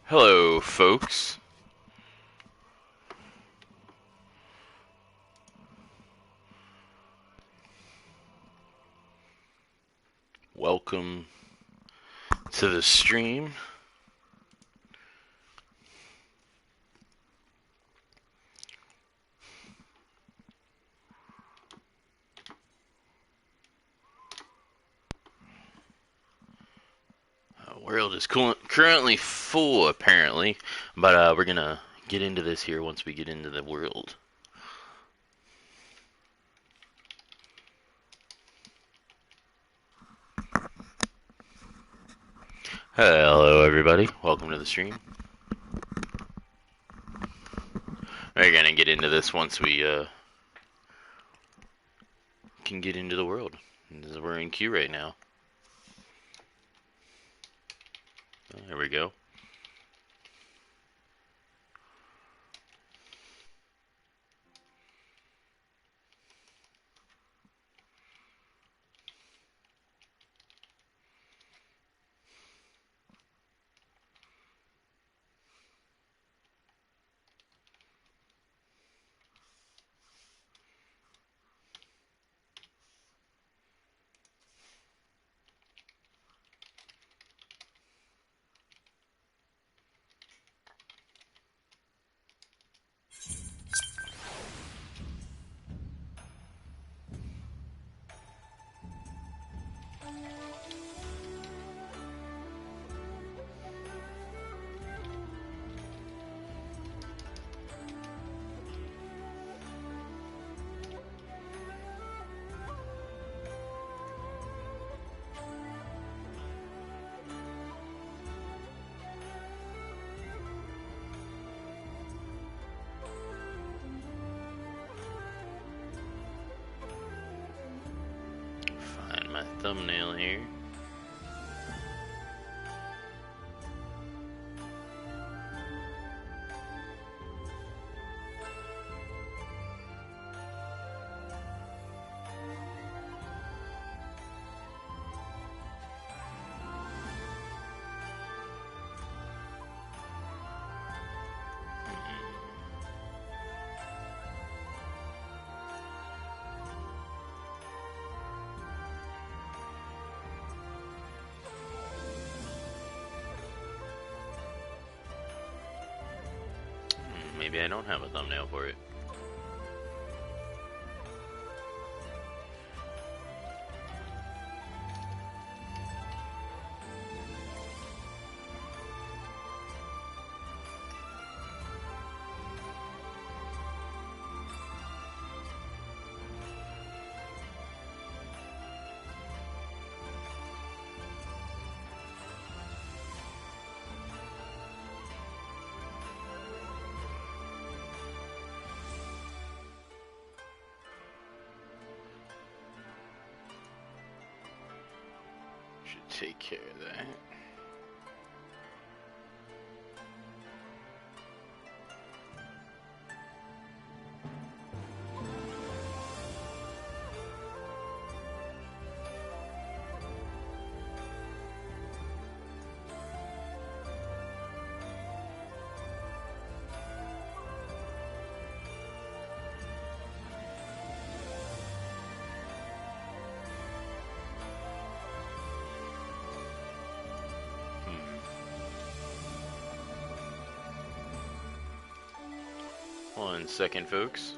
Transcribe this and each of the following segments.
Hello, folks. Welcome to the stream. World is currently full, apparently, but we're gonna get into this here once we get into the world. Hello, everybody. Welcome to the stream. We're gonna get into this once we can get into the world. We're in queue right now. Oh, there we go. Find my thumbnail here. Maybe I don't have a thumbnail for it. Should take care of that. One second, folks.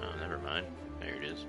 Oh, never mind. There it is.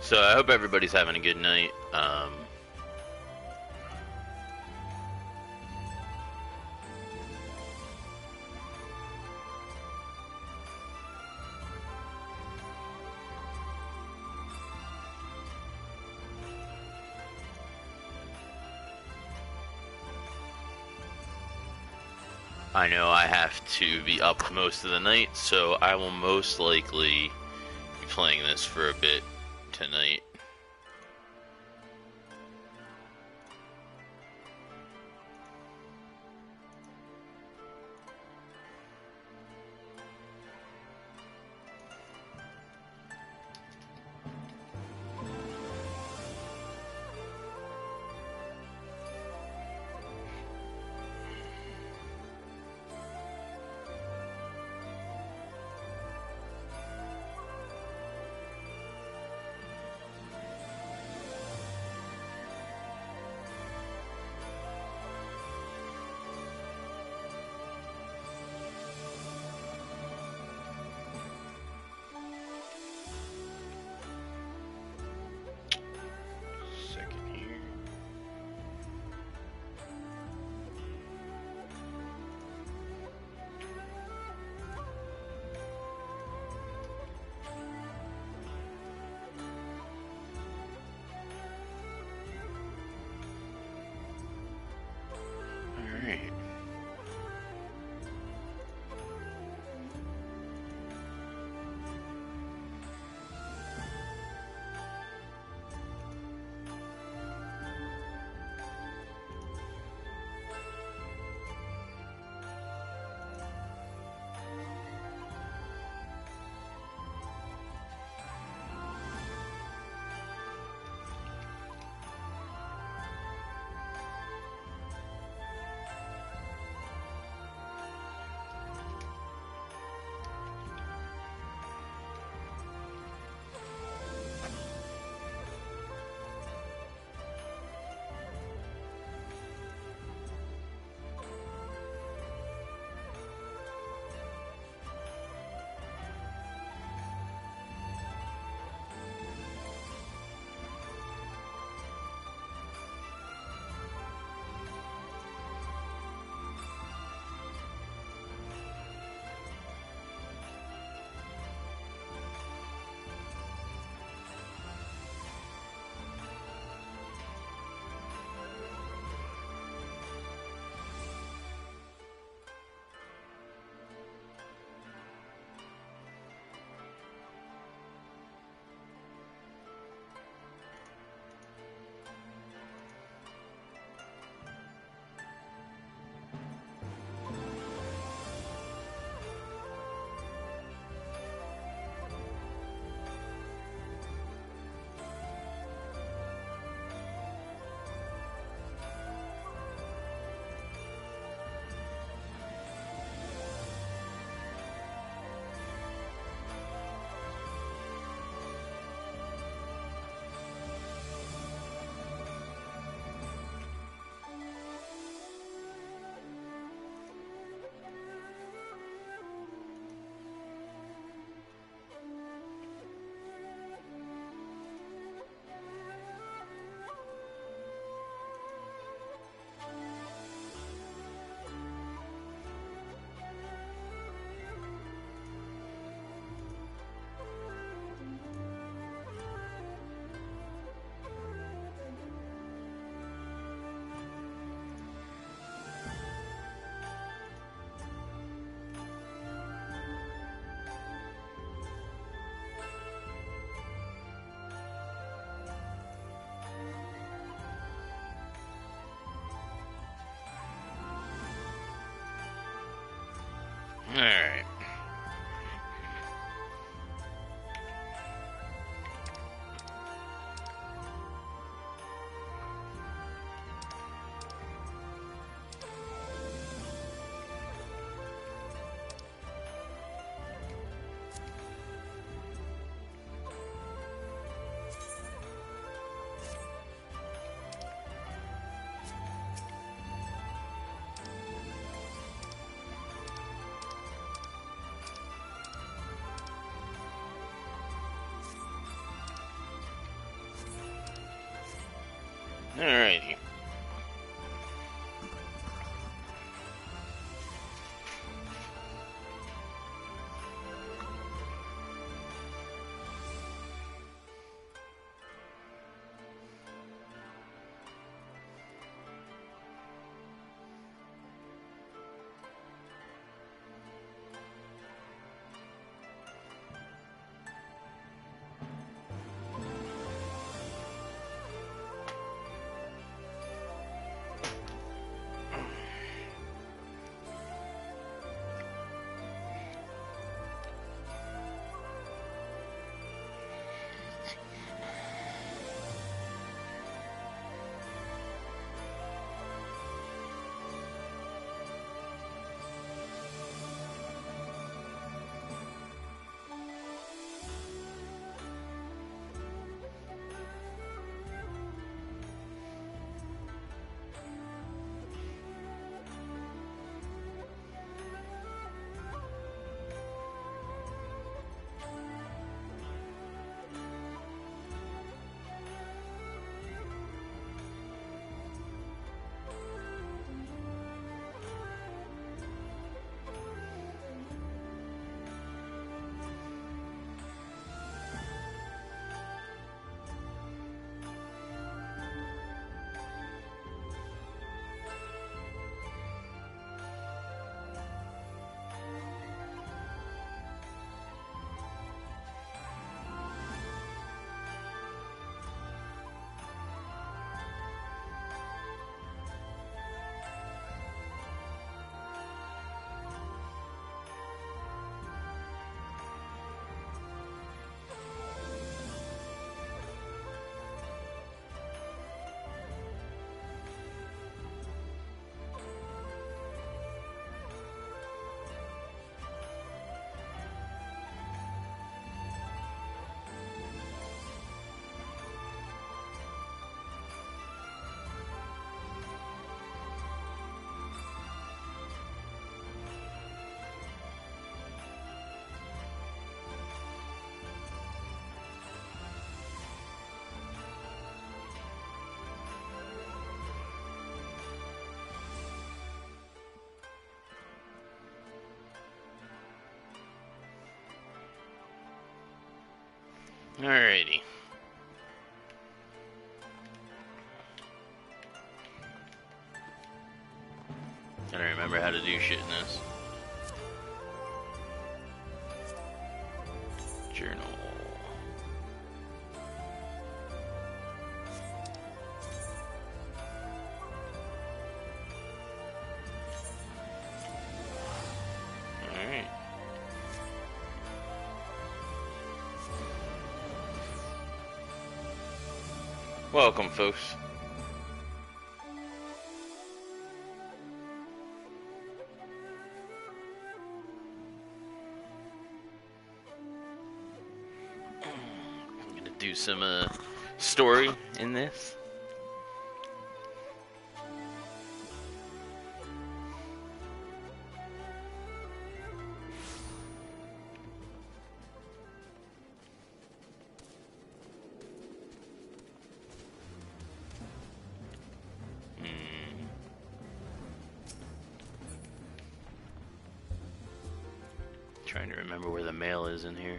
So I hope everybody's having a good night. I know I have to be up most of the night, so I will most likely be playing this for a bit tonight. Alrighty. Alrighty. Gotta remember how to do shit in this. Journal. Alright. Welcome, folks. I'm gonna do some story in this. Trying to remember where the mail is in here.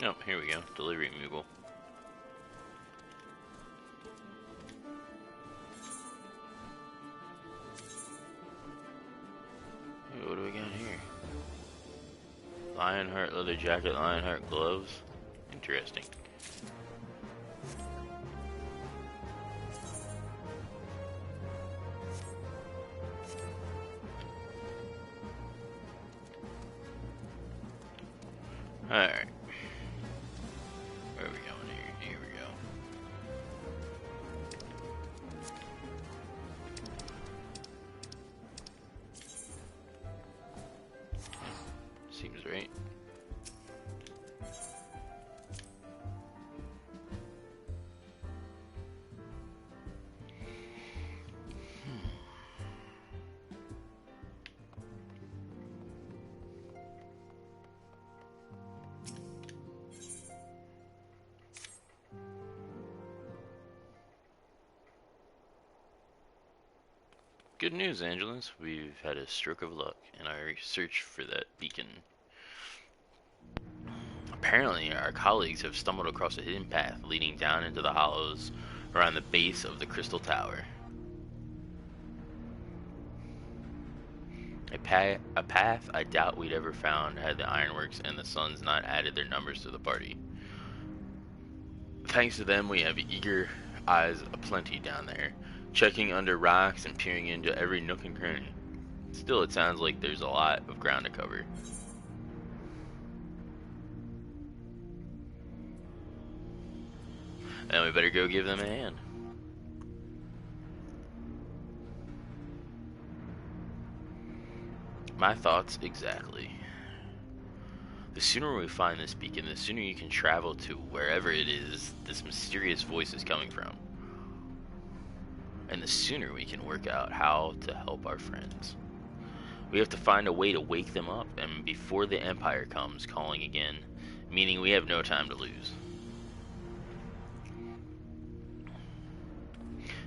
Oh, here we go. Delivery Moogle. Hey, what do we got here? Lionheart leather jacket, Lionheart gloves. Interesting. Alright. Where are we going here? Here we go. Seems right. Good news, Angelus. We've had a stroke of luck in our search for that beacon. Apparently, our colleagues have stumbled across a hidden path leading down into the hollows around the base of the Crystal Tower. A path I doubt we'd ever found had the Ironworks and the Suns not added their numbers to the party. Thanks to them, we have eager eyes aplenty down there, checking under rocks and peering into every nook and cranny. Still, it sounds like there's a lot of ground to cover. Then we better go give them a hand. My thoughts exactly. The sooner we find this beacon, the sooner you can travel to wherever it is this mysterious voice is coming from. And the sooner we can work out how to help our friends. We have to find a way to wake them up, and before the Empire comes calling again, meaning we have no time to lose.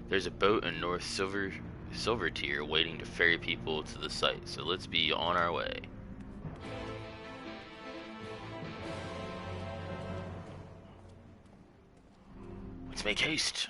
There's a boat in North Silvertier waiting to ferry people to the site, so let's be on our way. Let's make haste.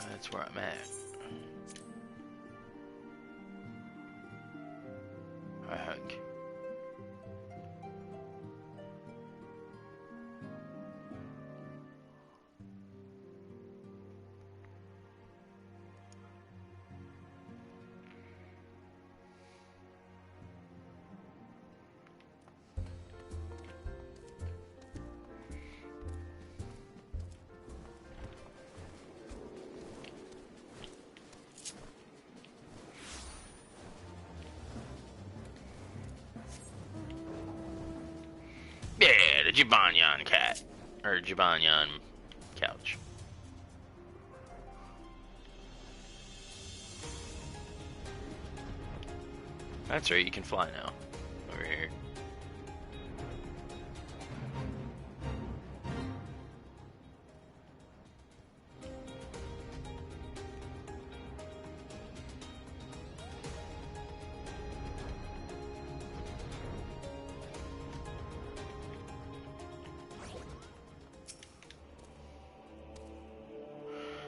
That's where I'm at. I hug. Yeah, the Jibanyan cat. Or Jibanyan couch. That's right, you can fly now. Over here.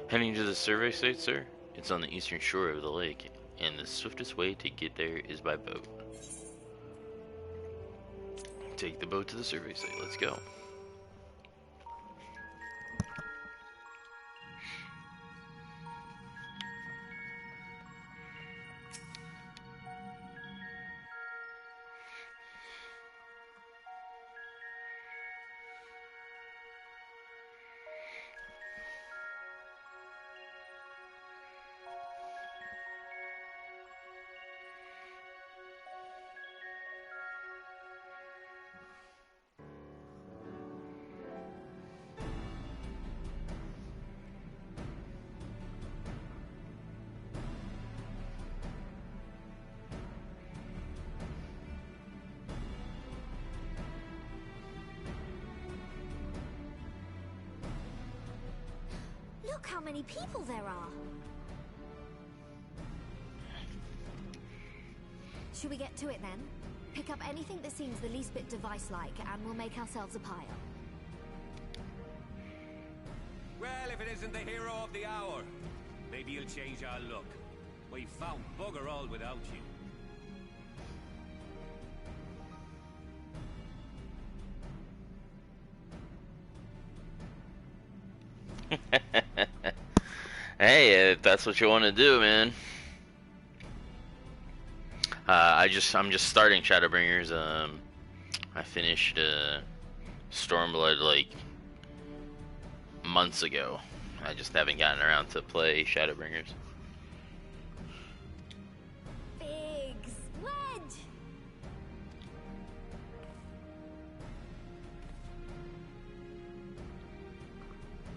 Heading to the survey site, sir? It's on the eastern shore of the lake, and the swiftest way to get there is by boat. Take the boat to the survey site. Let's go. Look how many people there are. Should we get to it then? Pick up anything that seems the least bit device-like, and we'll make ourselves a pile. Well, if it isn't the hero of the hour, maybe you'll change our look. We found bugger all without you. Hey, if that's what you want to do, man. I'm just starting Shadowbringers. I finished Stormblood like months ago. I just haven't gotten around to play Shadowbringers. Biggs, Wedge!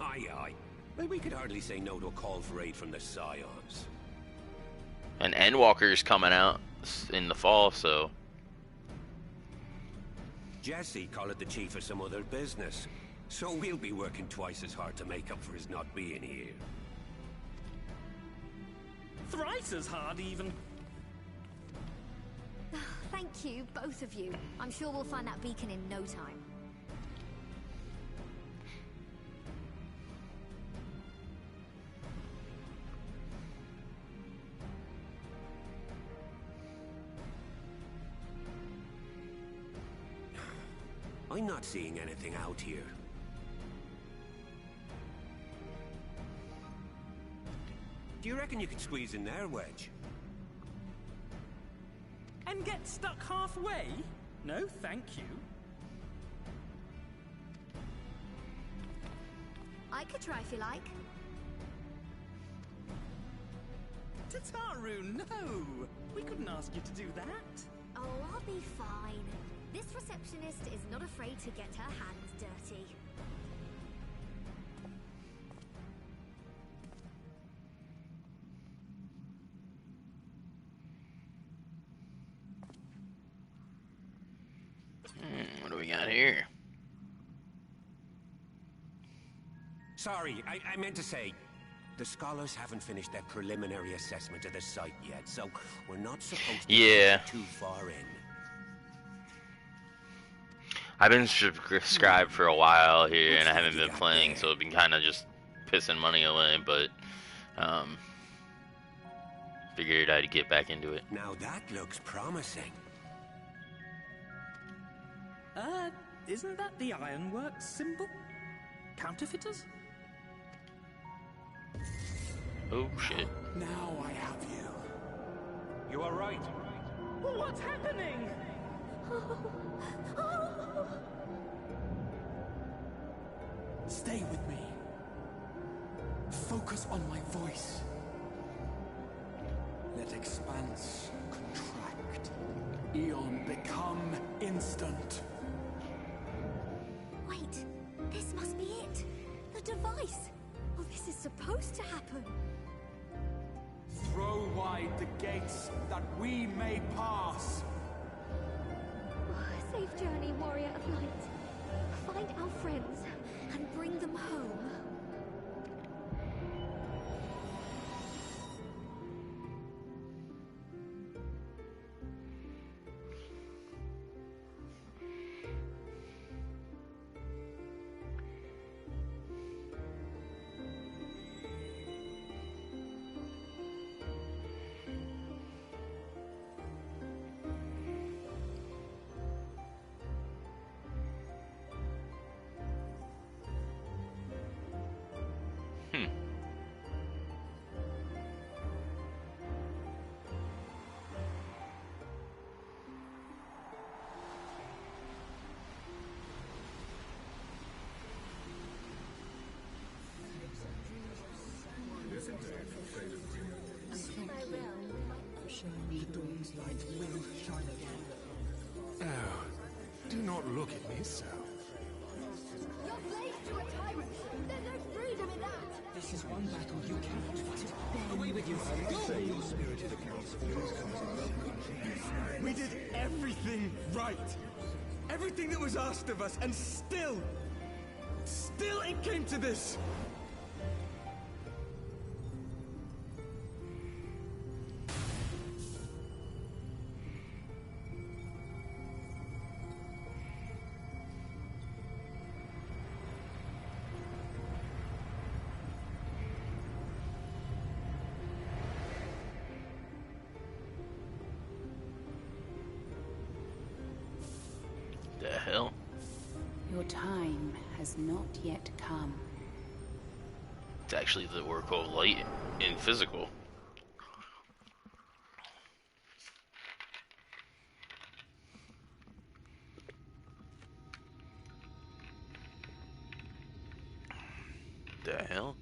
Aye, aye. Well, we could hardly say no to a call for aid from the Scions. And Endwalker's coming out in the fall, so Jesse called it the chief of some other business. So we'll be working twice as hard to make up for his not being here. Thrice as hard, even. Thank you, both of you. I'm sure we'll find that beacon in no time. I'm not seeing anything out here. Do you reckon you could squeeze in there, Wedge? And get stuck halfway? No, thank you. I could try if you like. Tataru, no! We couldn't ask you to do that. Oh, I'll be fine. This receptionist is not afraid to get her hands dirty. what do we got here? Sorry, I meant to say, the scholars haven't finished their preliminary assessment of the site yet, so we're not supposed to get too far in. I've been subscribed for a while here, and I haven't been playing, so I've been kind of just pissing money away, but figured I'd get back into it. Now that looks promising. Isn't that the Ironworks symbol? Counterfeiters? Oh, shit. Now I have you. You are right. What's happening? Stay with me. Focus on my voice. Let expanse contract. Eon become instant. Wait, this must be it. The device. Oh, this is supposed to happen. Throw wide the gates that we may pass. Safe journey, warrior of light. Find our friends and bring them home. Oh, do not look at me so. You're slaves to a tyrant. There's no freedom in that. This is one battle you cannot fight. Away with you. We did everything right. Everything that was asked of us, and still it came to this. The hell? Your time has not yet come. It's actually the Oracle of Light in physical. The hell?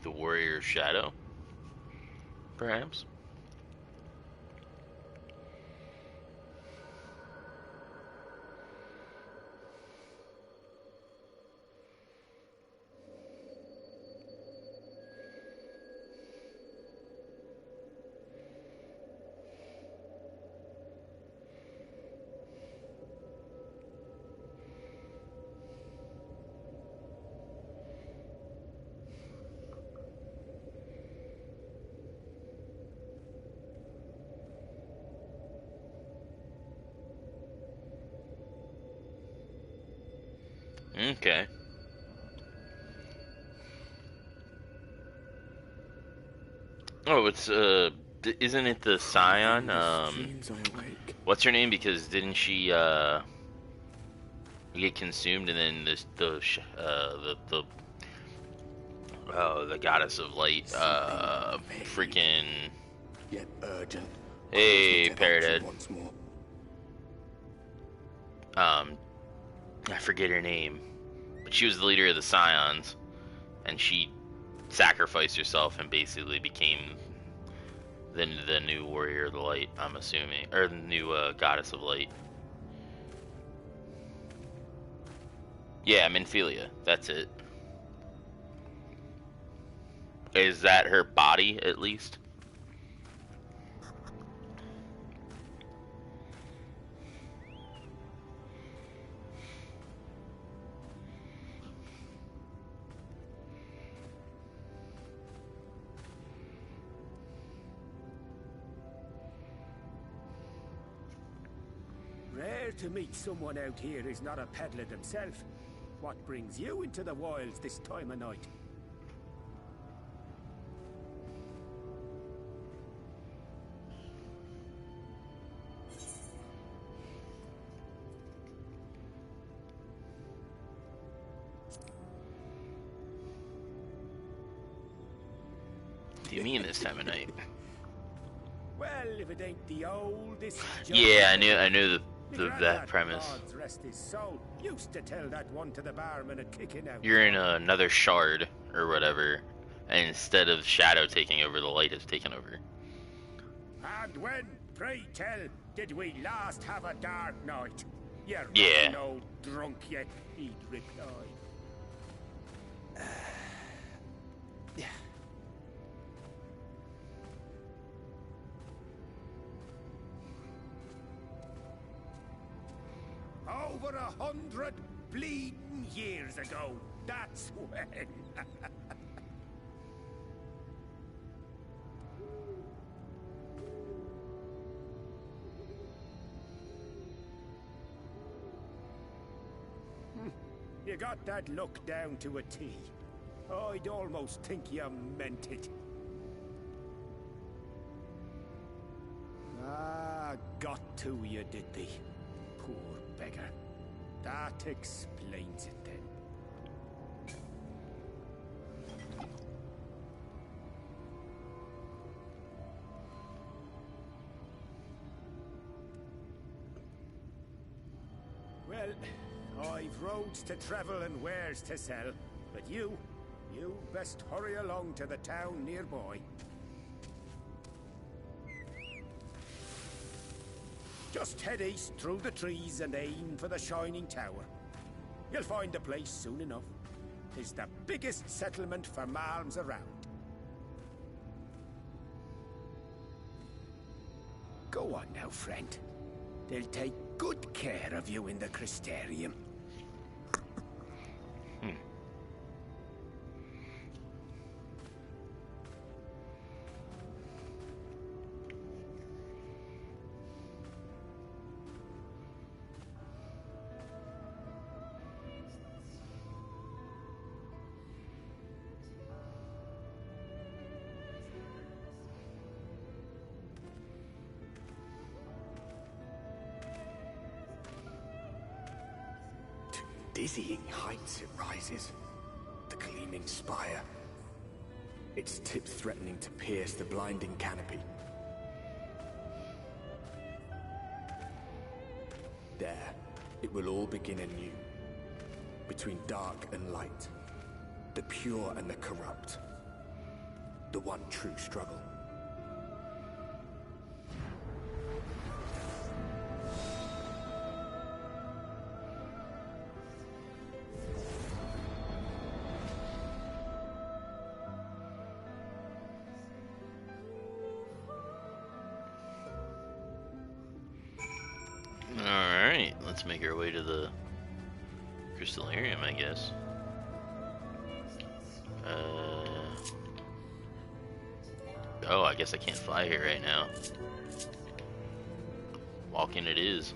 The Warrior Shadow? Perhaps? Okay. Oh, it's isn't it the Scion? What's her name? Because didn't she get consumed, and then the goddess of light freaking Yet urgent. hey Parrothead. I forget her name, but she was the leader of the Scions, and she sacrificed herself and basically became the new warrior of the light, I'm assuming, or the new goddess of light. Yeah, Minfilia, that's it. Is that her body, at least? Rare to meet someone out here who's not a peddler themselves. What brings you into the wilds this time of night? What do you mean this time of night? Well, if it ain't the oldest... Yeah, I knew that premise. God's rest his soul used to tell that one to the barman at kicking out. You're in another shard or whatever, and instead of Shadow taking over, the light has taken over. And when, pray tell, did we last have a dark night? You Yeah. old drunk yet, he'd reply. Yeah. Over 100 bleeding years ago, that's when. You got that look down to a T. I'd almost think you meant it. Ah, got to you, did they? Poor beggar. That explains it then. Well, I've roads to travel and wares to sell, but you best hurry along to the town nearby. Just head east through the trees and aim for the Shining Tower. You'll find the place soon enough. 'Tis the biggest settlement for malms around. Go on now, friend. They'll take good care of you in the Crystarium. dizzying heights it rises. The gleaming spire. Its tip threatening to pierce the blinding canopy. There, it will all begin anew. Between dark and light. The pure and the corrupt. The one true struggle. Alright, let's make our way to the Crystallarium, I guess. Oh, I guess I can't fly here right now. Walking it is.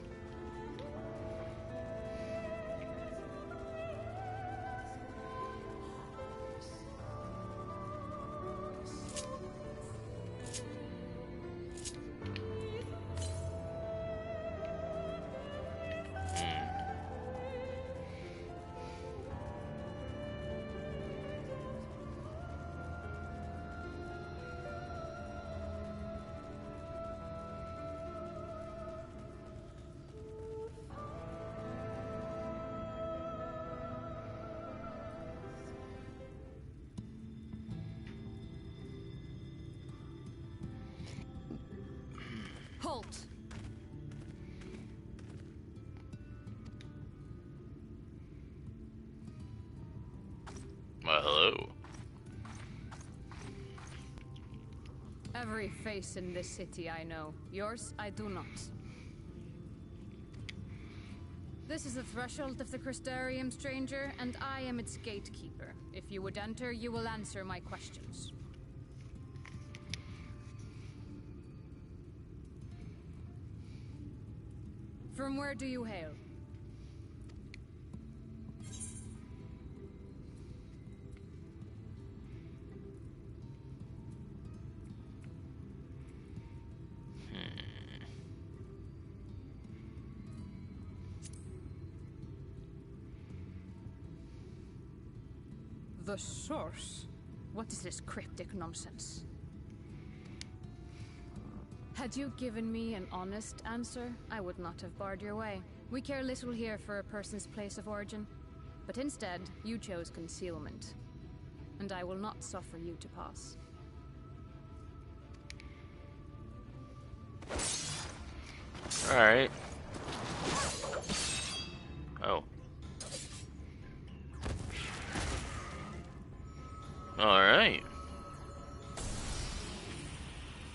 Halt! Well, hello. Every face in this city I know. Yours, I do not. This is the threshold of the Crystarium, stranger, and I am its gatekeeper. If you would enter, you will answer my questions. From where do you hail? The source? What is this cryptic nonsense? Had you given me an honest answer, I would not have barred your way. We care little here for a person's place of origin, but instead, you chose concealment. And I will not suffer you to pass. Alright. Oh. Alright.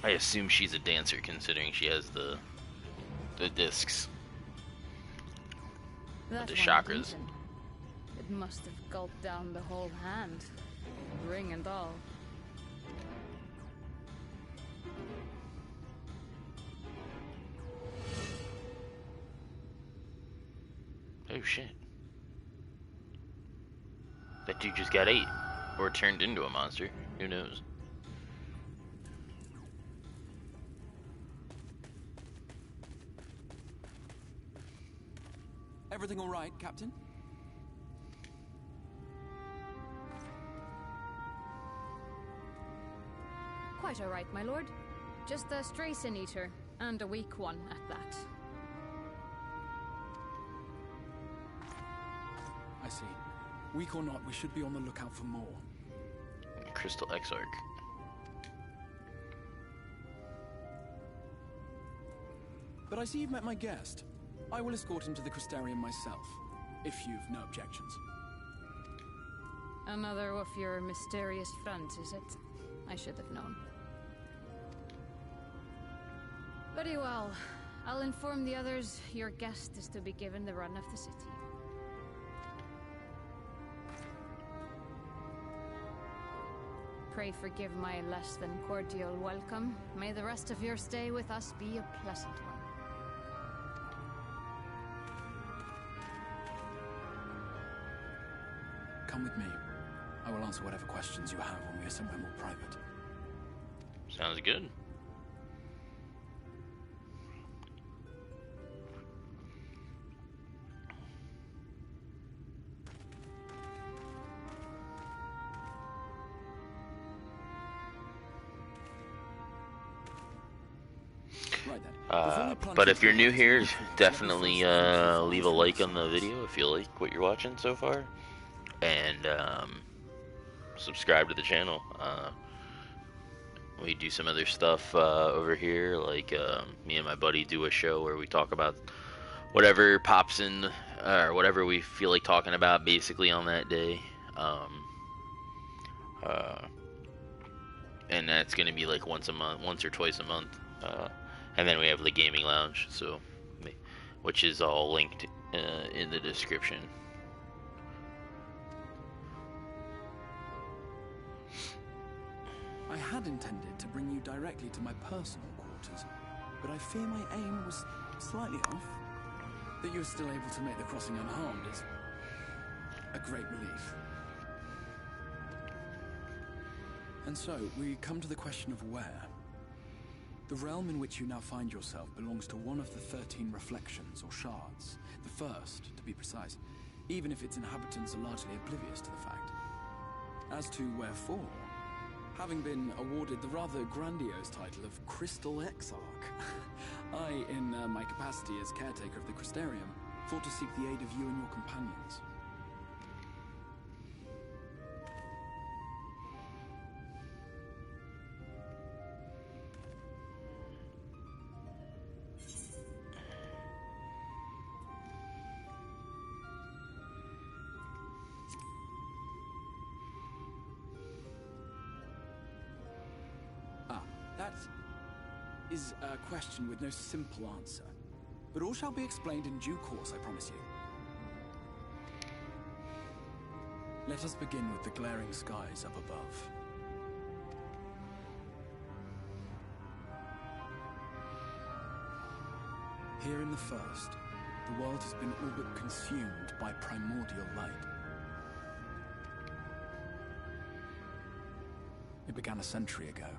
I assume she's a dancer considering she has the discs. That The one chakras. beaten. It must have gulped down the whole hand. Ring and all. Oh shit. That dude just got ate. Or turned into a monster. Who knows? Everything all right, Captain? Quite all right, my lord. Just a stray sin eater, and a weak one at that. I see. Weak or not, we should be on the lookout for more. Crystal Exarch. But I see you've met my guest. I will escort him to the Crystarium myself, if you've no objections. Another of your mysterious friends, is it? I should have known. Very well. I'll inform the others your guest is to be given the run of the city. Pray forgive my less than cordial welcome. May the rest of your stay with us be a pleasant one. Come with me. I will answer whatever questions you have when we are somewhere more private. Sounds good. Right then. Before we plunge But if into you're the new next here, mission, let me definitely first thank you for leave a answering like my on the video if you like what you're watching so far, and subscribe to the channel. We do some other stuff over here, like me and my buddy do a show where we talk about whatever pops in, or whatever we feel like talking about basically on that day. And that's going to be like once or twice a month. And then we have the gaming lounge, which is all linked in the description. I had intended to bring you directly to my personal quarters, but I fear my aim was slightly off. That you were still able to make the crossing unharmed is a great relief. And so, we come to the question of where. The realm in which you now find yourself belongs to one of the 13 reflections, or shards. The first, to be precise, even if its inhabitants are largely oblivious to the fact. As to wherefore, having been awarded the rather grandiose title of Crystal Exarch, I, in my capacity as caretaker of the Crystarium, thought to seek the aid of you and your companions. That is a question with no simple answer. But all shall be explained in due course, I promise you. Let us begin with the glaring skies up above. Here in the first, the world has been all but consumed by primordial light. It began a century ago,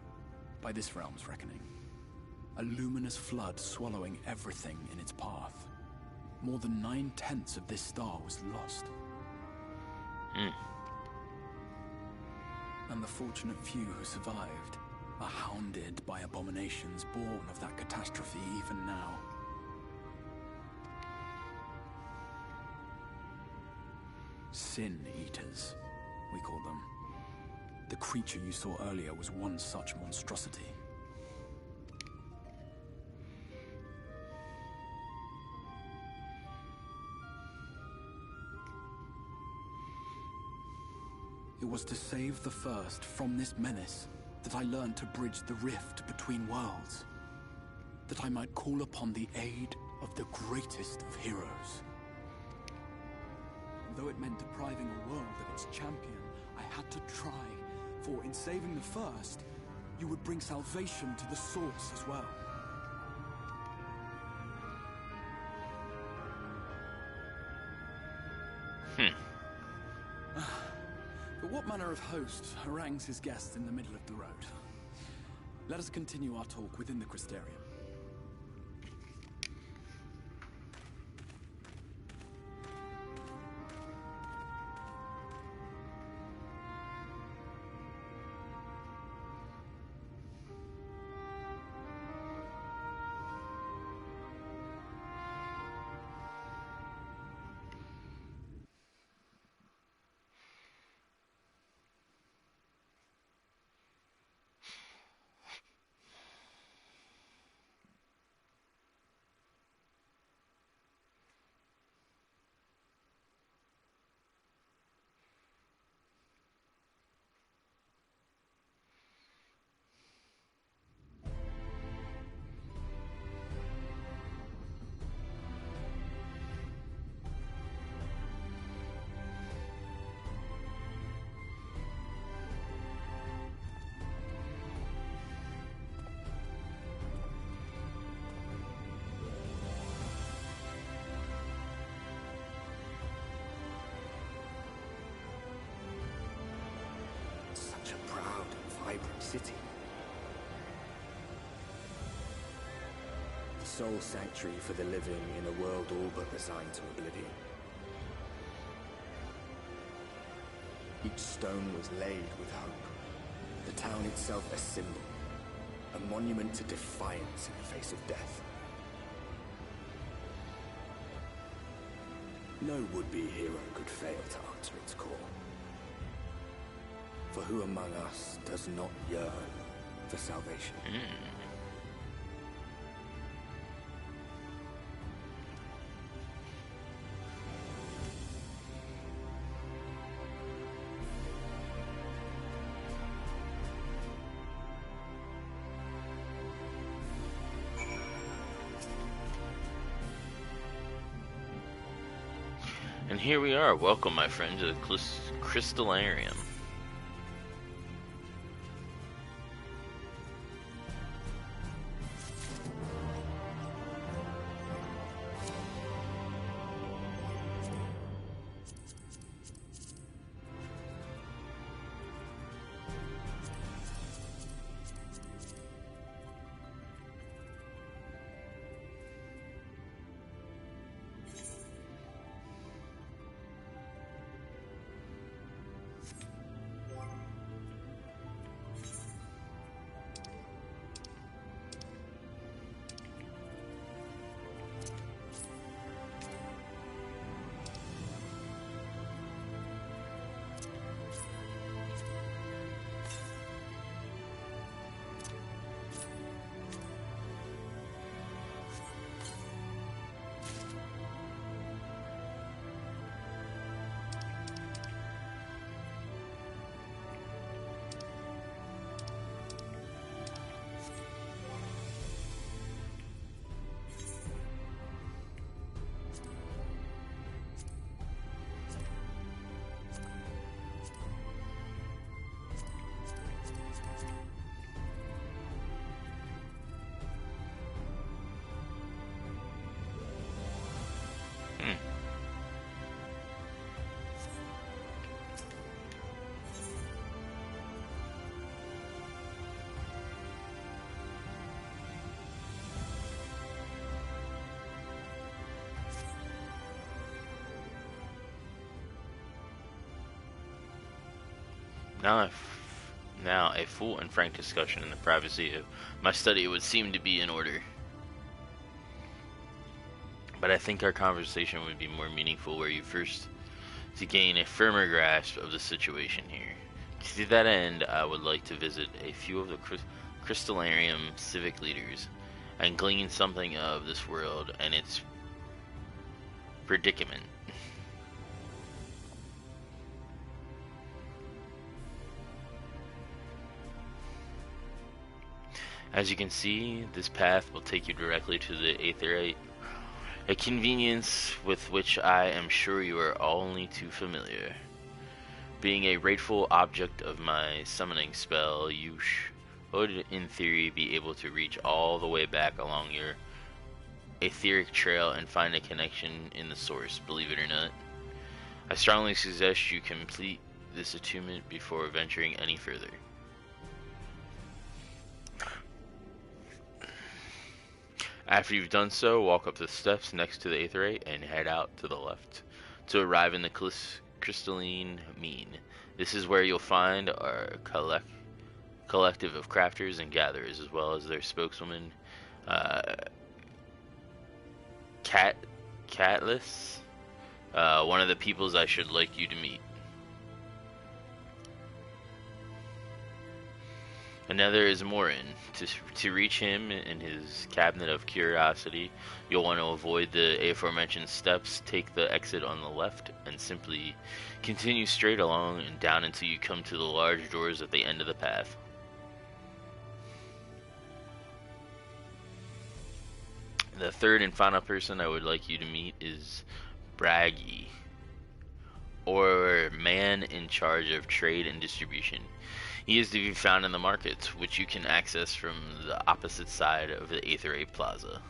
by this realm's reckoning. A luminous flood swallowing everything in its path. More than 9/10 of this star was lost. And the fortunate few who survived are hounded by abominations born of that catastrophe even now. Sin Eaters, we call them. The creature you saw earlier was one such monstrosity. It was to save the first from this menace that I learned to bridge the rift between worlds. That I might call upon the aid of the greatest of heroes. And though it meant depriving a world of its champion, I had to try. For in saving the first, you would bring salvation to the source as well. But what manner of host harangues his guests in the middle of the road? Let us continue our talk within the Crystarium. Such a proud and vibrant city. The sole sanctuary for the living in a world all but resigned to oblivion. Each stone was laid with hope. The town itself a symbol. A monument to defiance in the face of death. No would-be hero could fail to answer its call. For who among us does not yearn for salvation? And here we are. Welcome, my friend, to the Crystallarium. Now a full and frank discussion in the privacy of my study would seem to be in order. But I think our conversation would be more meaningful were you first to gain a firmer grasp of the situation here. To that end, I would like to visit a few of the Crystallarium civic leaders and glean something of this world and its predicament. As you can see, this path will take you directly to the Aetherite, a convenience with which I am sure you are only too familiar. Being a rightful object of my summoning spell, you should, in theory, be able to reach all the way back along your etheric trail and find a connection in the source, believe it or not. I strongly suggest you complete this attunement before venturing any further. After you've done so, walk up the steps next to the Aetherite and head out to the left to arrive in the crystalline mean. This is where you'll find our collective of crafters and gatherers, as well as their spokeswoman, Catless, one of the peoples I should like you to meet. Another is Morin. To reach him in his cabinet of curiosity, you'll want to avoid the aforementioned steps, take the exit on the left, and simply continue straight along and down until you come to the large doors at the end of the path. The third and final person I would like you to meet is Braggy, or man in charge of trade and distribution. He is to be found in the markets, which you can access from the opposite side of the Aetherite Plaza.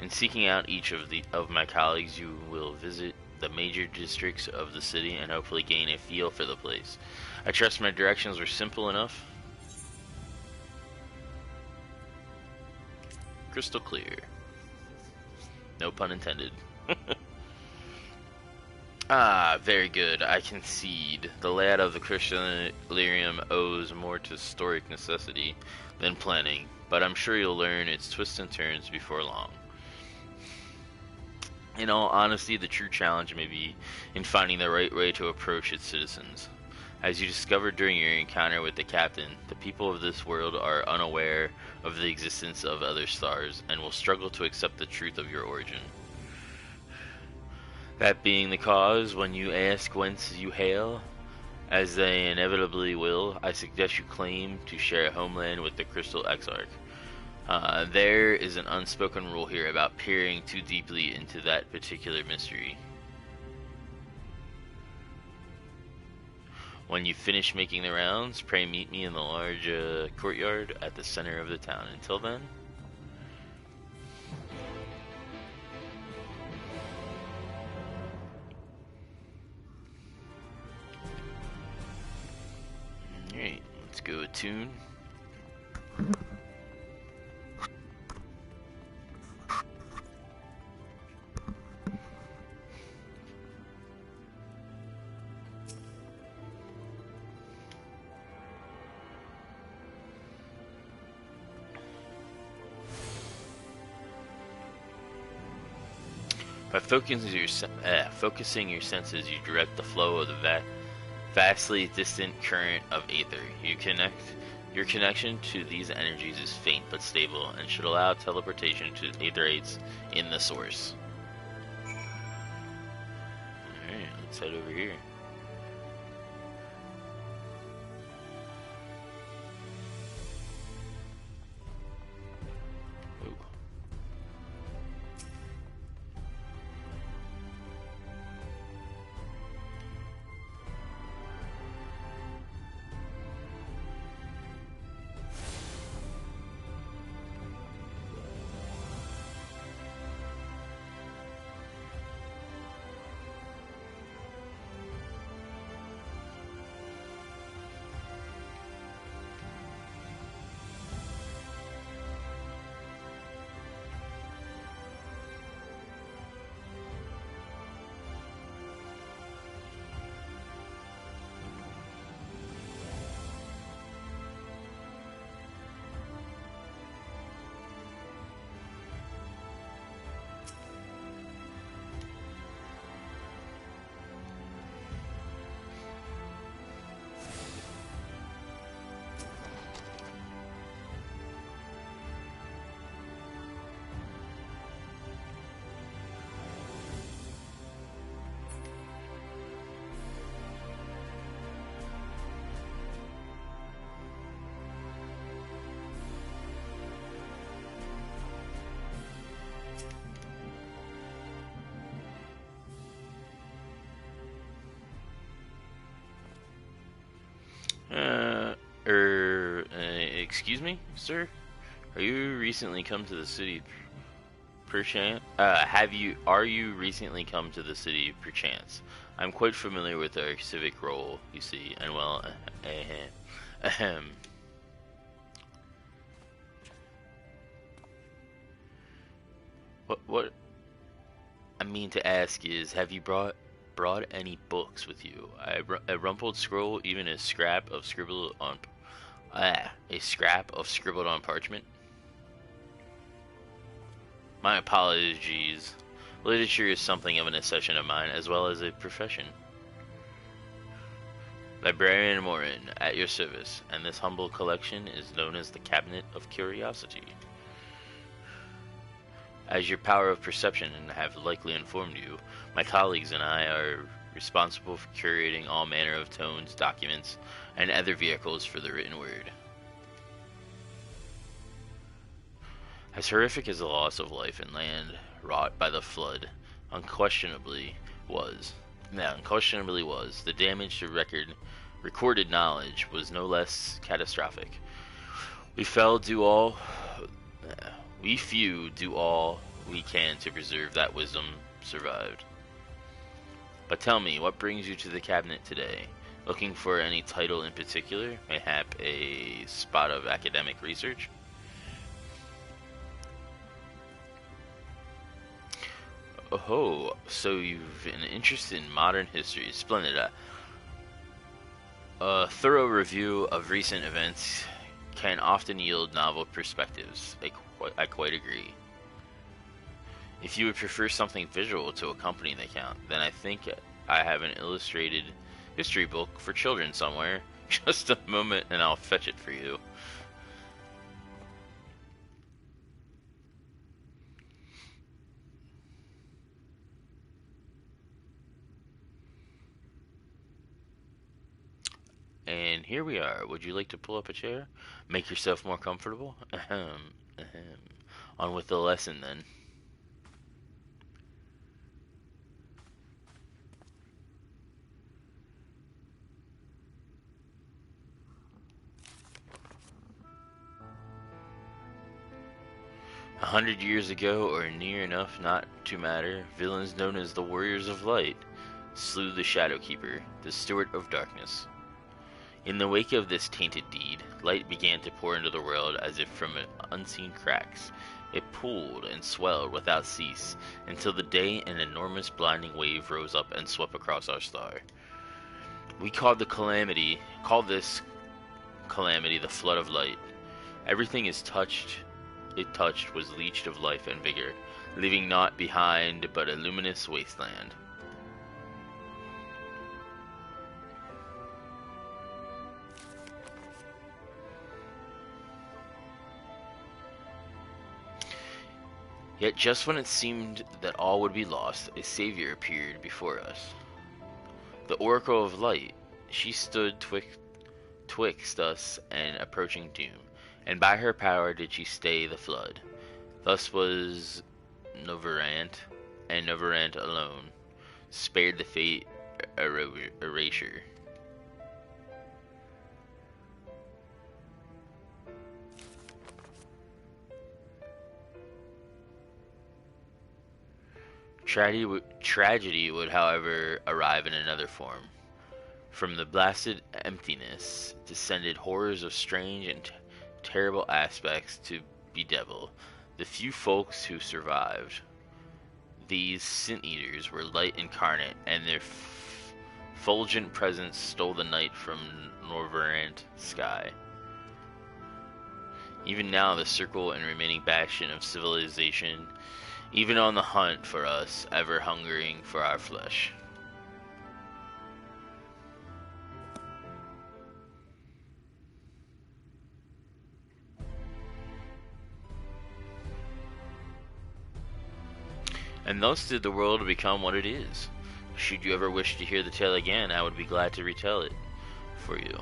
In seeking out each of my colleagues, you will visit the major districts of the city and hopefully gain a feel for the place. I trust my directions were simple enough. Crystal clear. No pun intended. Ah, very good. I concede. The layout of the Crystallarium owes more to historic necessity than planning, but I'm sure you'll learn its twists and turns before long. In all honesty, the true challenge may be in finding the right way to approach its citizens. As you discovered during your encounter with the captain, the people of this world are unaware of the existence of other stars and will struggle to accept the truth of your origin. That being the cause, when you ask whence you hail, as they inevitably will, I suggest you claim to share a homeland with the Crystal Exarch. There is an unspoken rule here about peering too deeply into that particular mystery. When you finish making the rounds, pray meet me in the large courtyard at the center of the town. Until then... Alright, let's go attune. By focusing your senses, you direct the flow of the vastly distant current of aether. Your connection to these energies is faint but stable and should allow teleportation to aetherates in the source. Alright, let's head over here. Excuse me, sir? Are you recently come to the city, perchance? Are you recently come to the city, perchance? I'm quite familiar with our civic role, you see, and well, ahem. What I mean to ask is, have you brought any books with you? A rumpled scroll, even a scrap of scribbled on parchment? My apologies. Literature is something of an obsession of mine, as well as a profession. Librarian Morin, at your service, and this humble collection is known as the Cabinet of Curiosity. As your power of perception have likely informed you, my colleagues and I are responsible for curating all manner of tomes, documents, and other vehicles for the written word. As horrific as the loss of life and land wrought by the flood unquestionably was, the damage to recorded knowledge was no less catastrophic. We few do all we can to preserve that wisdom survived. But tell me, what brings you to the cabinet today? Looking for any title in particular? Mayhap a spot of academic research? Oh, so you've an interest in modern history. Splendid. A thorough review of recent events can often yield novel perspectives. I quite agree. If you would prefer something visual to accompany the account, then I think I have an illustrated history book for children somewhere. Just a moment and I'll fetch it for you. And here we are. Would you like to pull up a chair? Make yourself more comfortable? Ahem, ahem. On with the lesson then. 100 years ago, or near enough not to matter, villains known as the Warriors of Light slew the Shadowkeeper, the Steward of Darkness. In the wake of this tainted deed, light began to pour into the world as if from unseen cracks. It pooled and swelled without cease, until the day an enormous blinding wave rose up and swept across our star. We called this calamity the flood of light. Everything it touched was leached of life and vigor, leaving naught behind but a luminous wasteland. Yet just when it seemed that all would be lost, a savior appeared before us. The Oracle of Light. She stood twixt us and approaching doom, and by her power did she stay the flood. Thus was Noverant, and Noverant alone spared the fate erasure. Tragedy would, however, arrive in another form. From the blasted emptiness descended horrors of strange and terrible aspects to bedevil the few folks who survived. These sin-eaters were light incarnate, and their fulgent presence stole the night from Norverant sky. Even now, the circle and remaining bastion of civilization, even on the hunt for us, ever hungering for our flesh. And thus did the world become what it is. Should you ever wish to hear the tale again, I would be glad to retell it for you.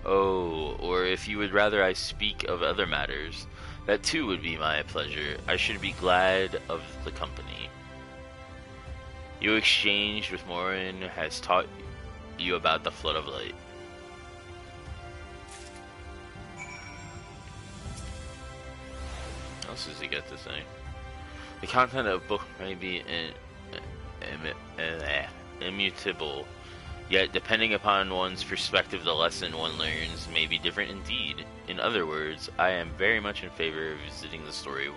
Oh, or if you would rather I speak of other matters, that too would be my pleasure. I should be glad of the company. Your exchange with Morin has taught you about the flood of light. What else does he get to say? The content of a book may be immutable, yet depending upon one's perspective, the lesson one learns may be different indeed. In other words, I am very much in favor of visiting the story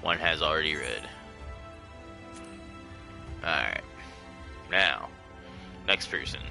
one has already read. Alright. Now, next person.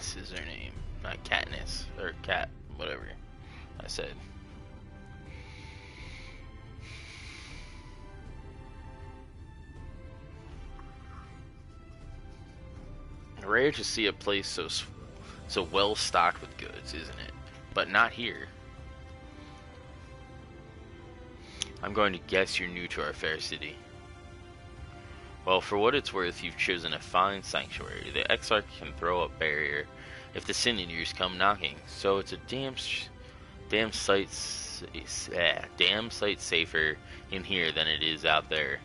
Katniss is her name, not Katniss or Cat, whatever I said. Rare to see a place so well stocked with goods, isn't it? But not here. I'm going to guess you're new to our fair city. Well, for what it's worth, you've chosen a fine sanctuary. The Exarch can throw a barrier if the Sin Eaters come knocking, so it's a damn sight safer in here than it is out there.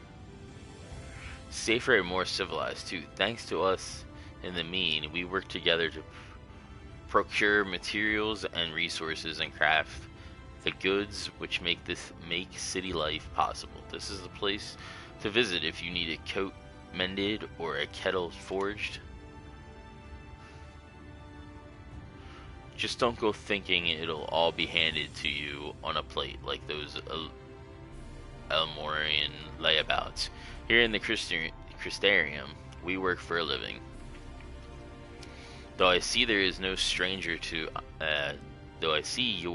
Safer and more civilized too. Thanks to us in the mean, we work together to procure materials and resources and craft the goods which make city life possible. This is the place to visit if you need a coat mended or a kettle forged. Just don't go thinking it'll all be handed to you on a plate like those Elmorian layabouts. Here in the Crystarium, we work for a living. Though I see you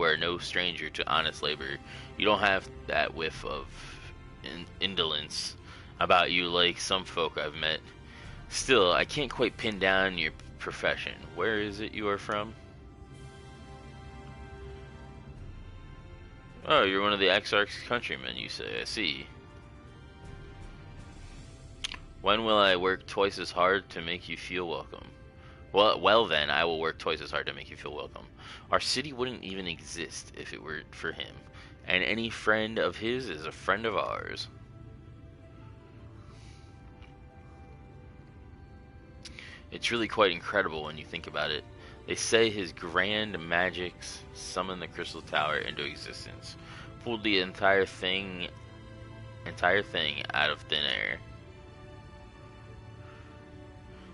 are no stranger to honest labor, you don't have that whiff of indolence about you like some folk I've met. Still, I can't quite pin down your profession. Where is it you are from? Oh, you're one of the Exarch's countrymen, you say. I see. When will I work twice as hard to make you feel welcome? Well then, I will work twice as hard to make you feel welcome. Our city wouldn't even exist if it were for him, and any friend of his is a friend of ours. It's really quite incredible when you think about it. They say his grand magics summoned the Crystal Tower into existence, pulled the entire thing out of thin air.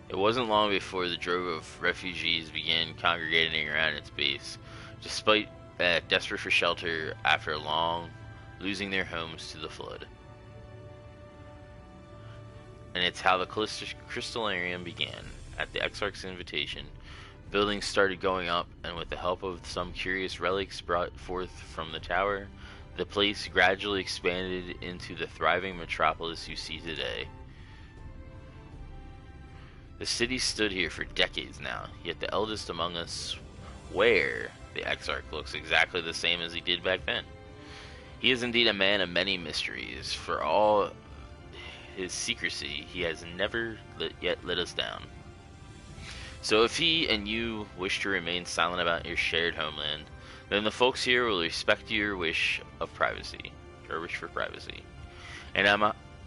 It wasn't long before the drove of refugees began congregating around its base, despite desperate for shelter after long losing their homes to the flood. And it's how the Crystallarium began. At the Exarch's invitation, buildings started going up, and with the help of some curious relics brought forth from the tower, the place gradually expanded into the thriving metropolis you see today. The city stood here for decades now, yet the eldest among us swear the Exarch looks exactly the same as he did back then. He is indeed a man of many mysteries. For all his secrecy, he has never yet let us down. So if he and you wish to remain silent about your shared homeland, then the folks here will respect your wish for privacy. And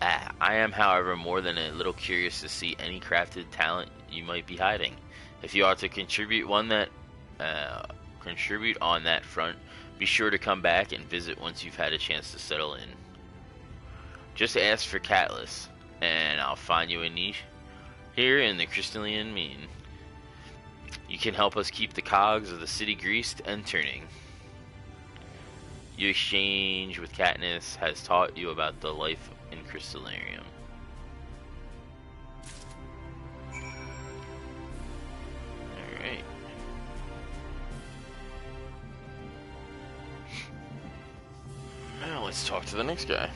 I am, however, more than a little curious to see any crafted talent you might be hiding. If you ought to contribute on that front, be sure to come back and visit once you've had a chance to settle in. Just ask for Catalyst, and I'll find you a niche here in the Crystalline Mean. You can help us keep the cogs of the city greased and turning. Your exchange with Katniss has taught you about the life in Crystallarium. Alright. Now let's talk to the next guy.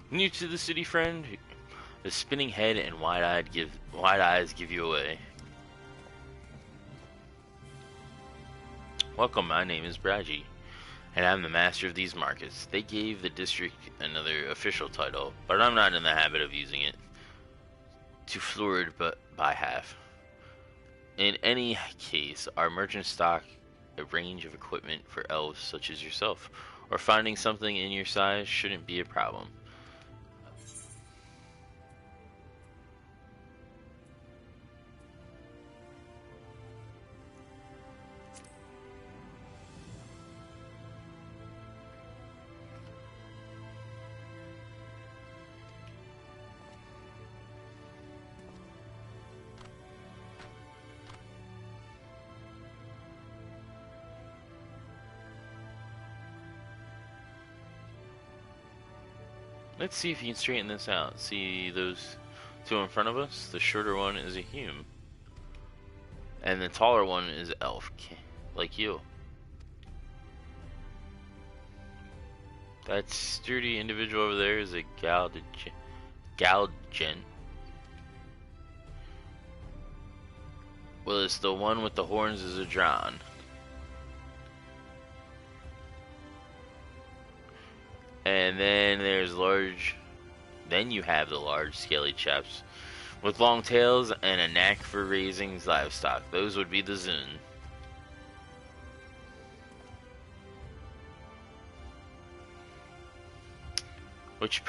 New to the city, friend? The spinning head and wide eyes give you away. Welcome, my name is Braji, and I'm the master of these markets. They gave the district another official title, but I'm not in the habit of using it. Too fluid, but by half. In any case, our merchants stock a range of equipment for elves such as yourself, or finding something in your size shouldn't be a problem. Let's see if you can straighten this out. See those two in front of us? The shorter one is a human, and the taller one is elf, like you. That sturdy individual over there is a Galgent. Well, it's the one with the horns is a Drown. And then then you have the large scaly chaps with long tails and a knack for raising livestock. Those would be the Zun. Which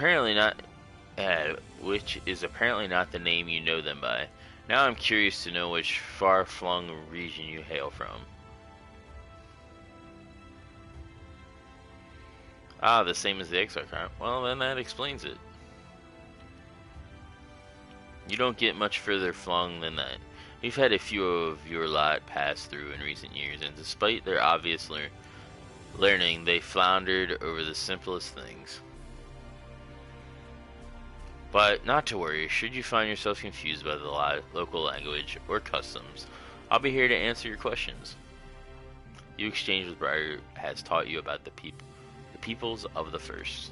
is apparently not the name you know them by. Now I'm curious to know which far-flung region you hail from. Ah, the same as the Exarchant. Well, then that explains it. You don't get much further flung than that. We've had a few of your lot pass through in recent years, and despite their obvious learning, they floundered over the simplest things. But not to worry, should you find yourself confused by the local language or customs, I'll be here to answer your questions. You exchange with Briar has taught you about the peoples of the First.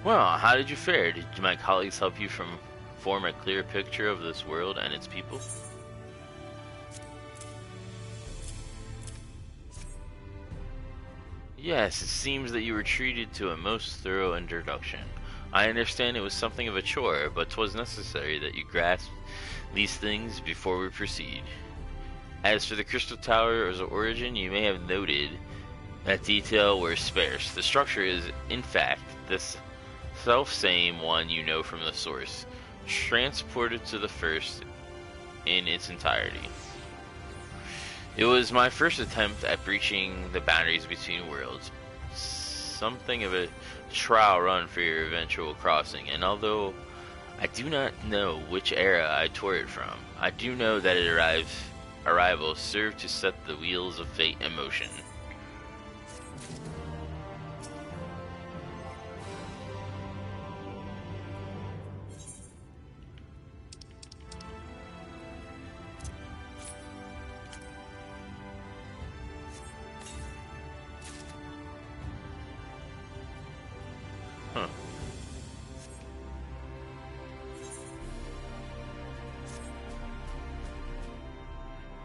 Well, how did you fare? Did my colleagues help you form a clear picture of this world and its people? Yes, it seems that you were treated to a most thorough introduction. I understand it was something of a chore, but 'twas necessary that you grasp these things before we proceed. As for the Crystal Tower's origin, you may have noted that detail were sparse. The structure is, in fact, this self-same one you know from the source, transported to the First in its entirety. It was my first attempt at breaching the boundaries between worlds, something of a trial run for your eventual crossing, and although I do not know which era I tore it from, I do know that its arrival served to set the wheels of fate in motion.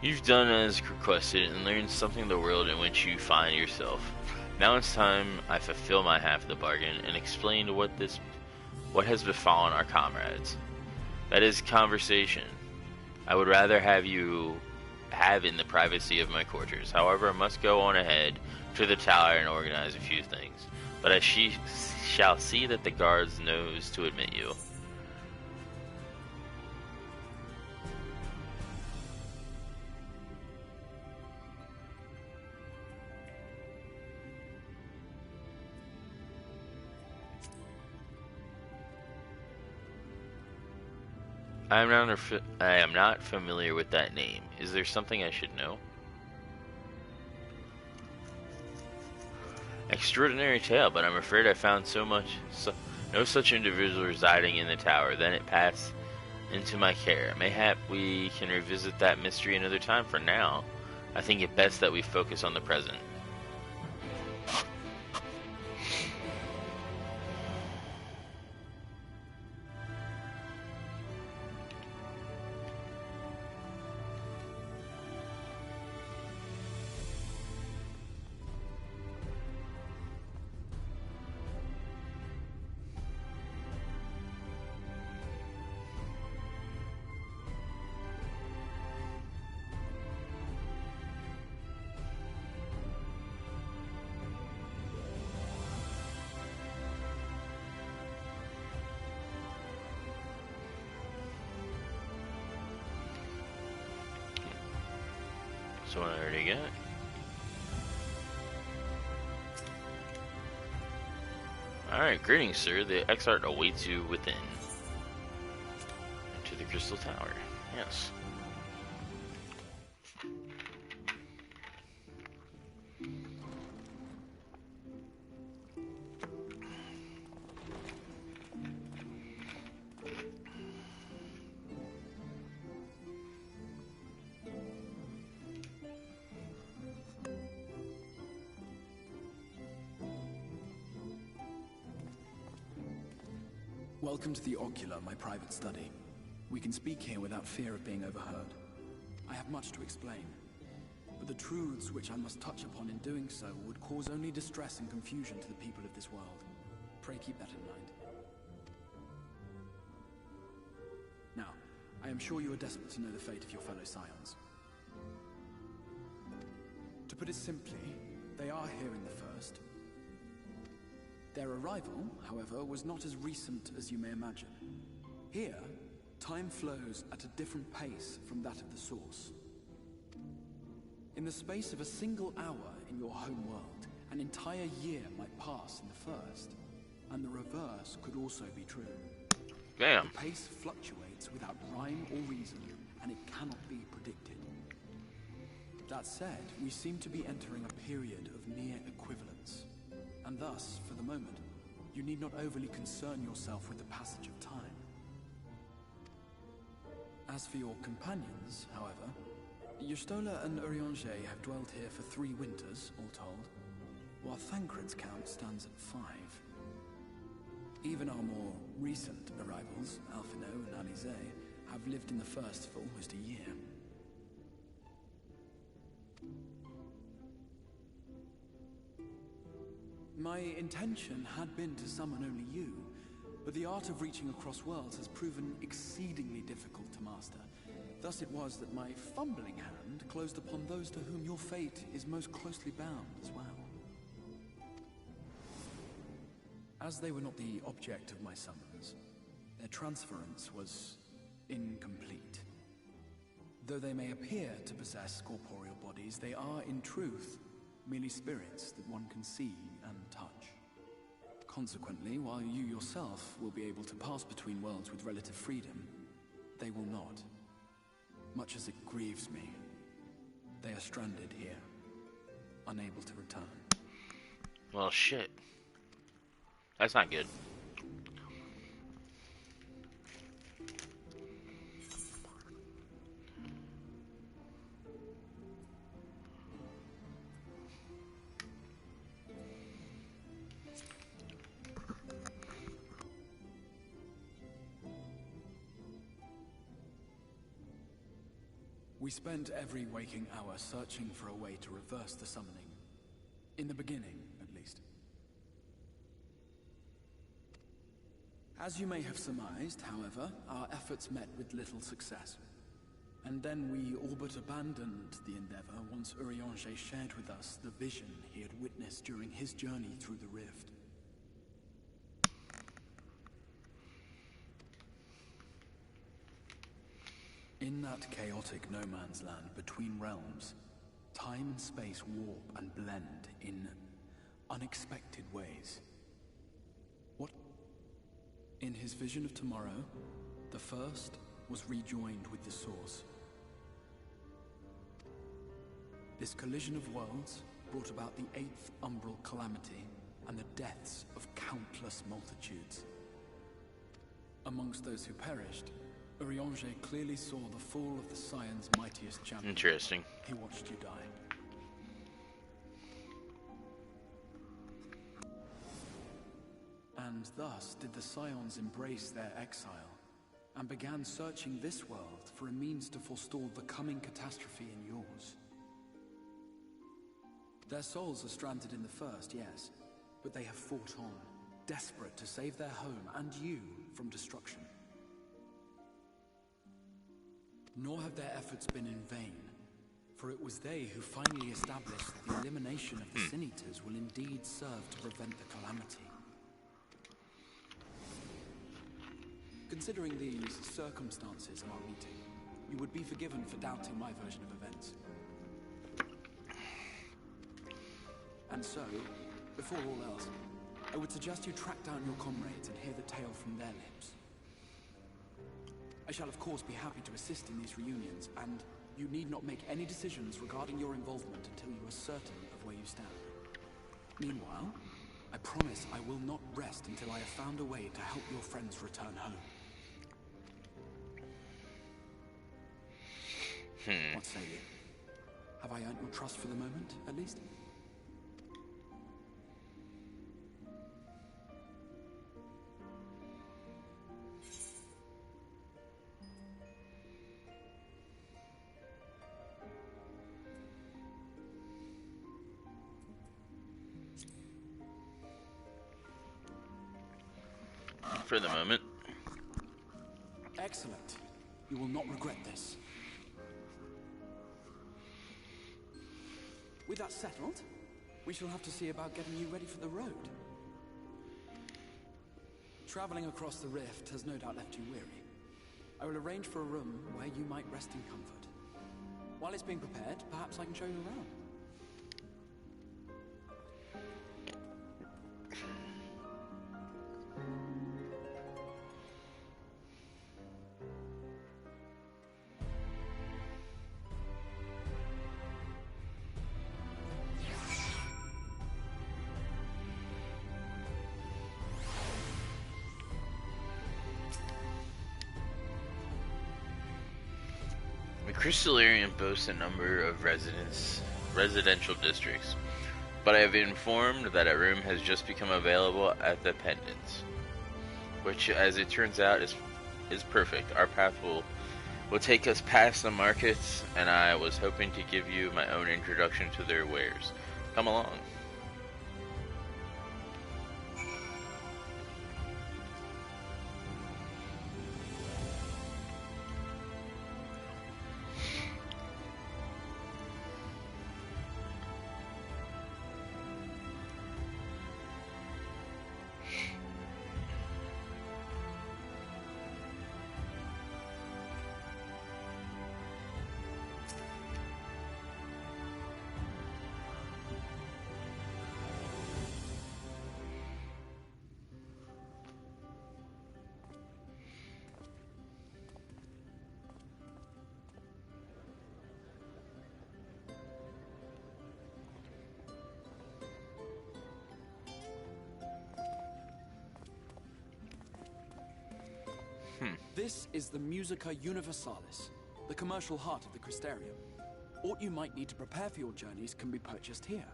You've done as requested and learned something of the world in which you find yourself. Now it's time I fulfill my half of the bargain and explain what has befallen our comrades. That is conversation I would rather have you have in the privacy of my quarters. However, I must go on ahead to the tower and organize a few things. But I shall see that the guards knows to admit you. I am not familiar with that name. Is there something I should know? Extraordinary tale, but I'm afraid I found no such individual residing in the tower. Then it passed into my care. Mayhap we can revisit that mystery another time. For now, I think it best that we focus on the present. So I already got. Alright, greetings, sir. The Exart awaits you within. Into the Crystal Tower. Yes. Welcome to the Ocular, my private study. We can speak here without fear of being overheard. I have much to explain, but the truths which I must touch upon in doing so would cause only distress and confusion to the people of this world. Pray keep that in mind. Now, I am sure you are desperate to know the fate of your fellow scions. To put it simply, they are here in the First. Their arrival, however, was not as recent as you may imagine. Here, time flows at a different pace from that of the Source. In the space of a single hour in your home world, an entire year might pass in the First, and the reverse could also be true. Damn. The pace fluctuates without rhyme or reason, and it cannot be predicted. That said, we seem to be entering a period of near equivalence. And thus, for the moment, you need not overly concern yourself with the passage of time. As for your companions, however, Y'shtola and Urianger have dwelt here for 3 winters, all told, while Thancred's count stands at 5. Even our more recent arrivals, Alphino and Alize, have lived in the First for almost a year. My intention had been to summon only you, but the art of reaching across worlds has proven exceedingly difficult to master. Thus it was that my fumbling hand closed upon those to whom your fate is most closely bound as well. As they were not the object of my summons, their transference was incomplete. Though they may appear to possess corporeal bodies, they are in truth merely spirits that one can see and touch. Consequently, while you yourself will be able to pass between worlds with relative freedom, they will not. Much as it grieves me, they are stranded here, unable to return. Well, shit. That's not good. We spent every waking hour searching for a way to reverse the summoning. In the beginning, at least. As you may have surmised, however, our efforts met with little success. And then we all but abandoned the endeavor once Urianger shared with us the vision he had witnessed during his journey through the rift. In that chaotic no-man's land between realms, time and space warp and blend in unexpected ways. What? In his vision of tomorrow, the first was rejoined with the source. This collision of worlds brought about the 8th umbral calamity and the deaths of countless multitudes. Amongst those who perished, Urianger clearly saw the fall of the Scion's mightiest champion. Interesting. He watched you die. And thus did the Scions embrace their exile, and began searching this world for a means to forestall the coming catastrophe in yours. Their souls are stranded in the first, yes, but they have fought on, desperate to save their home and you from destruction. Nor have their efforts been in vain, for it was they who finally established that the elimination of the Sin Eaters will indeed serve to prevent the calamity. Considering these circumstances of our meeting, you would be forgiven for doubting my version of events. And so, before all else, I would suggest you track down your comrades and hear the tale from their lips. I shall of course be happy to assist in these reunions, and you need not make any decisions regarding your involvement until you are certain of where you stand. Meanwhile, I promise I will not rest until I have found a way to help your friends return home. What say you? Have I earned your trust for the moment, at least? For the moment. Excellent. You will not regret this. With that settled, we shall have to see about getting you ready for the road. Traveling across the rift has no doubt left you weary. I will arrange for a room where you might rest in comfort. While it's being prepared, perhaps I can show you around. Crystallarium boasts a number of residential districts, but I have been informed that a room has just become available at the Pendants, which, as it turns out, is perfect. Our path will take us past the markets, and I was hoping to give you my own introduction to their wares. Come along. This is the Musica Universalis, the commercial heart of the Crystarium. What you might need to prepare for your journeys can be purchased here.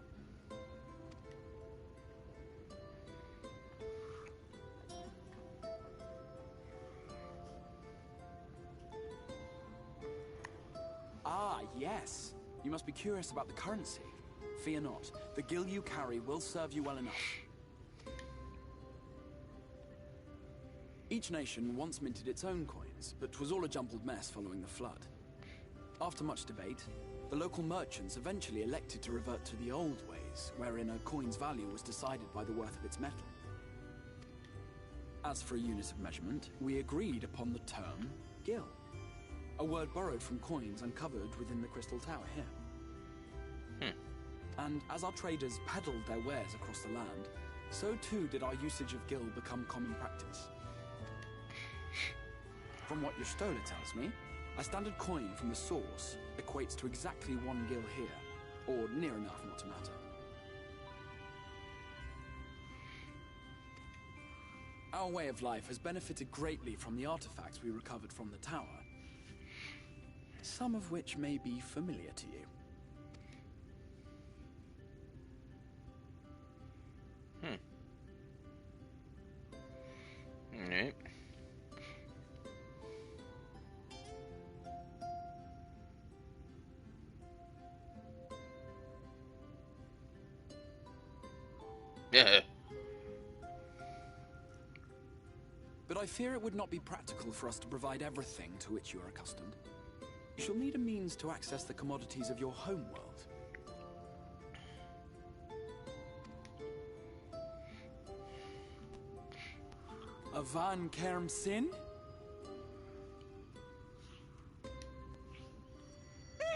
Ah, yes. You must be curious about the currency. Fear not. The gil you carry will serve you well enough. Each nation once minted its own coins, but was all a jumbled mess following the flood. After much debate, the local merchants eventually elected to revert to the old ways, wherein a coin's value was decided by the worth of its metal. As for a unit of measurement, we agreed upon the term gil, a word borrowed from coins uncovered within the Crystal Tower here. And as our traders peddled their wares across the land, so too did our usage of gil become common practice. From what your stola tells me, a standard coin from the source equates to exactly 1 gil here, or near enough not to matter. Our way of life has benefited greatly from the artifacts we recovered from the tower, some of which may be familiar to you. Alright. Yeah. But I fear it would not be practical for us to provide everything to which you are accustomed. You shall need a means to access the commodities of your home world. A Van Kerm Sin?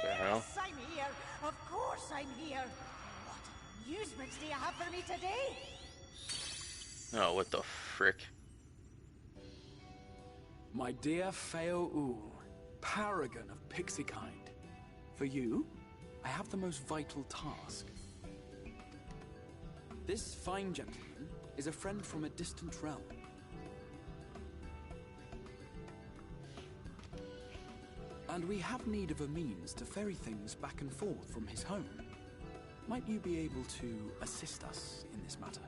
Yes, I'm here. Of course I'm here. What amusements do you have for me today? Oh, what the frick? My dear Feo Ul, paragon of pixie kind. For you, I have the most vital task. This fine gentleman is a friend from a distant realm. And we have need of a means to ferry things back and forth from his home. Might you be able to assist us in this matter?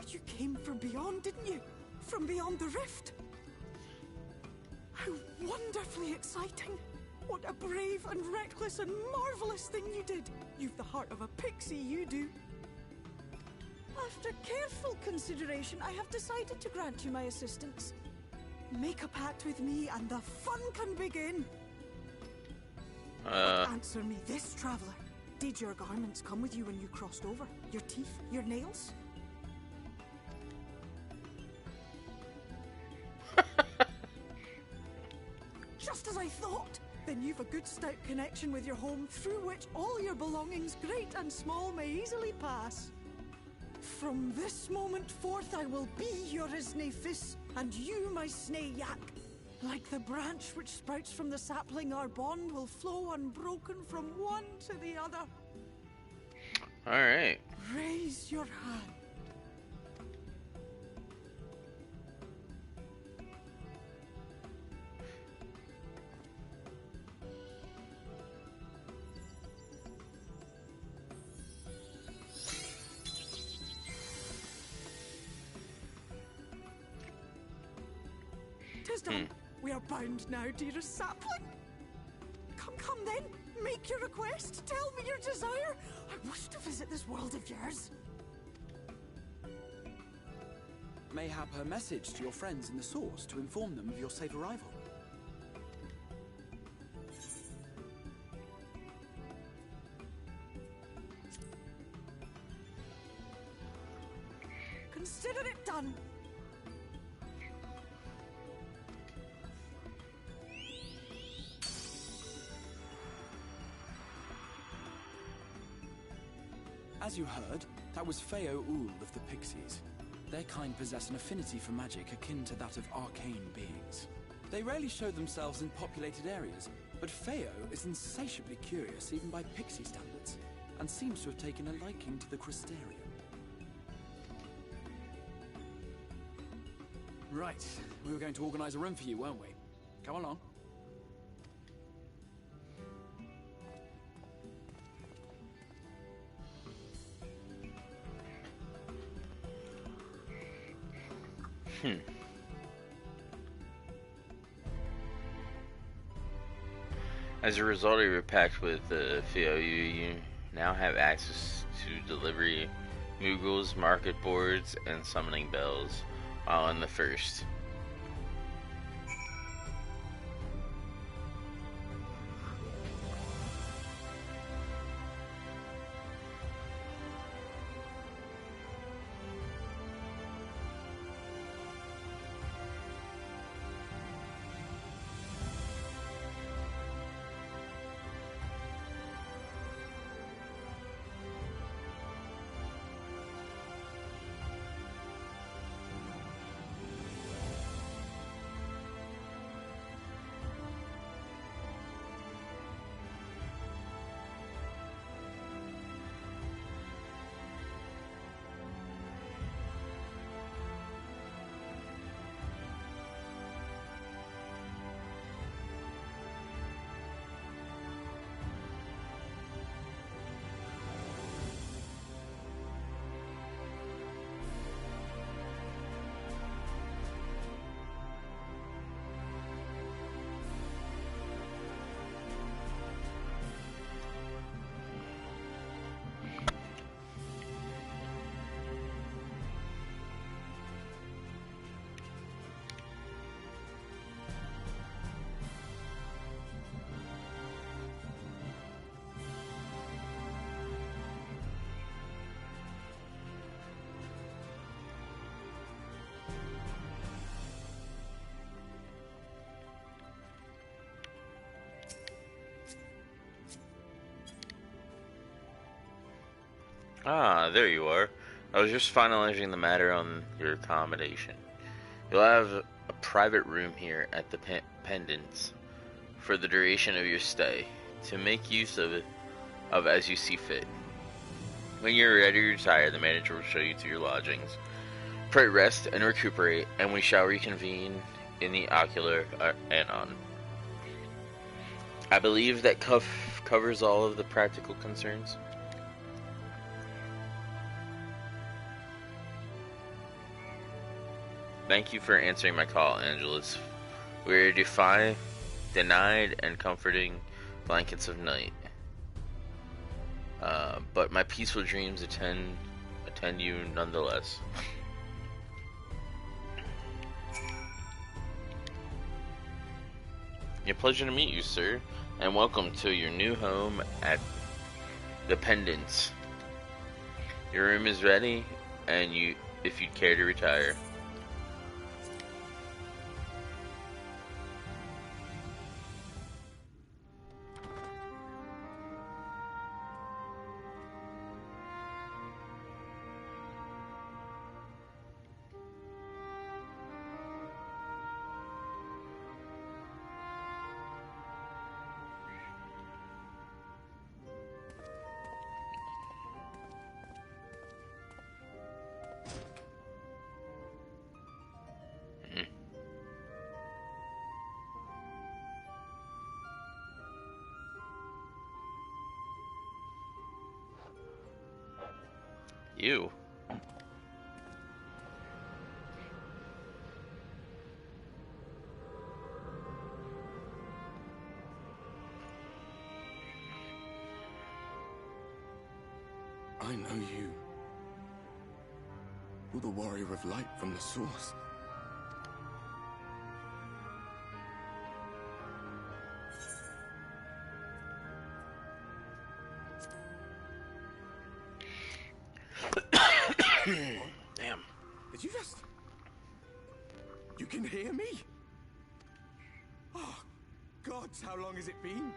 You came from beyond, didn't you? From beyond the rift. How wonderfully exciting. What a brave and reckless and marvelous thing you did. You've the heart of a pixie, you do. After careful consideration, I have decided to grant you my assistance. Make a pact with me and the fun can begin. But answer me this, traveler. Did your garments come with you when you crossed over? Your teeth? Your nails? Just as I thought. Then you've a good stout connection with your home through which all your belongings, great and small, may easily pass. From this moment forth I will be your Isne Fis, and you my Snay Yak. Like the branch which sprouts from the sapling, our bond will flow unbroken from one to the other. Alright. Raise your hand. Done. We are bound now, dearest sapling. Come then, make your request. Tell me your desire. I wish to visit this world of yours. Mayhap her message to your friends in the source to inform them of your safe arrival. Consider it done. As you heard, that was Feo Ul of the Pixies. Their kind possess an affinity for magic akin to that of arcane beings. They rarely show themselves in populated areas, but Feo is insatiably curious even by pixie standards, and seems to have taken a liking to the Crystarium. Right, we were going to organize a room for you, weren't we? Come along. As a result of your pact with the FIOU, you now have access to delivery Moogles, market boards, and summoning bells while on the first. Ah, there you are. I was just finalizing the matter on your accommodation. You'll have a private room here at the Pendants for the duration of your stay, to make use of as you see fit. When you're ready to retire, the manager will show you to your lodgings. Pray rest and recuperate, and we shall reconvene in the ocular anon. I believe that covers all of the practical concerns. Thank you for answering my call, Angelus. We are denied and comforting blankets of night. But my peaceful dreams attend you nonetheless. A pleasure to meet you, sir, and welcome to your new home at the Pendants. Your room is ready, and if you'd care to retire. You? I know you. You're the warrior of light from the source. Damn. Did you just... You can hear me? Oh, gods, how long has it been?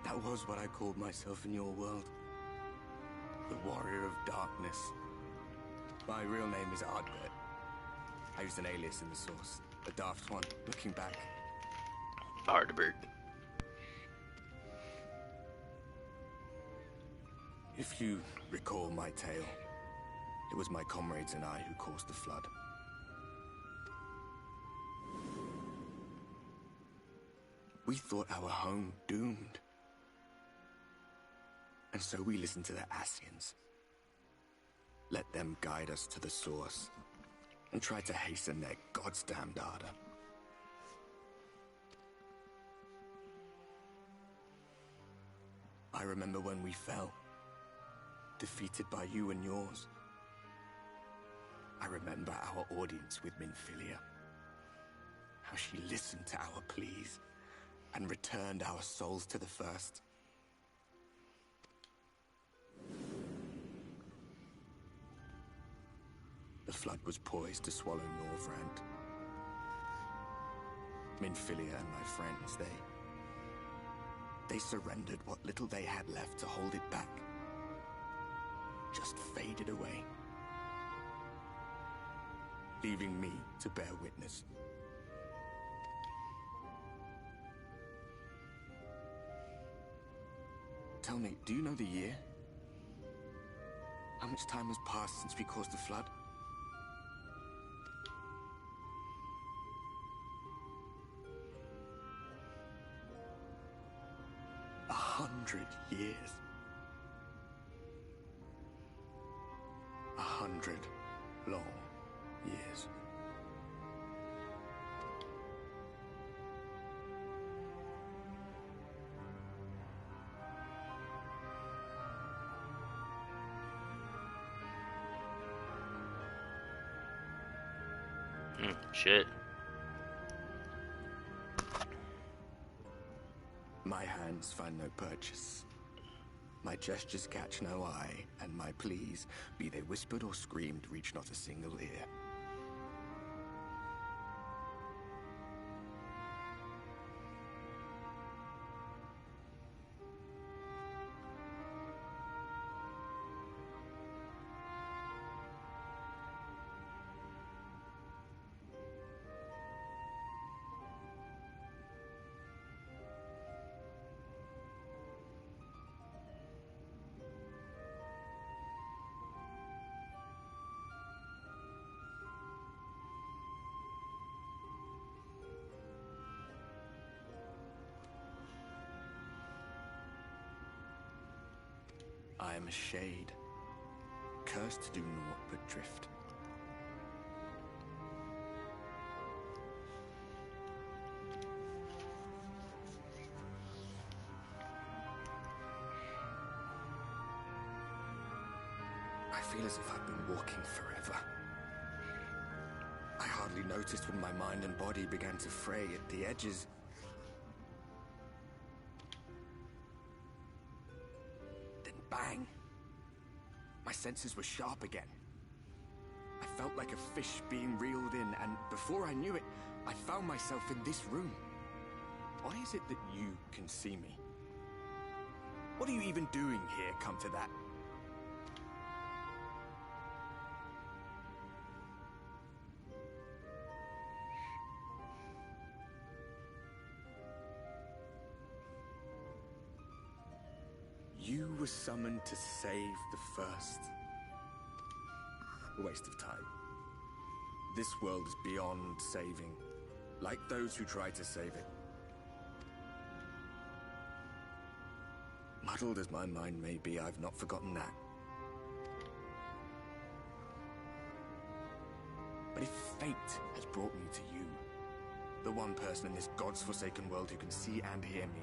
That was what I called myself in your world. The Warrior of Darkness. My real name is Ardbert. I used an alias in the source. A daft one, looking back. Ardbert. If you recall my tale, it was my comrades and I who caused the flood. We thought our home doomed. And so we listened to the Ascians. Let them guide us to the source. and tried to hasten their goddamned ardor. I remember when we fell, defeated by you and yours. I remember our audience with Minfilia, how she listened to our pleas and returned our souls to the First. The flood was poised to swallow Northrend. Minfilia and my friends, they surrendered what little they had left to hold it back. Just faded away, leaving me to bear witness. Tell me, do you know the year? How much time has passed since we caused the flood? 100 years. 100 long years. Shit. My hands find no purchase. My gestures catch no eye, and my pleas, be they whispered or screamed, reach not a single ear. I am a shade, cursed to do naught but drift. I feel as if I've been walking forever. I hardly noticed when my mind and body began to fray at the edges. Bang! My senses were sharp again. I felt like a fish being reeled in, and before I knew it, I found myself in this room. Why is it that you can see me? What are you even doing here, come to that? You were summoned to save the First. A waste of time. This world is beyond saving, like those who try to save it. Muddled as my mind may be, I've not forgotten that. But if fate has brought me to you, the one person in this God's forsaken world who can see and hear me,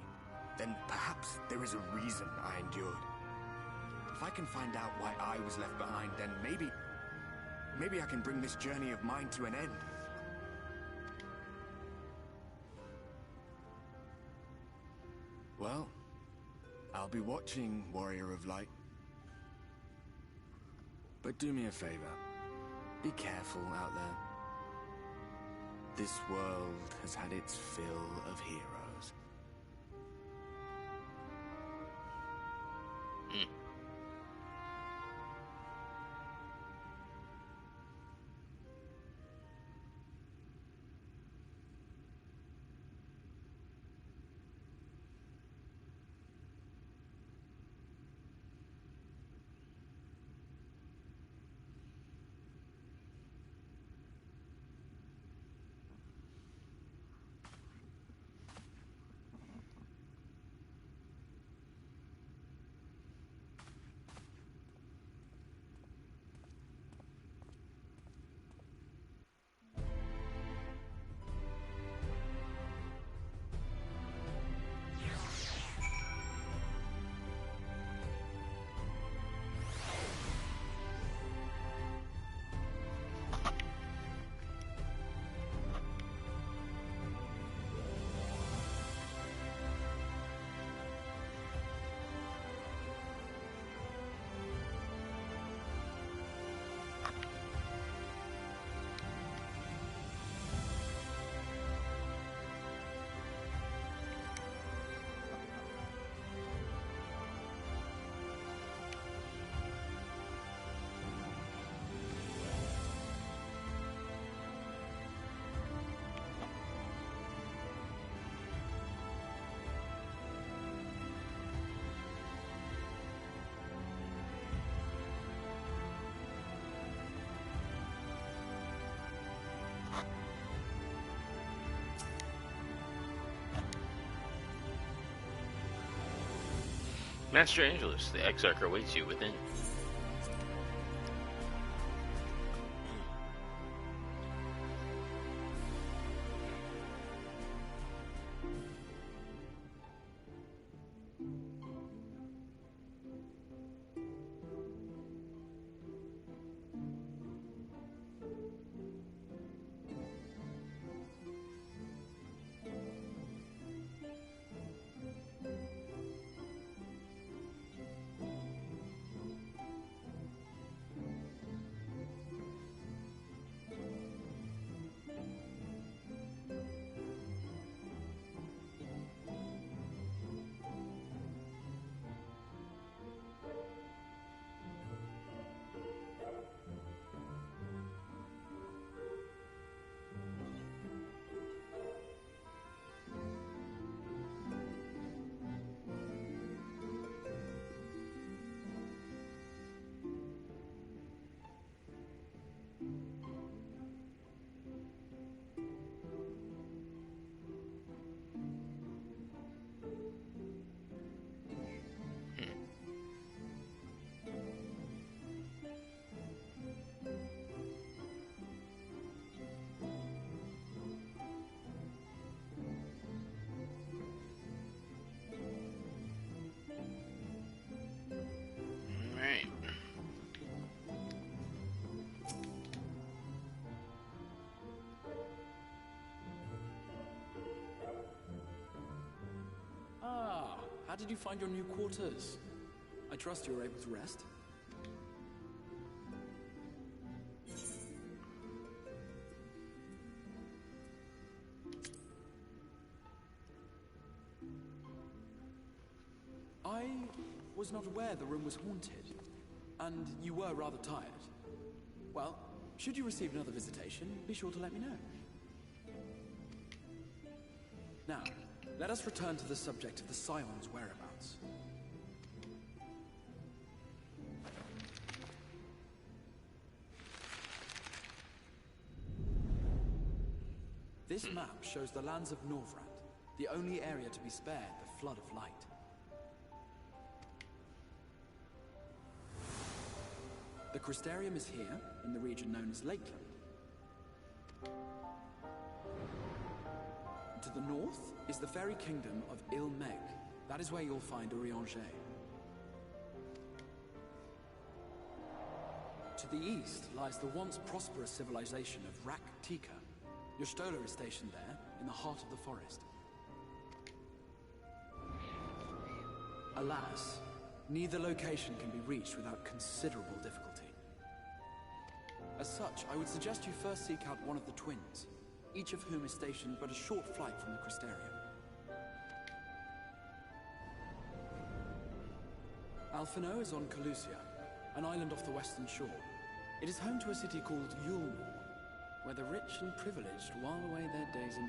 then perhaps there is a reason I endured. If I can find out why I was left behind, then maybe I can bring this journey of mine to an end. Well, I'll be watching, Warrior of Light. But do me a favor. Be careful out there. This world has had its fill of heroes. Master Angelus, the Exarch awaits you within. How did you find your new quarters? I trust you were able to rest? I was not aware the room was haunted, and you were rather tired. Well, should you receive another visitation, be sure to let me know. Now, let us return to the subject of the Scion's whereabouts. This map shows the lands of Norvrand, the only area to be spared the Flood of Light. The Crystarium is here, in the region known as Lakeland. To the north is the fairy kingdom of Il-Meg. That is where you'll find Urianger. To the east lies the once prosperous civilization of Rak-Tika. Your Stola is stationed there, in the heart of the forest. Alas, neither location can be reached without considerable difficulty. As such, I would suggest you first seek out one of the twins, each of whom is stationed but a short flight from the Crystarium. Alphino is on Calusia, an island off the western shore. It is home to a city called Yulmore, where the rich and privileged while away their days in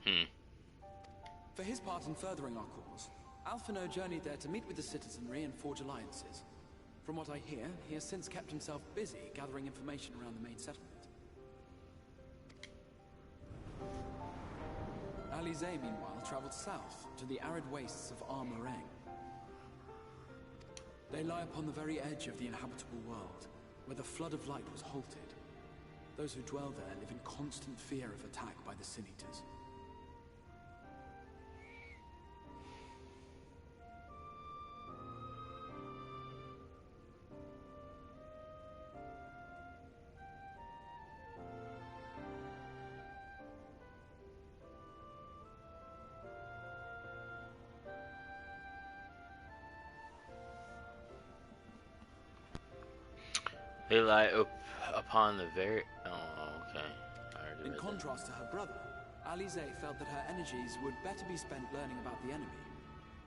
idleness. For his part in furthering our cause, Alphino journeyed there to meet with the citizenry and forge alliances. From what I hear, he has since kept himself busy gathering information around the main settlement. Alize, meanwhile, traveled south to the arid wastes of Armorang. They lie upon the very edge of the inhabitable world, where the Flood of Light was halted. Those who dwell there live in constant fear of attack by the Sin Eaters. They lie upon the very... Oh, okay. In contrast to her brother, Alize felt that her energies would better be spent learning about the enemy,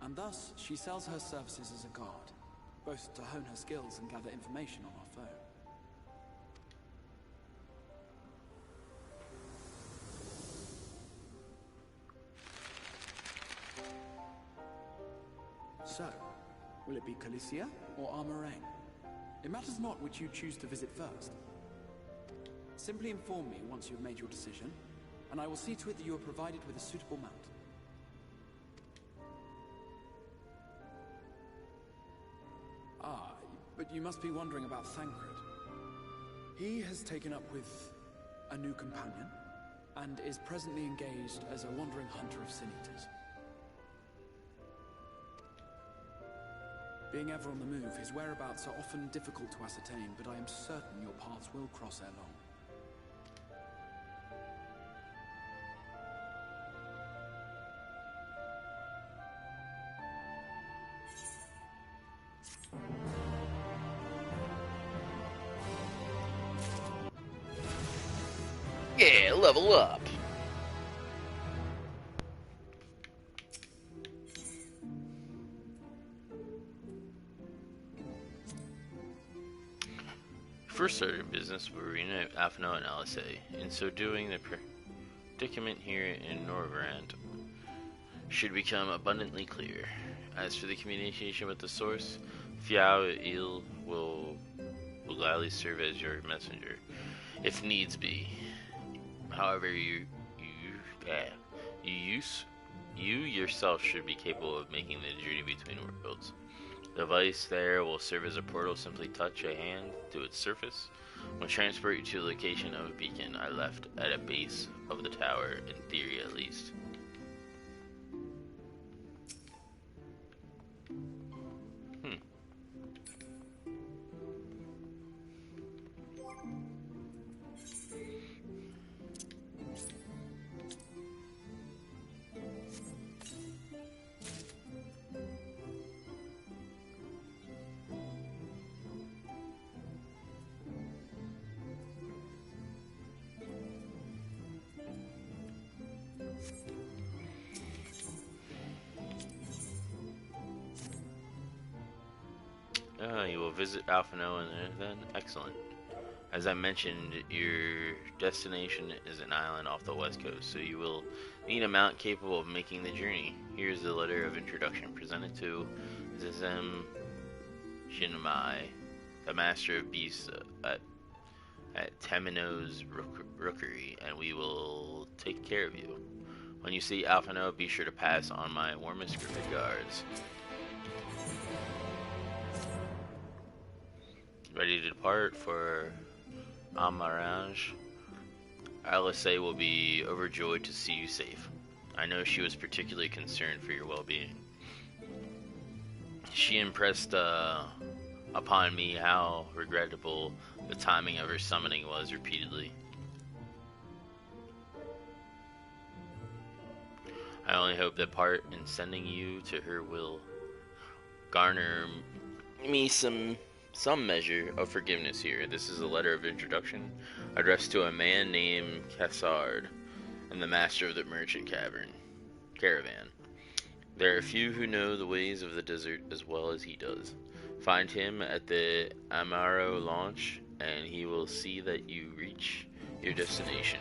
and thus she sells her services as a guard, both to hone her skills and gather information on our foe. So, will it be Calicia or Armorang? It matters not which you choose to visit first. Simply inform me once you've made your decision, and I will see to it that you are provided with a suitable mount. But you must be wondering about Thancred. He has taken up with a new companion, and is presently engaged as a wandering hunter of sin eaters. Being ever on the move, his whereabouts are often difficult to ascertain, but I am certain your paths will cross ere long. Yeah, level up. First started in business will reunite Alphino and LSA. In so doing, the predicament here in Norvrand should become abundantly clear. As for the communication with the source, Fiao Il will gladly serve as your messenger, if needs be. However, you yourself should be capable of making the journey between worlds. The device there will serve as a portal. Simply touch a hand to its surface. Will transport you to the location of a beacon I left at a base of the tower, in theory at least. You will visit Alphino and then? Excellent. As I mentioned, your destination is an island off the west coast, so you will need a mount capable of making the journey. Here's the letter of introduction presented to Zizem Shinmai, the master of beasts at Tamino's rookery, and we will take care of you. When you see Alphino, be sure to pass on my warmest regards. Ready to depart for Amarange? LSA will be overjoyed to see you safe. I know she was particularly concerned for your well-being. She impressed upon me how regrettable the timing of her summoning was repeatedly. I only hope that part in sending you to her will garner me some measure of forgiveness here. This is a letter of introduction addressed to a man named Cassard and the master of the merchant caravan. There are few who know the ways of the desert as well as he does. Find him at the Amaro launch, and he will see that you reach your destination.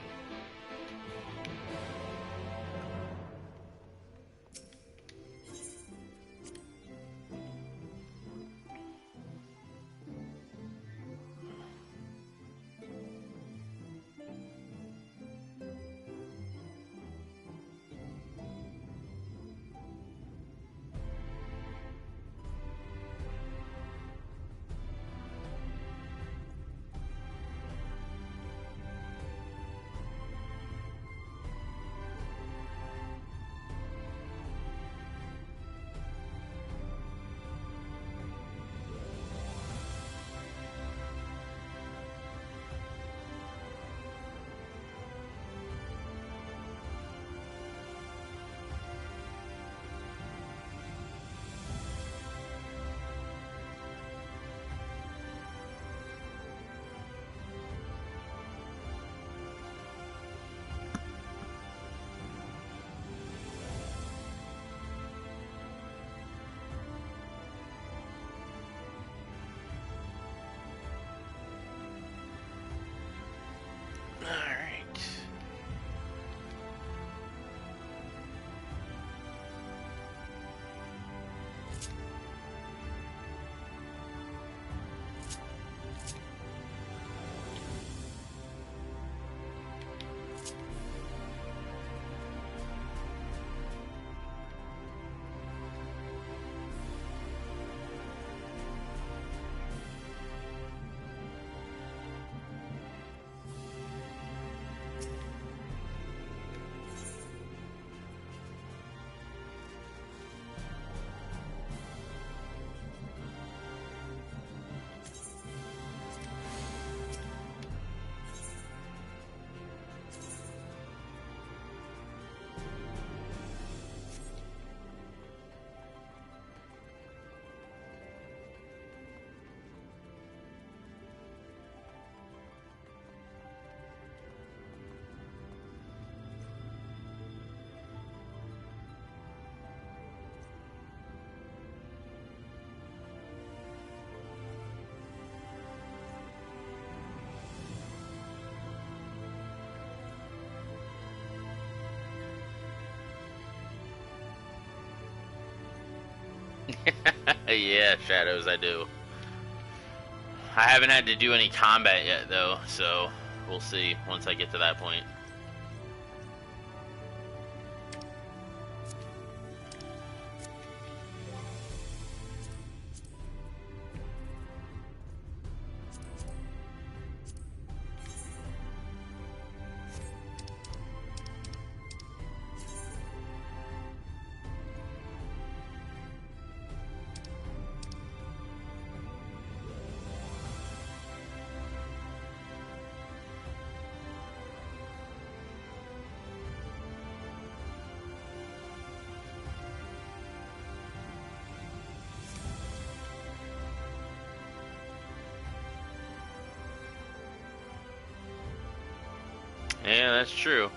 Yeah, Shadows, I do. I haven't had to do any combat yet, though, so we'll see once I get to that point. Yeah, that's true.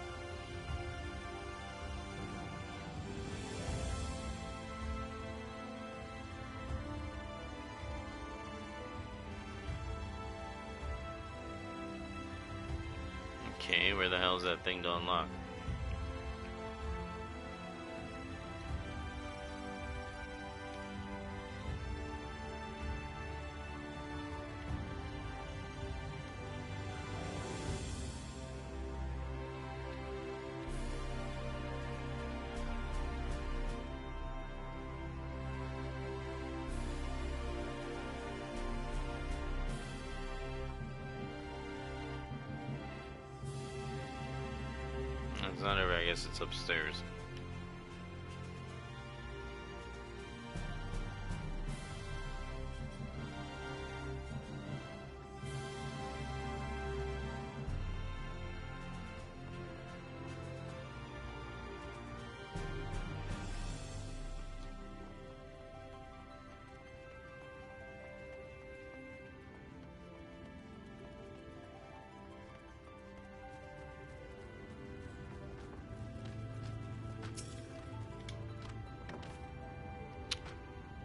Okay, where the hell is that thing to unlock? It's not over, I guess it's upstairs.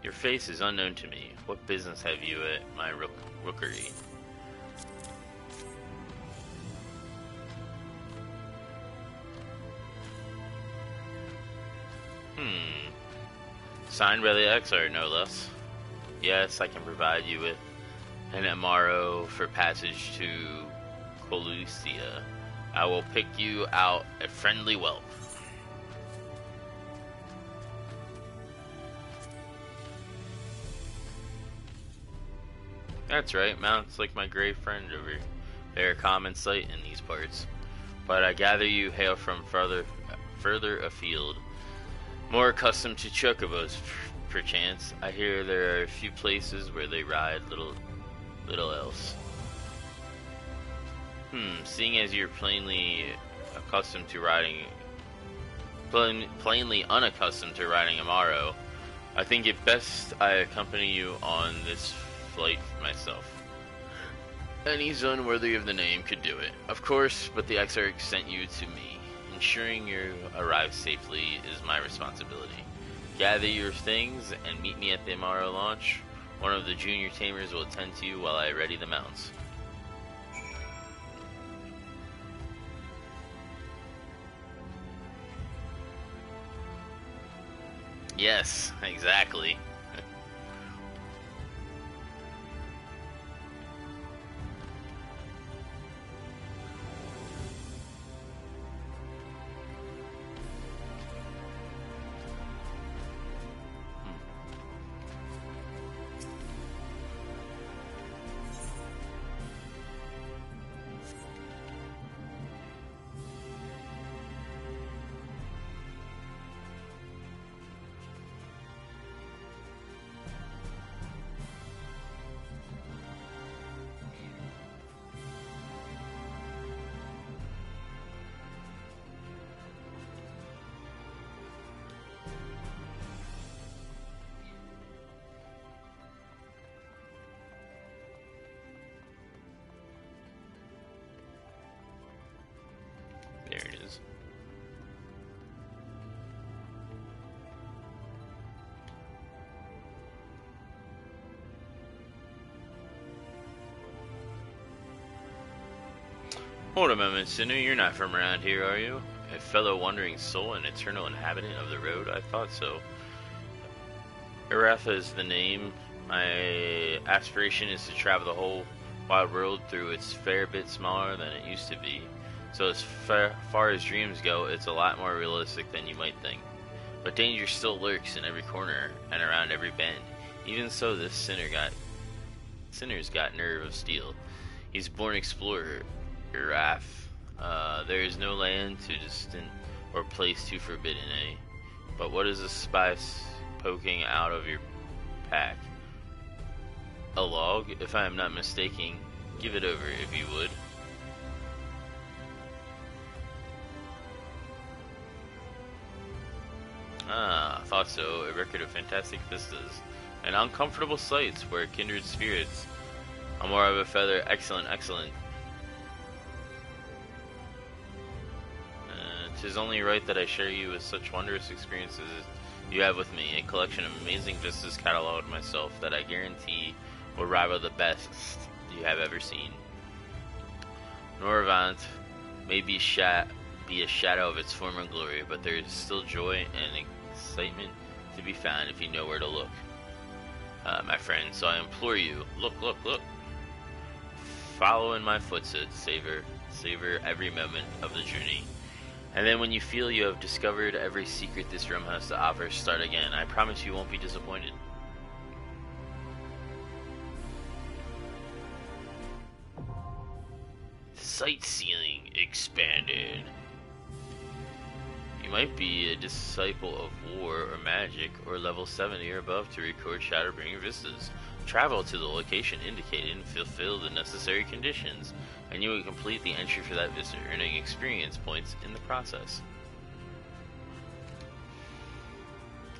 Your face is unknown to me. What business have you at my rookery? Signed by the Exarch, no less. Yes, I can provide you with an MRO for passage to Colucia. I will pick you out a friendly whelp. That's right, mounts like my grey friend over here. They're a common sight in these parts. But I gather you hail from further afield. More accustomed to chocobos, perchance. I hear there are a few places where they ride little else. Seeing as you're plainly unaccustomed to riding Amaro, I think it best I accompany you on this flight myself. Any zone worthy of the name could do it, of course, but the Exarch sent you to me. Ensuring you arrive safely is my responsibility. Gather your things and meet me at the Amaro launch. One of the junior tamers will attend to you while I ready the mounts. Yes, exactly. There it is. Hold a moment, Sinner. You're not from around here, are you? A fellow wandering soul, an eternal inhabitant of the road? I thought so. Iratha is the name. My aspiration is to travel the whole wide world through it's fair bit smaller than it used to be. So as far as dreams go, it's a lot more realistic than you might think. But danger still lurks in every corner and around every bend. Even so, this sinner's got nerve of steel. He's born explorer, Irath. There is no land too distant or place too forbidden, eh? But what is a spice poking out of your pack? A log, if I am not mistaken. Give it over, if you would. Ah, thought so. A record of fantastic vistas and uncomfortable sights where kindred spirits. I'm more of a feather. Excellent, excellent. 'Tis only right that I share you with such wondrous experiences as you have with me. A collection of amazing vistas cataloged myself that I guarantee will rival the best you have ever seen. Noravant may be a shadow of its former glory, but there is still joy and excitement to be found if you know where to look, my friend. So I implore you, look. Follow in my footsteps, savor every moment of the journey. And then when you feel you have discovered every secret this realm has to offer, start again. I promise you won't be disappointed. Sightseeing expanded. You might be a disciple of war or magic, or level 70 or above to record Shadowbringers vistas. Travel to the location indicated and fulfill the necessary conditions, and you will complete the entry for that vista, earning experience points in the process.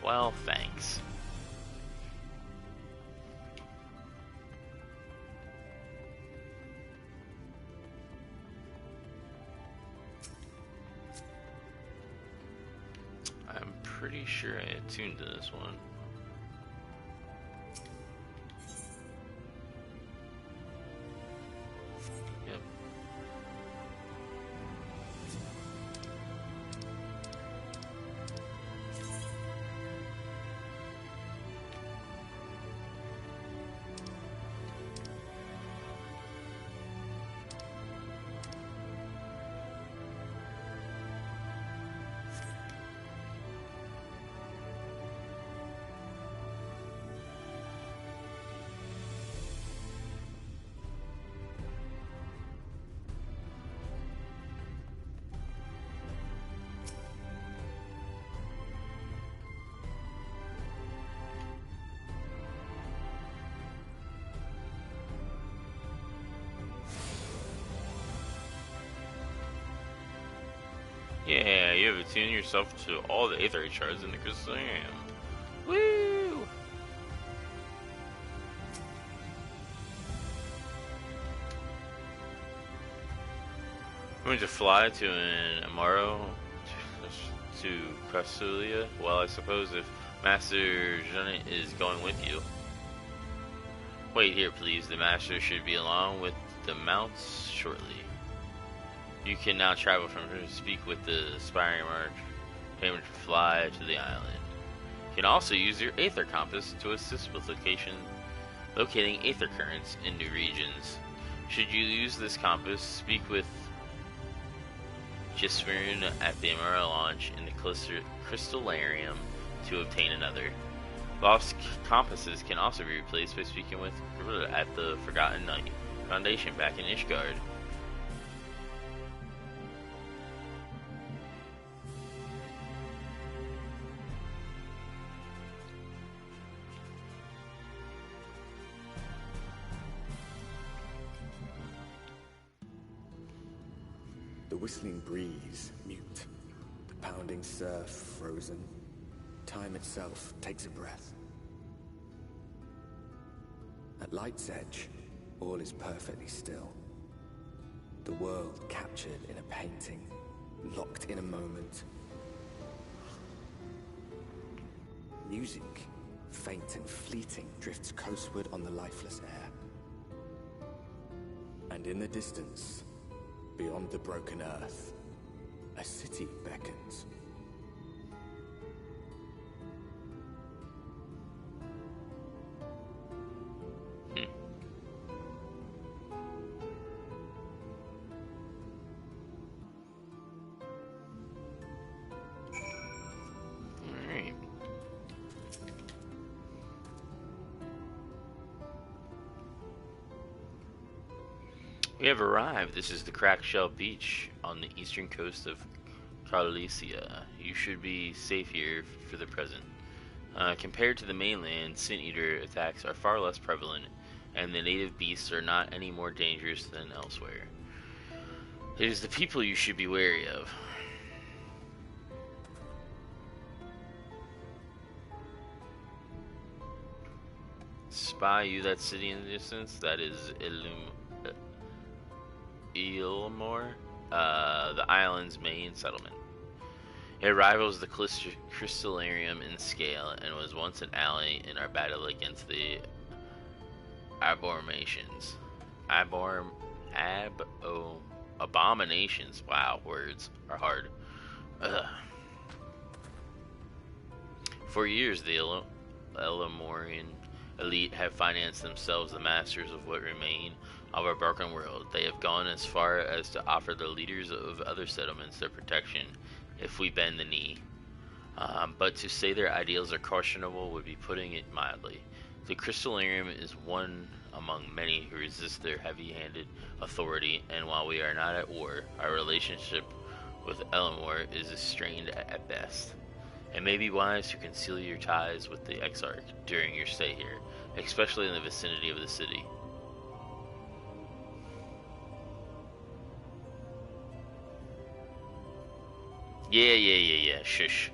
Well, thanks. I'm pretty sure I attuned to this one. Yep. Yeah, you have attuned yourself to all the Aether shards in the crystal area. Woo! I'm going to fly to an Amaro to Crasulia. Well, I suppose if Master Janet is going with you. Wait here, please. The Master should be along with the mounts shortly. You can now travel from here to speak with the aspiring march. Payment to fly to the island. You can also use your Aether Compass to assist with locating Aether currents in new regions. Should you use this compass, speak with Gisvern at the Amara launch in the Crystallarium to obtain another. Lost compasses can also be replaced by speaking with Gorilla at the Forgotten Knight Foundation back in Ishgard. The whistling breeze, mute. The pounding surf, frozen. Time itself takes a breath. At light's edge, all is perfectly still. The world captured in a painting, locked in a moment. Music, faint and fleeting, drifts coastward on the lifeless air. And in the distance, beyond the broken earth, a city beckons. We have arrived. This is the Crackshell Beach on the eastern coast of Carlicia. You should be safe here for the present. Compared to the mainland, Sin Eater attacks are far less prevalent, and the native beasts are not any more dangerous than elsewhere. It is the people you should be wary of. Spy you that city in the distance? That is Ilmore, the island's main settlement. It rivals the Crystallarium in scale and was once an ally in our battle against the Abominations. Abominations. Wow, words are hard. Ugh. For years, the Elamorian elite have financed themselves the masters of what remain of our broken world. They have gone as far as to offer the leaders of other settlements their protection if we bend the knee. But to say their ideals are questionable would be putting it mildly. The Crystallarium is one among many who resist their heavy-handed authority, and while we are not at war, our relationship with Elamor is strained at best. It may be wise to conceal your ties with the Exarch during your stay here, especially in the vicinity of the city. Yeah, shush.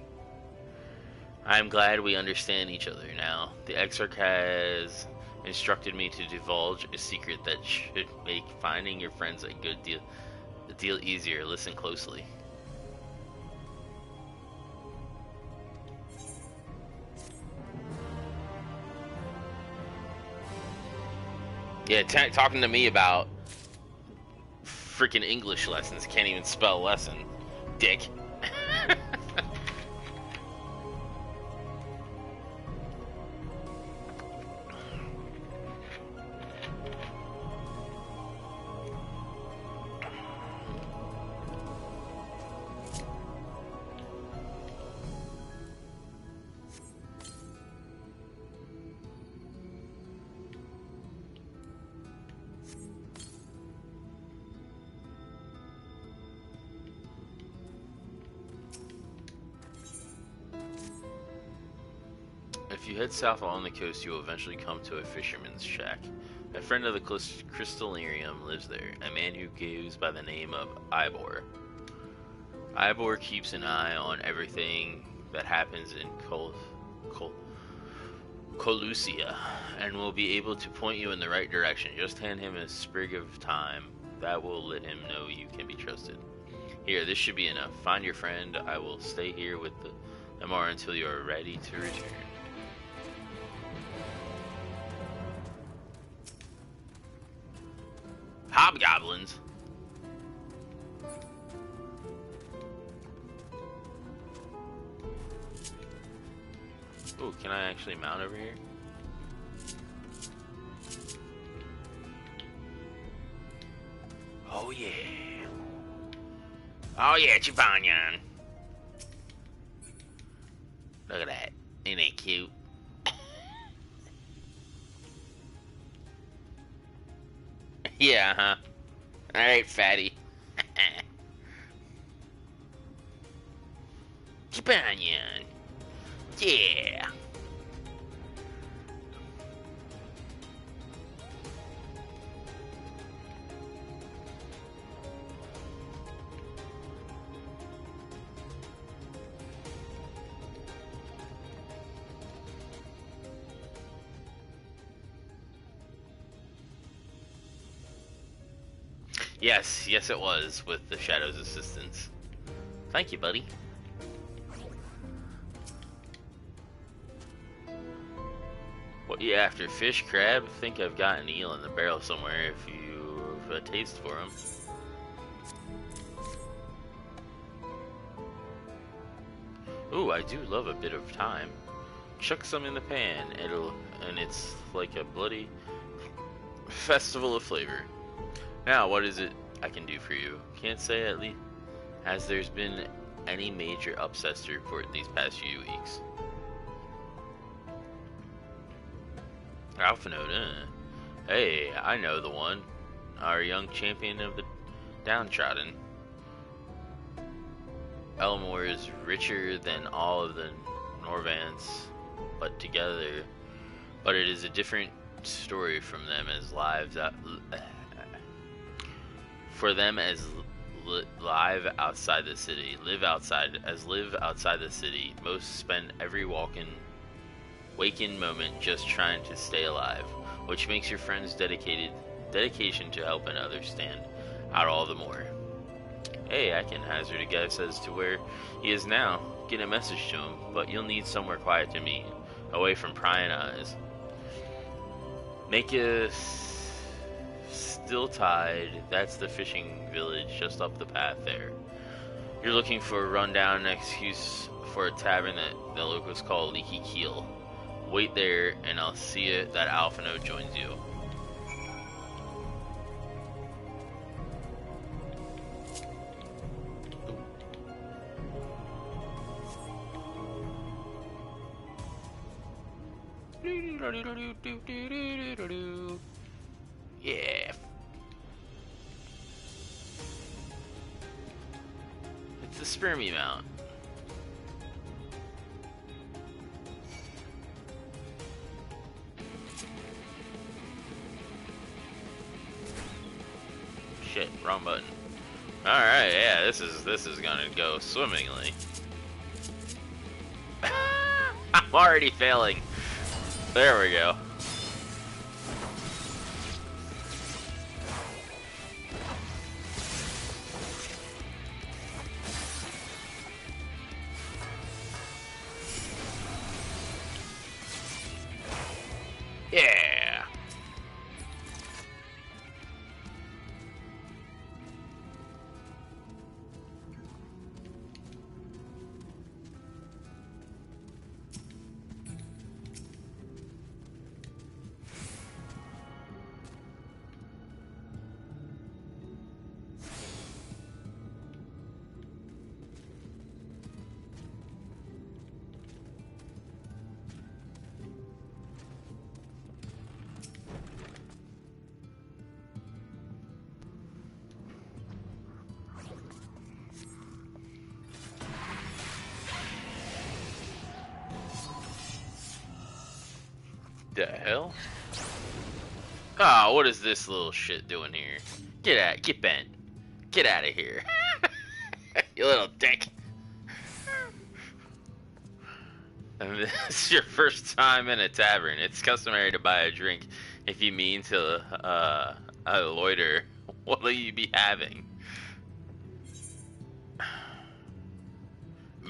I'm glad we understand each other now. The Exarch has instructed me to divulge a secret that should make finding your friends a deal easier. Listen closely. Yeah, talking to me about freaking English lessons. Can't even spell lesson. Dick. If you head south along the coast, you will eventually come to a fisherman's shack. A friend of the Crystallarium lives there, a man who goes by the name of Ivor. Ivor keeps an eye on everything that happens in Colucia, and will be able to point you in the right direction. Just hand him a sprig of thyme. That will let him know you can be trusted. Here, this should be enough. Find your friend. I will stay here with the MR until you are ready to return. Hobgoblins. Oh, can I actually mount over here? Oh yeah. Oh yeah, Chibanyan. Look at that. Ain't that cute? Yeah, huh? Alright, fatty. Chibanyan. Yeah. Yes it was, with the Shadow's assistance. Thank you, buddy. What you after? Fish, crab? I think I've got an eel in the barrel somewhere if you have a taste for them. Ooh, I do love a bit of thyme. Chuck some in the pan, and it's like a bloody festival of flavor. Now, what is it I can do for you? Can't say at least. Has there's been any major upsets to report these past few weeks? Alpha Note, Hey, I know the one. our young champion of the downtrodden. Elmore is richer than all of the Norvants but together, but it is a different story from them as lives out, for them as live outside the city. Live outside the city. Most spend every waking moment just trying to stay alive, which makes your friend's dedication to helping others stand out all the more. Hey, I can hazard a guess as to where he is now. Get a message to him, but you'll need somewhere quiet to meet, away from prying eyes. Make a still tide. That's the fishing village just up the path there. You're looking for a rundown excuse for a tavern that the locals call Leaky Keel. Wait there, and I'll see it that Alphino joins you. Yeah. It's the Spermy Mount. Shit, wrong button. Alright, yeah, this is gonna go swimmingly. I'm already failing. There we go. Yeah. The hell? Ah, what is this little shit doing here? Get bent. Get out of here. You little dick. And this is your first time in a tavern. It's customary to buy a drink if you mean to loiter. What'll you be having?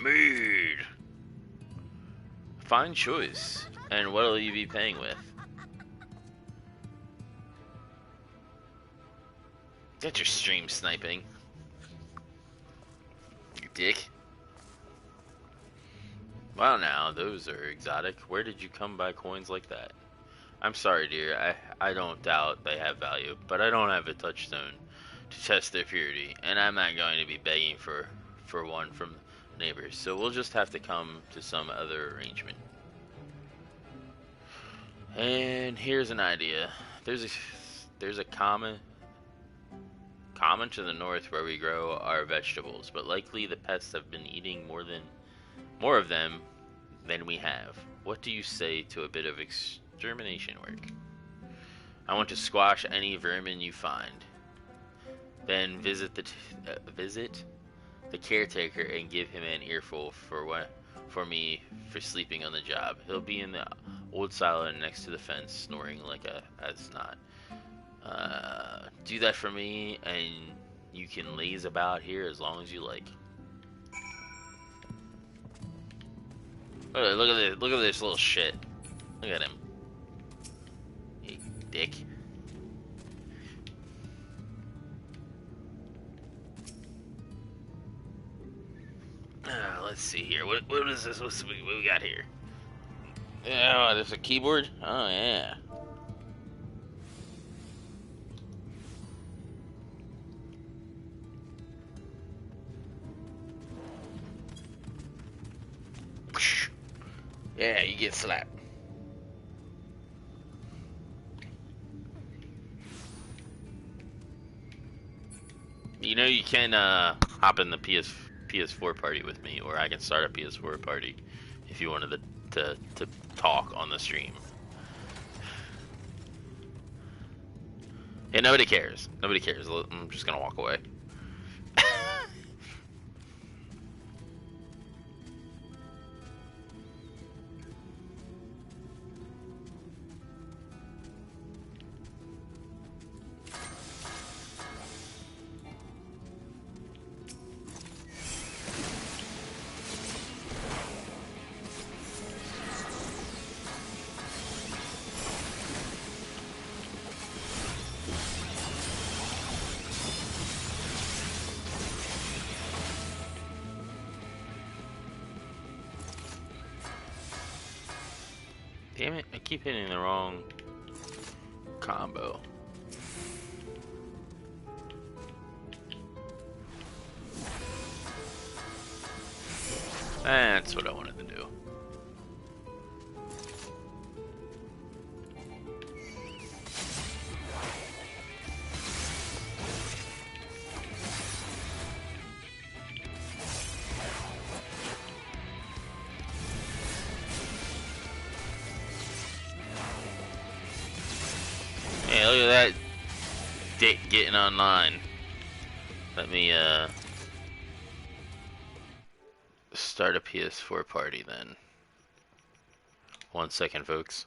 Mead. Fine choice. And what'll you be paying with? Get your stream sniping. You dick. Well now, those are exotic. Where did you come by coins like that? I'm sorry, dear. I don't doubt they have value, but I don't have a touchstone to test their purity, and I'm not going to be begging for one from neighbors, so we'll just have to come to some other arrangement. And here's an idea. There's a common to the north where we grow our vegetables, but likely the pests have been eating more of them than we have. What do you say to a bit of extermination work? I want to squash any vermin you find. Then visit the caretaker and give him an earful for me for sleeping on the job. He'll be in the old silo next to the fence, snoring like a snot. Do that for me, and you can laze about here as long as you like. Look at this little shit. Look at him. Hey, dick. Let's see here. What is this? What we got here? Oh, there's a keyboard? Oh, yeah. Yeah, you get slapped. You know, you can hop in the PS4 party with me, or I can start a PS4 party if you wanted to talk on the stream. Yeah, nobody cares. Nobody cares. I'm just gonna walk away. Damn it, I keep hitting the wrong combo. That's what I wanted to do. Hey, look at that dick getting online. Let me start a PS4 party then. 1 second, folks.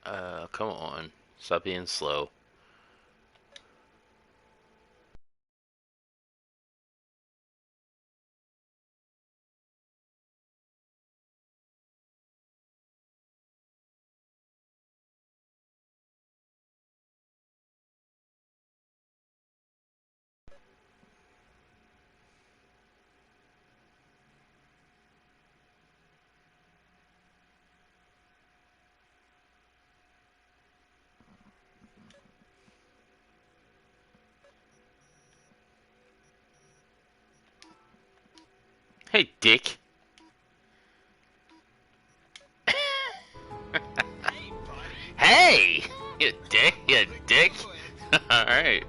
Come on. Stop being slow. Hey, dick. Hey! You dick, you dick. Alright.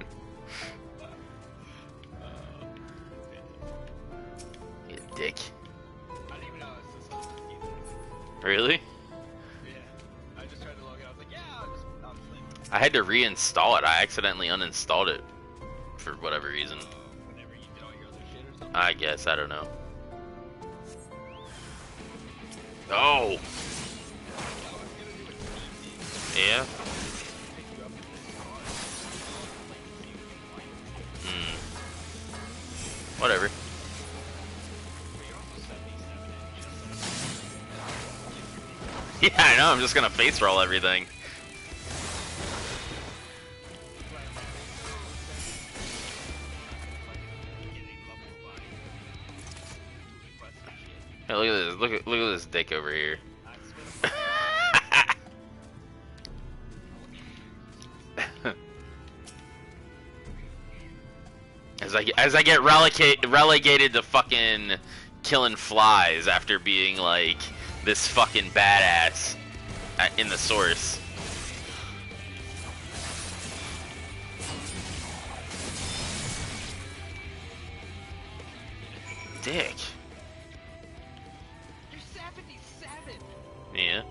You dick. Really? Yeah. I just tried to log in. I was like, yeah, I'll just leave. I had to reinstall it. I accidentally uninstalled it for whatever reason. Whenever you did all your other shit or something. I guess, I don't know. Oh! Yeah? Whatever. Yeah, I know, I'm just gonna face roll everything. Hey, look at this. Look at this dick over here. As I get relegated to fucking killing flies after being like this fucking badass in the source. Dick. You're 77. Yeah.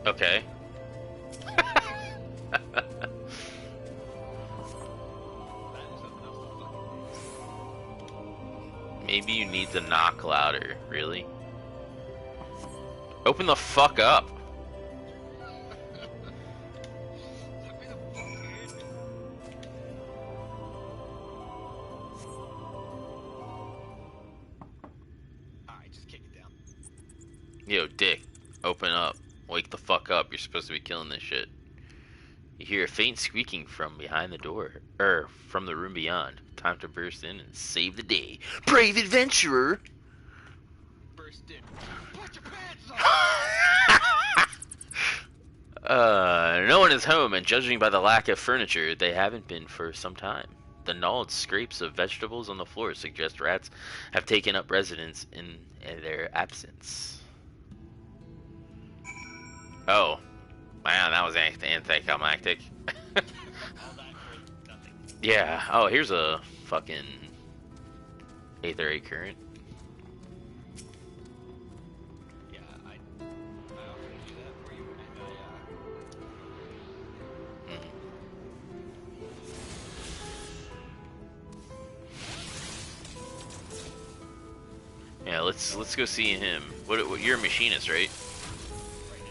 Okay. Maybe you need to knock louder, really? Open the fuck up. Alright, just kick it down. Yo, dick, open up. Wake the fuck up. You're supposed to be killing this shit. You hear a faint squeaking from behind the door, from the room beyond. Time to burst in and save the day. Brave adventurer! Burst in. Put your pants on! No one is home, and judging by the lack of furniture, they haven't been for some time. The gnawed scrapes of vegetables on the floor suggest rats have taken up residence in their absence. Oh, man, that was anticlimactic. All that for nothing. Yeah. Oh, here's a fucking Aether current. Yeah, I offer to do that for you, and Yeah, let's go see him. What you're a machinist, right? right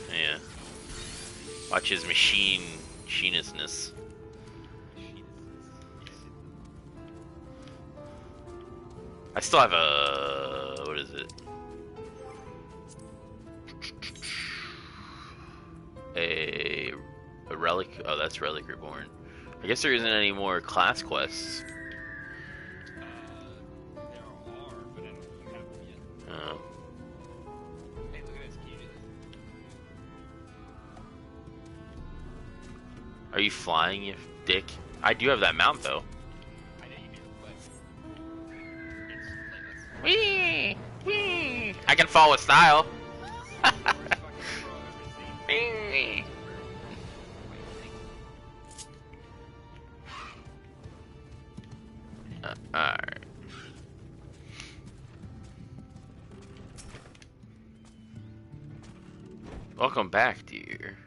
now, Yeah. Watch his machinistness. I still have a what is it? A relic. Oh, that's Relic Reborn. I guess there isn't any more class quests. There are, but I don't think you have them yet. Oh. Hey, look at this. Can you do this? Are you flying, you dick? I do have that mount though. I know you do, but it's like Whee! Whee! I can fall with style. that's the worst fucking pro I've ever seen. Whee! Alright. Welcome back, dear.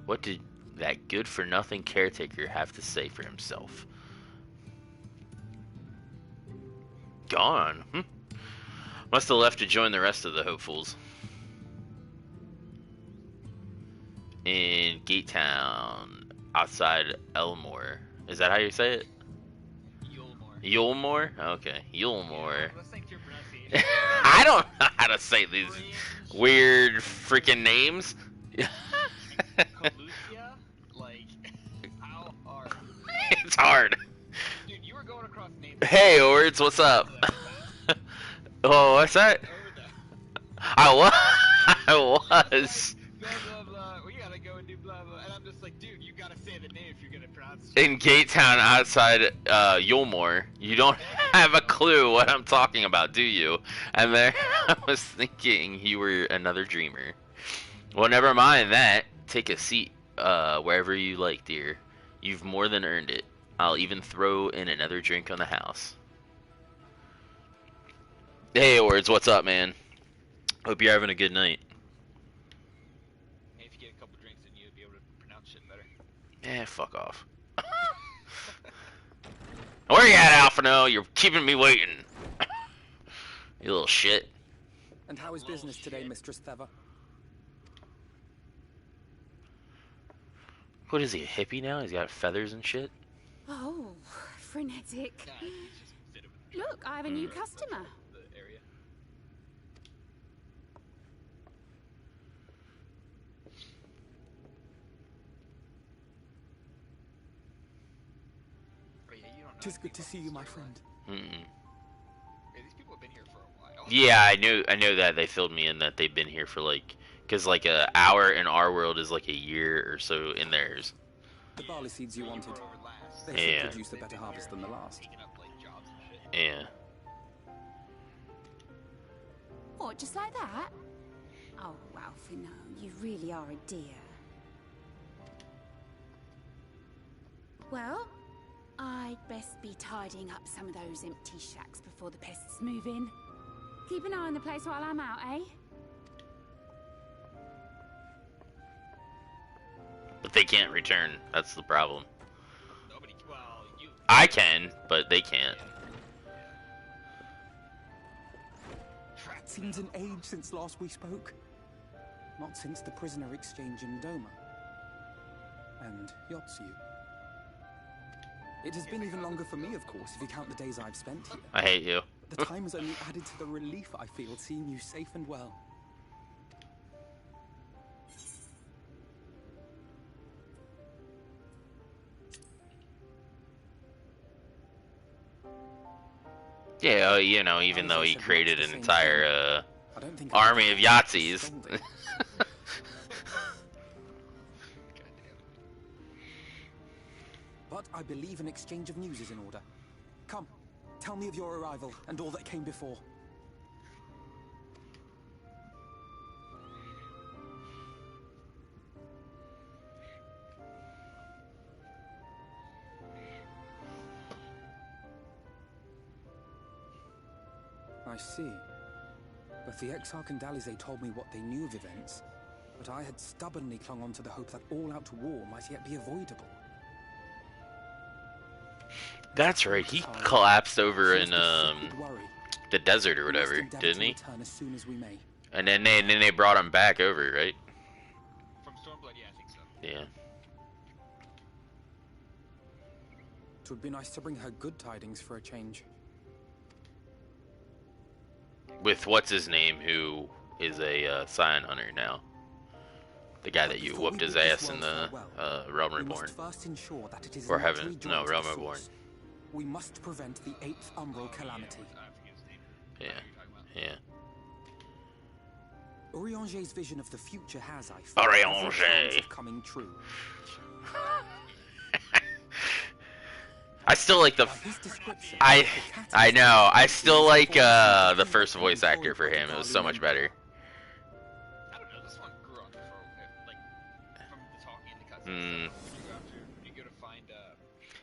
What did that good-for-nothing caretaker have to say for himself? Gone? Must have left to join the rest of the hopefuls. In Gate Town, outside Elmore. Is that how you say it? Yulmore? Okay, Yulmore. Let's thank your pronunciation. I don't know how to say these weird freaking names. Colucia? Like, how hard? It's hard. Dude, you were going across names. Hey, Ords, what's up? Oh, what's that? I was. Blah, blah, blah. We gotta go and do blah, blah. And I'm just like, dude, you gotta say the name if you're gonna pronounce it. In Gate Town outside Yulmore. You don't have a clue what I'm talking about, do you? And there I was thinking you were another dreamer. Well, never mind that. Take a seat wherever you like, dear. You've more than earned it. I'll even throw in another drink on the house. Hey, Ords, what's up, man? Hope you're having a good night. Hey, if you get a couple drinks in you, you'll be able to pronounce shit better. Eh, fuck off. Where you at, Alphino? You're keeping me waiting. You little shit. And how is business today, Mistress Theva? What is he, a hippie now? He's got feathers and shit? Oh, frenetic. Nah, it's just a bit of Look, I have a new customer. the area. Oh, yeah, you don't know. Tis good to see you, my friend. Mm-mm. Hey, these people have been here for a while. Yeah, I know that they filled me in that they've been here for like, because like a hour in our world is like a year or so in theirs. The barley seeds you wanted. Over last. They should Yeah. produce a better harvest than the last. Taking up, like, jobs and shit. Yeah. What, just like that? Oh, Alphino, you really are a dear. Well, I'd best be tidying up some of those empty shacks before the pests move in. Keep an eye on the place while I'm out, eh? But they can't return. That's the problem. Nobody, well, you. I can, but they can't. It seems an age since last we spoke. Not since the prisoner exchange in Doma. And Yotsu. It has been even longer for me, of course, if you count the days I've spent here. I hate you. The time has only added to the relief I feel seeing you safe and well. Yeah, you know, even though he created an entire I don't think army of Yahtzees. But I believe an exchange of news is in order. Come, tell me of your arrival and all that came before. I see. Both the Exarch and Alize told me what they knew of events, but I had stubbornly clung on to the hope that all-out war might yet be avoidable. That's right, he collapsed over in the desert or whatever, didn't he? And then they brought him back over, right? From Stormblood, yeah, I think so. Yeah. It would be nice to bring her good tidings for a change. With what's his name, who is a Scion Hunter now. The guy that you whooped his ass in the Realm Reborn. Or Heaven, no, Realm Reborn. We must prevent the 8th Umbral calamity. Yeah, yeah. Urianger's vision of the future has, I Urianger coming true. I still like the. I know. I still like the first voice actor for him. It was so much better. I don't know. This one grew on like from the talking and the cutscenes. When you go to find.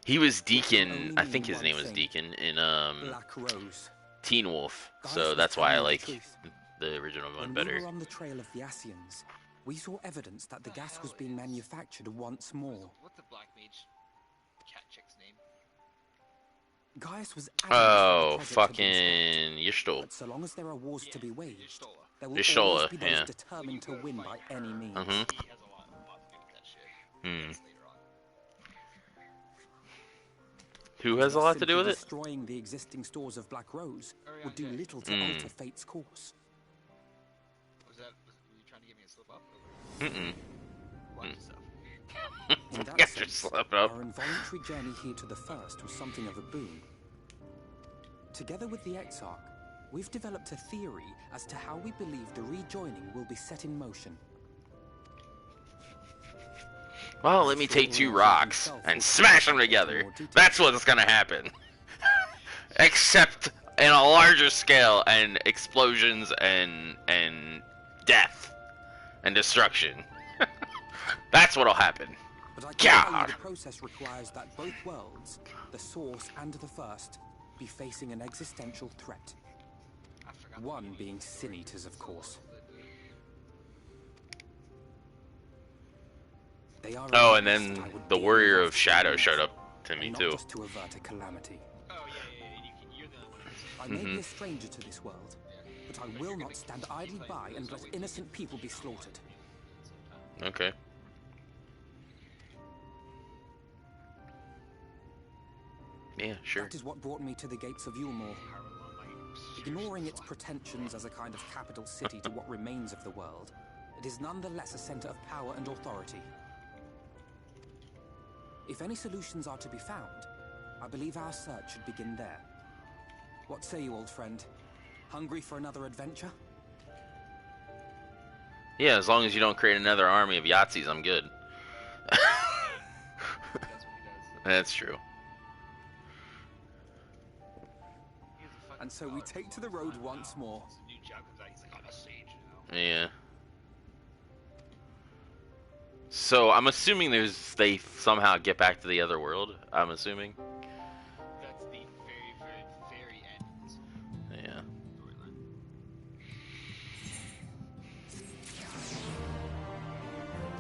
He was Deacon. I think his name was Deacon in Teen Wolf. So that's why I like the original one better. When we were on the trail of the Ascians, we saw evidence that the gas was being manufactured once more. What's the black mage cat chick's name? Gaius was fucking Yishtol. But so long as there are wars to be waged, there will Yishtola, always be those determined to win by any means. He has a lot to do with that shit. Who has a lot to do with it? Destroying the existing stores of Black Rose would do little to alter fate's course. Were you trying to get me to slip up? In that Got sense, slip up. our involuntary journey here to the First was something of a boon. Together with the Exarch, we've developed a theory as to how we believe the rejoining will be set in motion. Well, let me take 2 rocks and smash them together. That's what's gonna happen. Except in a larger scale and explosions and death and destruction. That's what'll happen. But I can tell you the process requires that both worlds, the Source and the First, be facing an existential threat. One being Sin Eaters, of course. Oh, and then the Warrior of Shadow showed up to me too. Just to avert a calamity. You're the one. I may be a stranger to this world, but I will not stand idly by and let innocent people be slaughtered. Okay. Yeah, sure. That is what brought me to the gates of Yulmore. Ignoring its pretensions as a kind of capital city to what remains of the world, it is nonetheless a center of power and authority. If any solutions are to be found, I believe our search should begin there. What say you, old friend? Hungry for another adventure? Yeah, as long as you don't create another army of Yahtzees, I'm good. That's true. And so we take to the road once more. Yeah. So I'm assuming they somehow get back to the other world. I'm assuming. That's the very end. Yeah.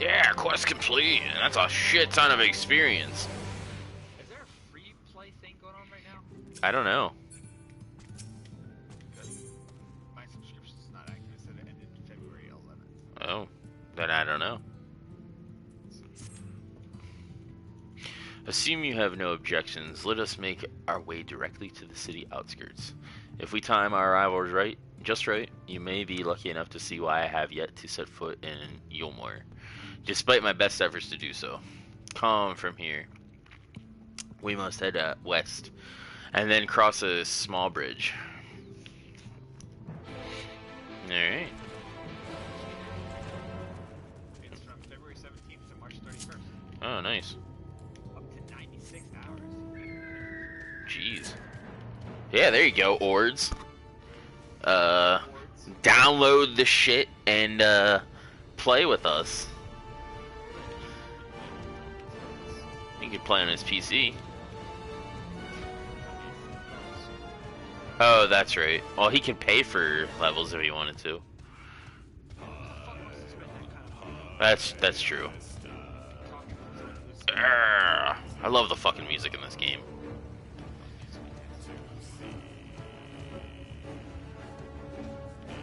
Yeah, quest complete. That's a shit ton of experience. Is there a free play thing going on right now? I don't know. My subscription's not active. It said it ended February 11th. Oh, then I don't know. Assume you have no objections. Let us make our way directly to the city outskirts. If we time our arrivals right, just right, you may be lucky enough to see why I have yet to set foot in Yulmore, despite my best efforts to do so. Come from here. We must head west, and then cross a small bridge. Alright. It's from February 17th to March 31st. Oh, nice. Up to 96 hours. Jeez. Yeah, there you go, Ords. Download the shit and play with us. You can play on his PC. Oh, that's right. Well, he can pay for levels if he wanted to. That's true. I love the fucking music in this game.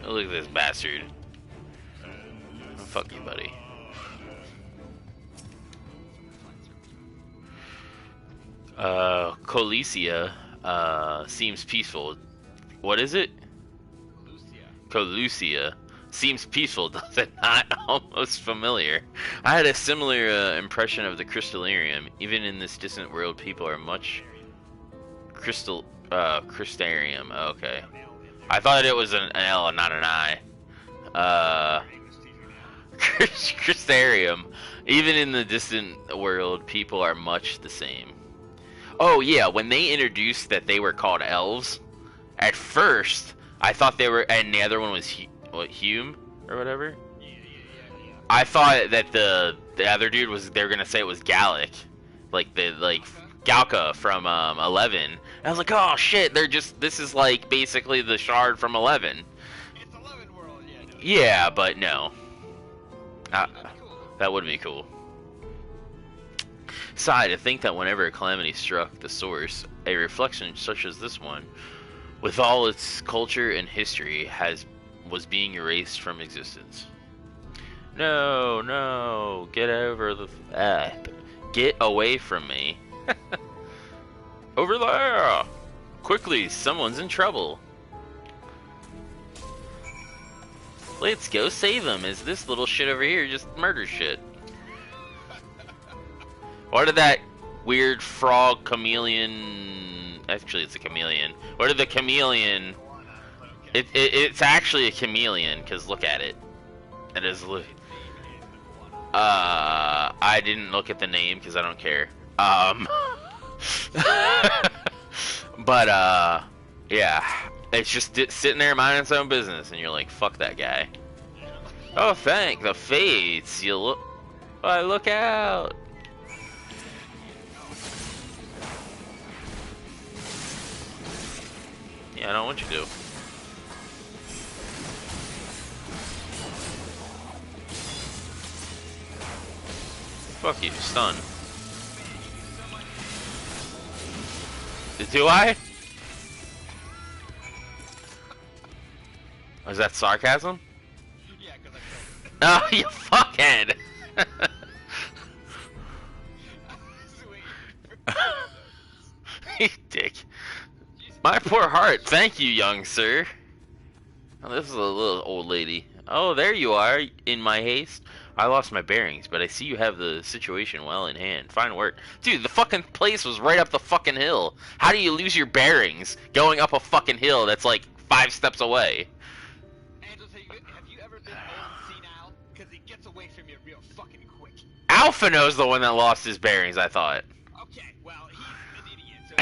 Oh, look at this bastard. Oh, fuck you, buddy. Colicia, seems peaceful. What is it? Colucia. Seems peaceful, does it not? Almost familiar. I had a similar impression of the Crystallarium. Even in this distant world, people are much... Crystarium. Okay. I thought it was an L and not an I. Crystarium. Even in the distant world, people are much the same. Oh yeah, when they introduced that they were called elves, at first I thought they were, and the other one was Hume or whatever. I thought that the other dude was, they were gonna say it was Gallic, like Galka from 11. And I was like, oh shit, they're just, this is like basically the Shard from 11. It's 11 world, yeah. No. Yeah, but no. That would be cool. Sigh to think that whenever a calamity struck the source, a reflection such as this one, with all its culture and history, was being erased from existence. No, get over the get away from me. Over there! Quickly, someone's in trouble. Let's go save him, as this little shit over here just murders shit. What did that weird frog chameleon... Actually, it's a chameleon. What did the chameleon... It's actually a chameleon, because look at it. It is... I didn't look at the name, because I don't care. But, yeah. It's just sitting there minding its own business, and you're like, fuck that guy. Oh, thank the fates. You look... Oh, look out! Yeah, I don't want you to. Fuck you, stun. Do I? Was that sarcasm? Yeah, because I Oh, you fuckhead! You dick. My poor heart, thank you, young sir. Oh, this is a little old lady. Oh, there you are, in my haste. I lost my bearings, but I see you have the situation well in hand. Fine work. Dude, the fucking place was right up the fucking hill. How do you lose your bearings going up a fucking hill that's like 5 steps away? Angela, have you ever been old senile? Because he gets away from you real fucking quick. Alphino's the one that lost his bearings, I thought. Okay, well, he's an idiot, so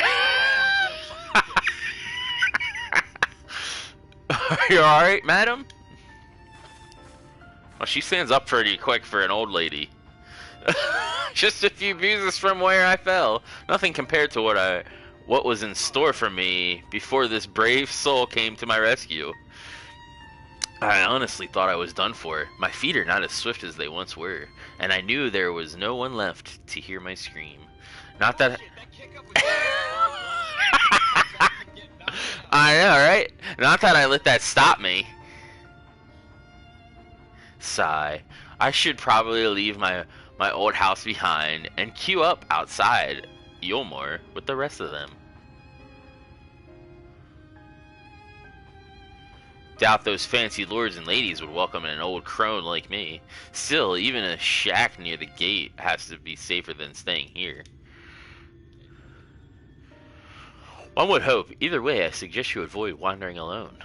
Are you alright, madam? Well, she stands up pretty quick for an old lady. Just a few bruises from where I fell. Nothing compared to what was in store for me before this brave soul came to my rescue. I honestly thought I was done for. My feet are not as swift as they once were, and I knew there was no one left to hear my scream. Not that... I know, right? Not that I let that stop me. Sigh. I should probably leave my old house behind and queue up outside Yulmore with the rest of them. Doubt those fancy lords and ladies would welcome an old crone like me. Still, even a shack near the gate has to be safer than staying here. One would hope. Either way, I suggest you avoid wandering alone,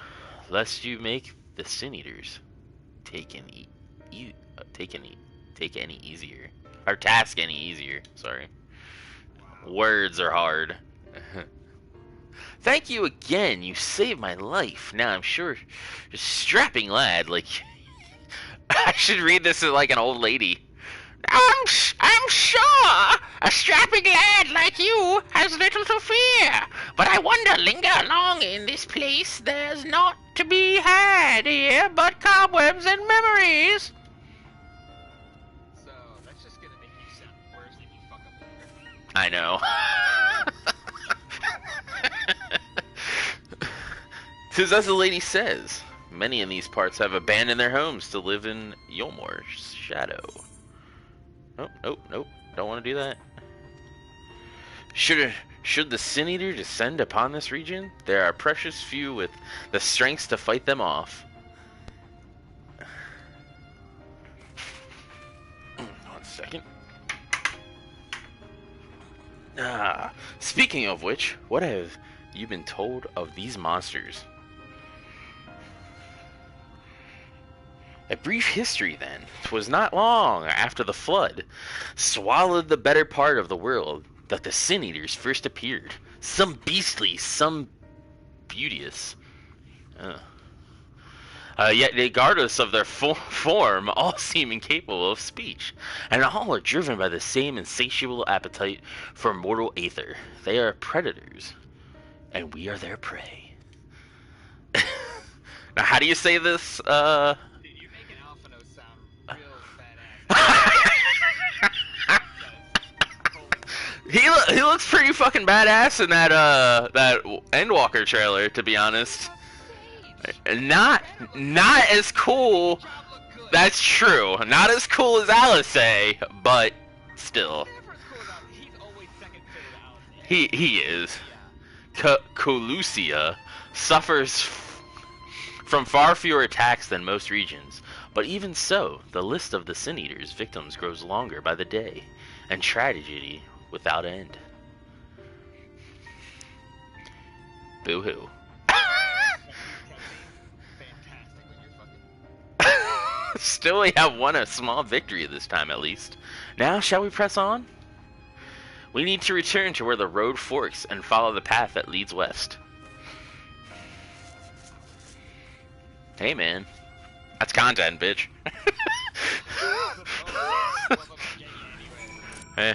lest you make the Sin Eaters take any easier. Or task any easier. Sorry. Words are hard. Thank you again. You saved my life. Now I'm sure, strapping lad. Like, I should read this as like an old lady. I'm sure a strapping lad like you has little to fear, but I wonder, linger long in this place. There's naught to be had here but cobwebs and memories. So that's just gonna make you sound worse if you fuck up later. I know. 'Tis as the lady says, many in these parts have abandoned their homes to live in Yolmor's shadow. Nope. Don't want to do that. Should the Sin Eater descend upon this region, there are precious few with the strength to fight them off. 1 second. Speaking of which, what have you been told of these monsters? A brief history, then. 'Twas not long after the flood swallowed the better part of the world that the Sin Eaters first appeared. Some beastly, some beauteous. Yet regardless of their form, all seem incapable of speech, and all are driven by the same insatiable appetite for mortal aether. They are predators, and we are their prey. Now, how do you say this? Dude, you're making Alphino sound real badass. He looks pretty fucking badass in that Endwalker trailer, to be honest. Not as cool. That's true. Not as cool as Alice, but still. He is. Colucia suffers from far fewer attacks than most regions, but even so, the list of the Sin Eater's victims grows longer by the day, and tragedy without end. Boo-hoo. Still, we have won a small victory this time, at least. Now, shall we press on? We need to return to where the road forks and follow the path that leads west. Hey, man. That's content, bitch. Eh.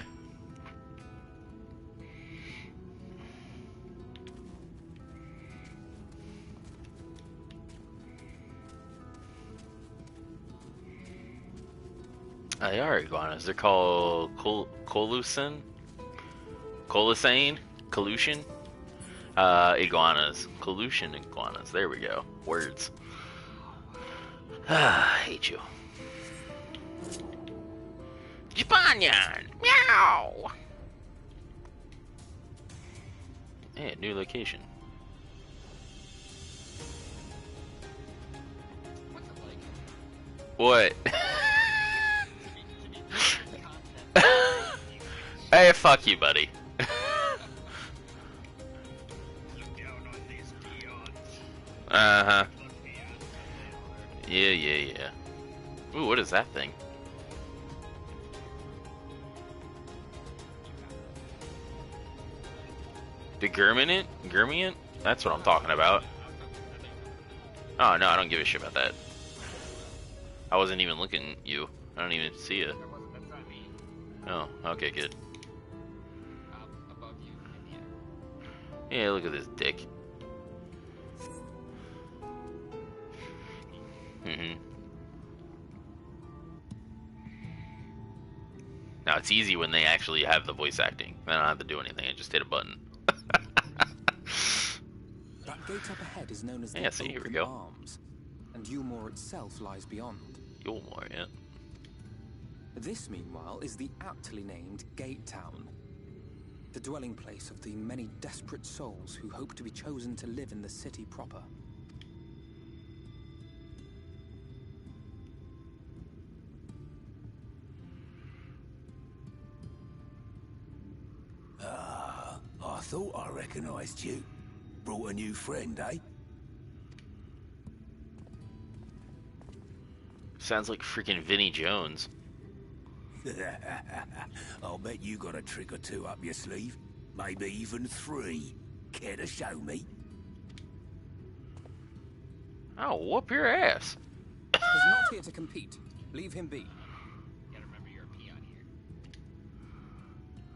They are iguanas. They're called Colusan? Colusane? Colution? Iguanas. Colution iguanas. There we go. Words. I hate you. Japanyan! Meow! Hey, new location. What? Hey, fuck you, buddy. Uh-huh. Yeah. Ooh, what is that thing? The Gurmiant? That's what I'm talking about. Oh, no, I don't give a shit about that. I wasn't even looking at you. I don't even see it. Oh, okay, good. Above you in here. Yeah, look at this dick. Now, it's easy when they actually have the voice acting. I don't have to do anything, I just hit a button. That gate up ahead is known as the Yeah, see, here we go. Arms, and Yulmore itself lies beyond. Yulmore, yeah. This, meanwhile, is the aptly named Gate Town, the dwelling place of the many desperate souls who hope to be chosen to live in the city proper. I thought I recognized you. Brought a new friend, eh? Sounds like freaking Vinnie Jones. I'll bet you got a trick or two up your sleeve. Maybe even 3. Care to show me? I'll whoop your ass. He's not here to compete. Leave him be. Gotta remember you're a peon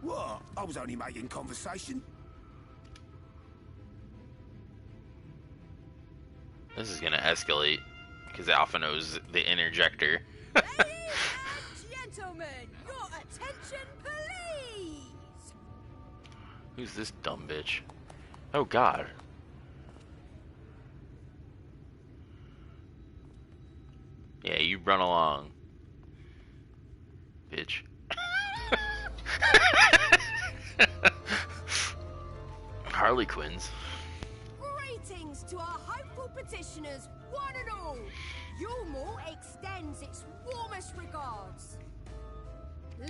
What? I was only making conversation. This is gonna escalate because Alpha knows the interjector. Ladies and gentlemen, your attention, please. Who's this dumb bitch? Oh God. Yeah, you run along, bitch. Harley Quinns. Greetings to our hopeful petitioners, one and all. Yulmore extends its warmest regards.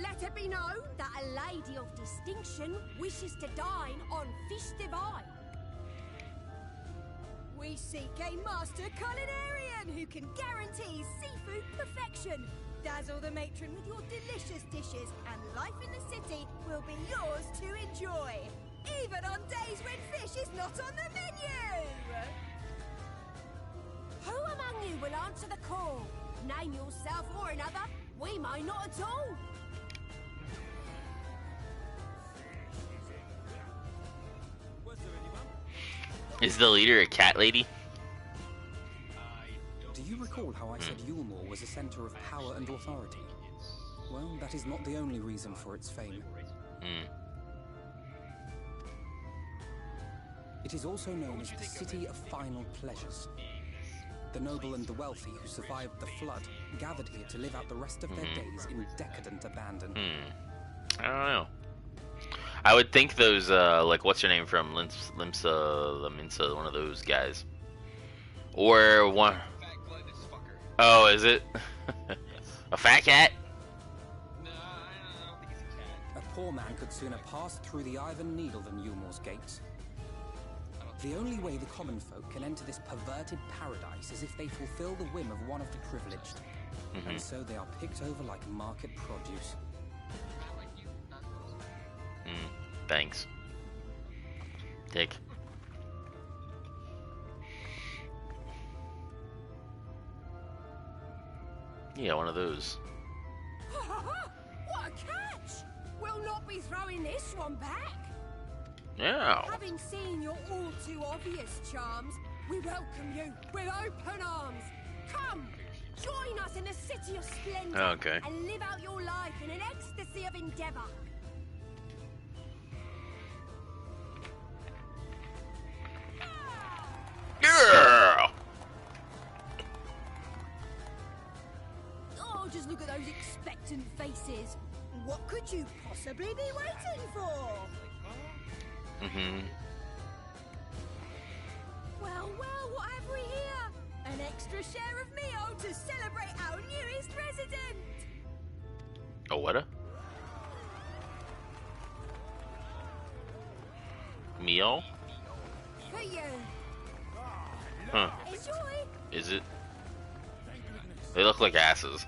Let it be known that a lady of distinction wishes to dine on fish divine. We seek a master culinarian who can guarantee seafood perfection. Dazzle the matron with your delicious dishes, and life in the city will be yours to enjoy. Even on days when fish is not on the menu! Who among you will answer the call? Name yourself or another. We may not at all. Is the leader a cat lady? Do you recall how I said Yulmore was a center of power and authority? Well, that is not the only reason for its fame. It is also known as the City of Final Pleasures. The noble and the wealthy who survived the flood gathered here to live out the rest of their days in decadent abandon. I don't know. I would think those, like, what's her name from Limsa, one of those guys. Or one... Oh, is it? A fat cat? A poor man could sooner pass through the Iron Needle than Yulmore's gates. The only way the common folk can enter this perverted paradise is if they fulfill the whim of one of the privileged. And so they are picked over like market produce. Thanks. Dick. Yeah, one of those. What a catch! We'll not be throwing this one back. Yeah. Having seen your all too obvious charms, we welcome you with open arms. Come, join us in a city of splendor. Okay. And live out your life in an ecstasy of endeavor. Yeah. Oh, just look at those expectant faces. What could you possibly be waiting for? Well, what have we here? An extra share of meal to celebrate our newest resident. Oh, what? Meal? For you. Huh. Enjoy. Is it? They look like asses.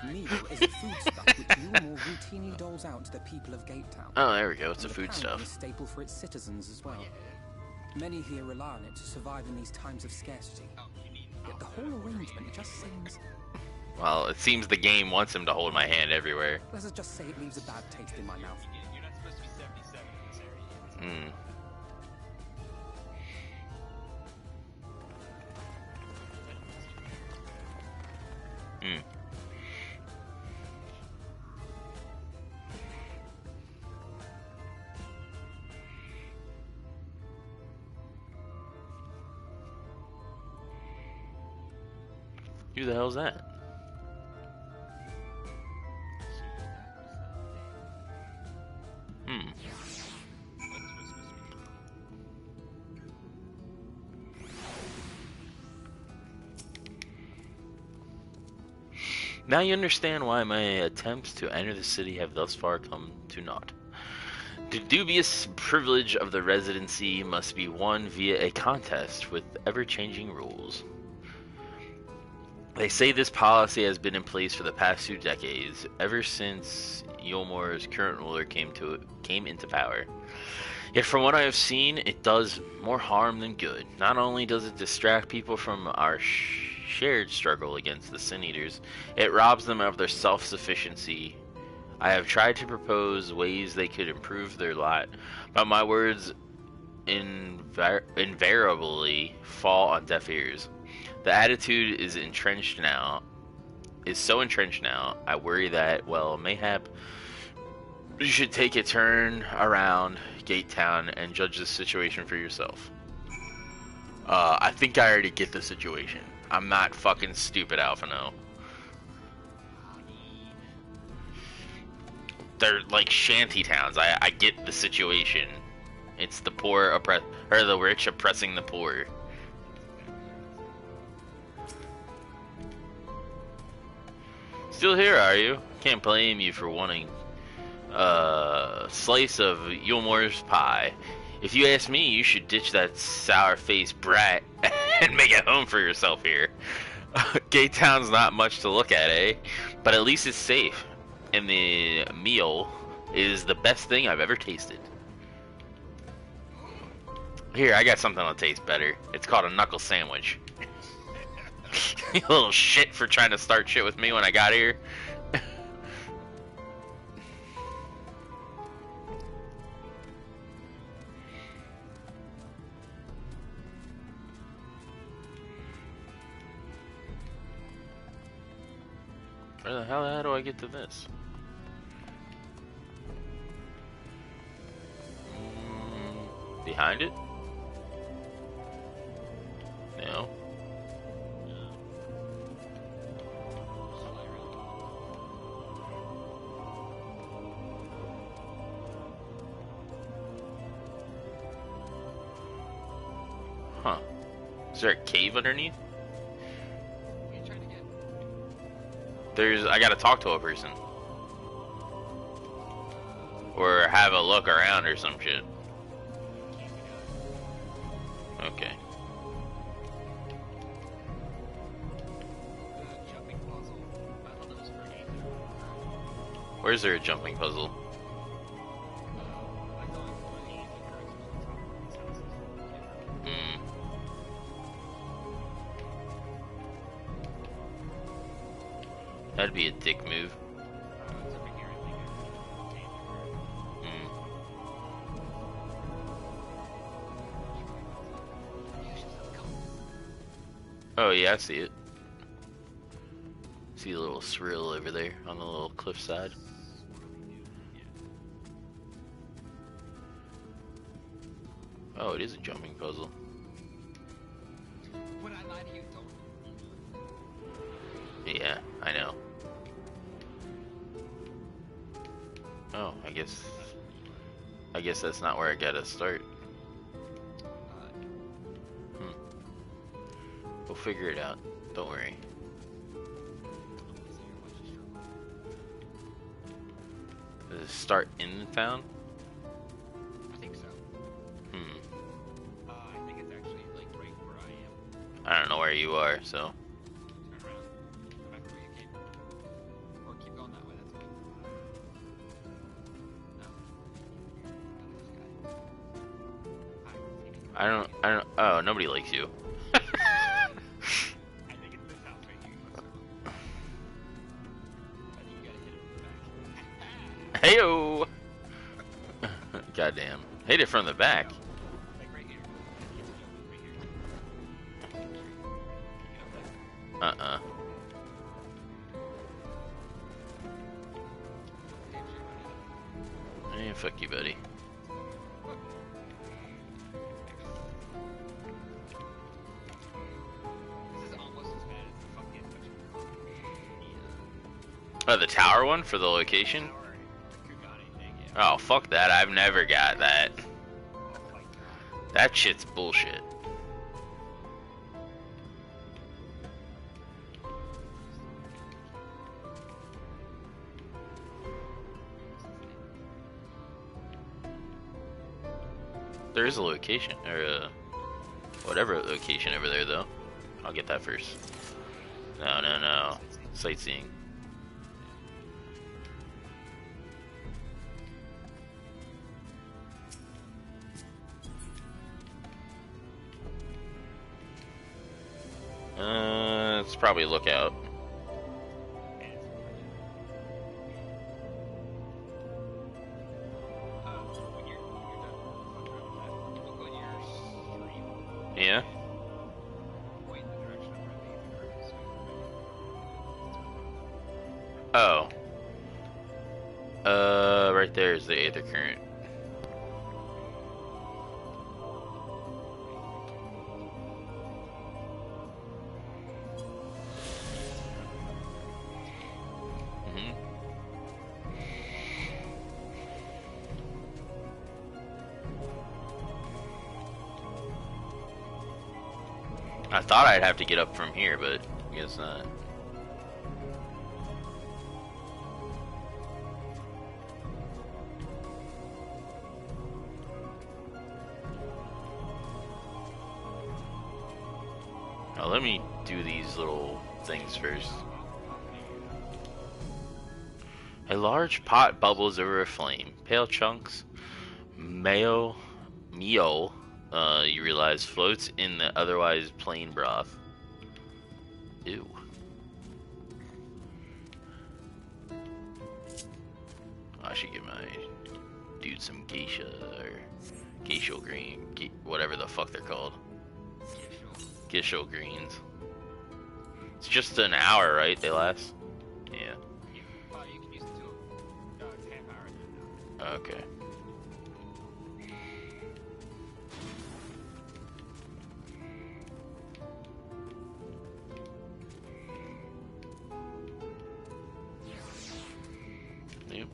Meal is a foodstuff which Yulmore routinely doles out to the people of Gatetown. Oh, there we go. It's a And foodstuff. apparently a staple for its citizens as well. Many here rely on it to survive in these times of scarcity. Yet the whole arrangement just seems... Well, it seems the game wants him to hold my hand everywhere. Let us just say it leaves a bad taste in my mouth. You're not supposed to be 77 in this area. Who the hell's that? Now you understand why my attempts to enter the city have thus far come to naught. The dubious privilege of the residency must be won via a contest with ever-changing rules. They say this policy has been in place for the past 2 decades, ever since Yulmore's current ruler came into power. Yet from what I have seen, it does more harm than good. Not only does it distract people from our shared struggle against the Sin Eaters, it robs them of their self-sufficiency I have tried to propose ways they could improve their lot, but my words invariably fall on deaf ears. The attitude is so entrenched now, I worry that, well, mayhap you should take a turn around Gate Town and judge the situation for yourself. I think I already get the situation. I'm not fucking stupid, Alphino. They're like shanty towns. I get the situation. It's the poor or the rich oppressing the poor. Still here, are you? Can't blame you for wanting a slice of Yulmore's pie. If you ask me, you should ditch that sour-faced brat and make a home for yourself here. Gate Town's not much to look at, eh? But at least it's safe. And the meal is the best thing I've ever tasted. Here, I got something that'll taste better. It's called a knuckle sandwich. You little shit for trying to start shit with me when I got here. Where the hell how do I get to this? Behind it? No. Huh. Is there a cave underneath? I gotta talk to a person. Or have a look around or some shit. Okay. Where's there a jumping puzzle? Hmm. That'd be a dick move. Oh yeah, I see it. See a little swirl over there on the little cliffside. Oh, it is a jumping puzzle. Would I lie to you? Yeah, I know. Oh, I guess that's not where I gotta start. We'll figure it out. Don't worry. Does it start in town? I think so. I think it's actually like right where I am. I don't know where you are, so. Turn around. Go back where you came. Or keep going that way, that's fine. No. I don't, oh, nobody likes you. Heyo! Goddamn. Hit it from the back. Hey, fuck you, buddy. Oh, the tower one for the location? Oh, fuck that. I've never got that. That shit's bullshit. There is a location, or a whatever location over there, though. I'll get that first. No. Sightseeing. It's probably a lookout. Yeah. Point in the direction of where the current is. Oh. Right there is the Aether Current. I thought I'd have to get up from here, but I guess not. Now let me do these little things first. A large pot bubbles over a flame. Pale chunks, meal, you realize, floats in the otherwise plain broth. Ew. I should give my dude some geisha or geisha green, whatever the fuck they're called. Geisha greens. It's just an hour, right? They last? Yeah. You can use it to half hour. Okay. Yep.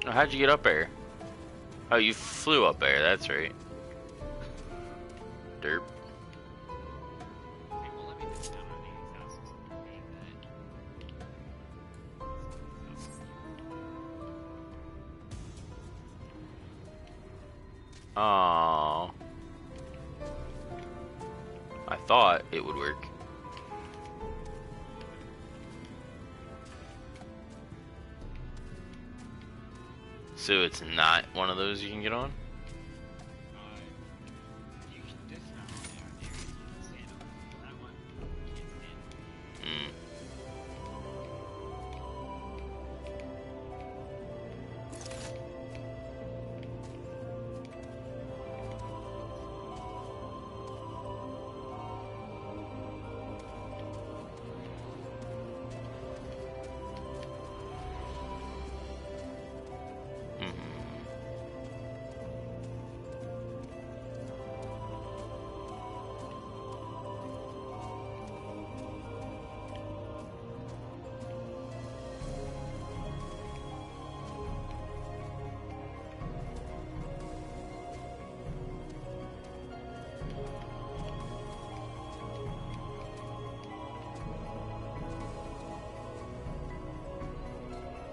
Oh, how'd you get up there? Oh, you flew up there, that's right. Derp. Aww. I thought it would work. So it's not one of those you can get on? You can dismount on there. You can stand on that one. You can't stand.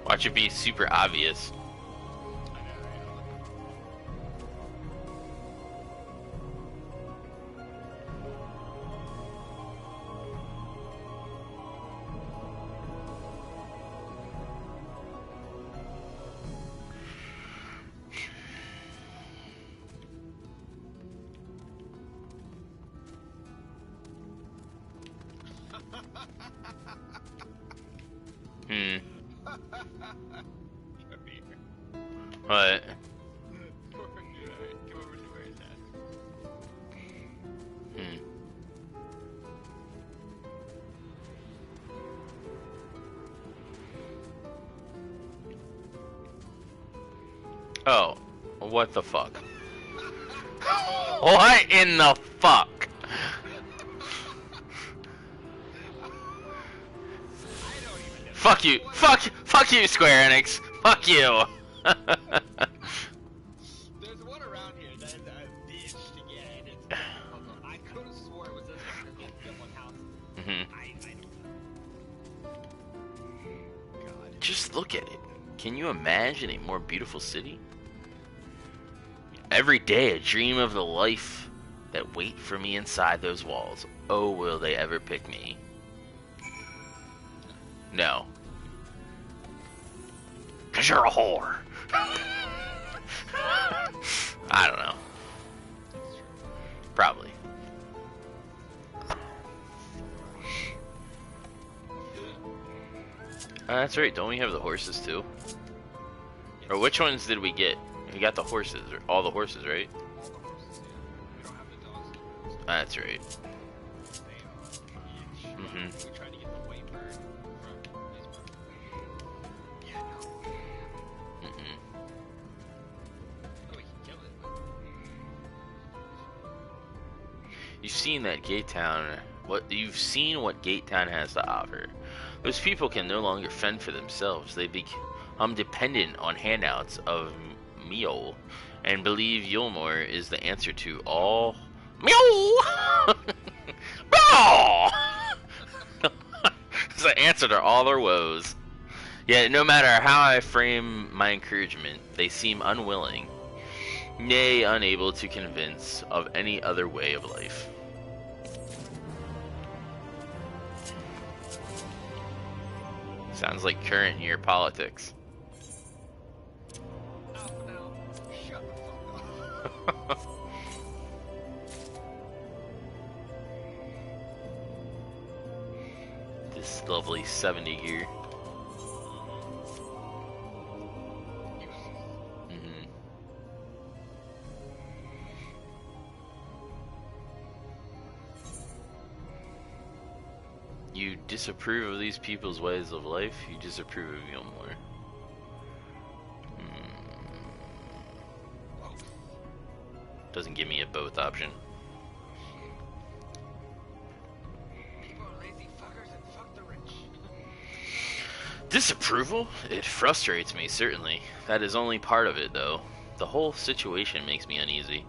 Watch it be super obvious. What? Oh, what the fuck? What in the fuck? Fuck you, fuck you, Square Enix, fuck you. There's one around around here. That is a bitch to get, and it's I could have swore it was this one because you have one house. I don't know. God. Just look at it. Can you imagine a more beautiful city? Every day I dream of the life that wait for me inside those walls. Oh, will they ever pick me? No. 'Cause you're a whore. I don't know. Probably. That's right, don't we have the horses too? Or which ones did we get? We got the horses, or all the horses, right? That's right. We tried to get the white bird from Facebook. Yeah, no. Oh, we can kill it. You've seen that Gate Town. You've seen what Gate Town has to offer. Those people can no longer fend for themselves. They become dependent on handouts of meal, and believe Yulmore is the answer to all. Meow! Meow! It's the answer to all their woes. Yet, no matter how I frame my encouragement, they seem unwilling, nay, unable to convince of any other way of life. Sounds like current year politics. Oh no. Shut the fuck up. This lovely 70 gear. You disapprove of these people's ways of life, you disapprove of Yulmore. Doesn't give me a both option. People are lazy fuckers and fuck the rich. Disapproval? It frustrates me, certainly. That is only part of it, though. The whole situation makes me uneasy.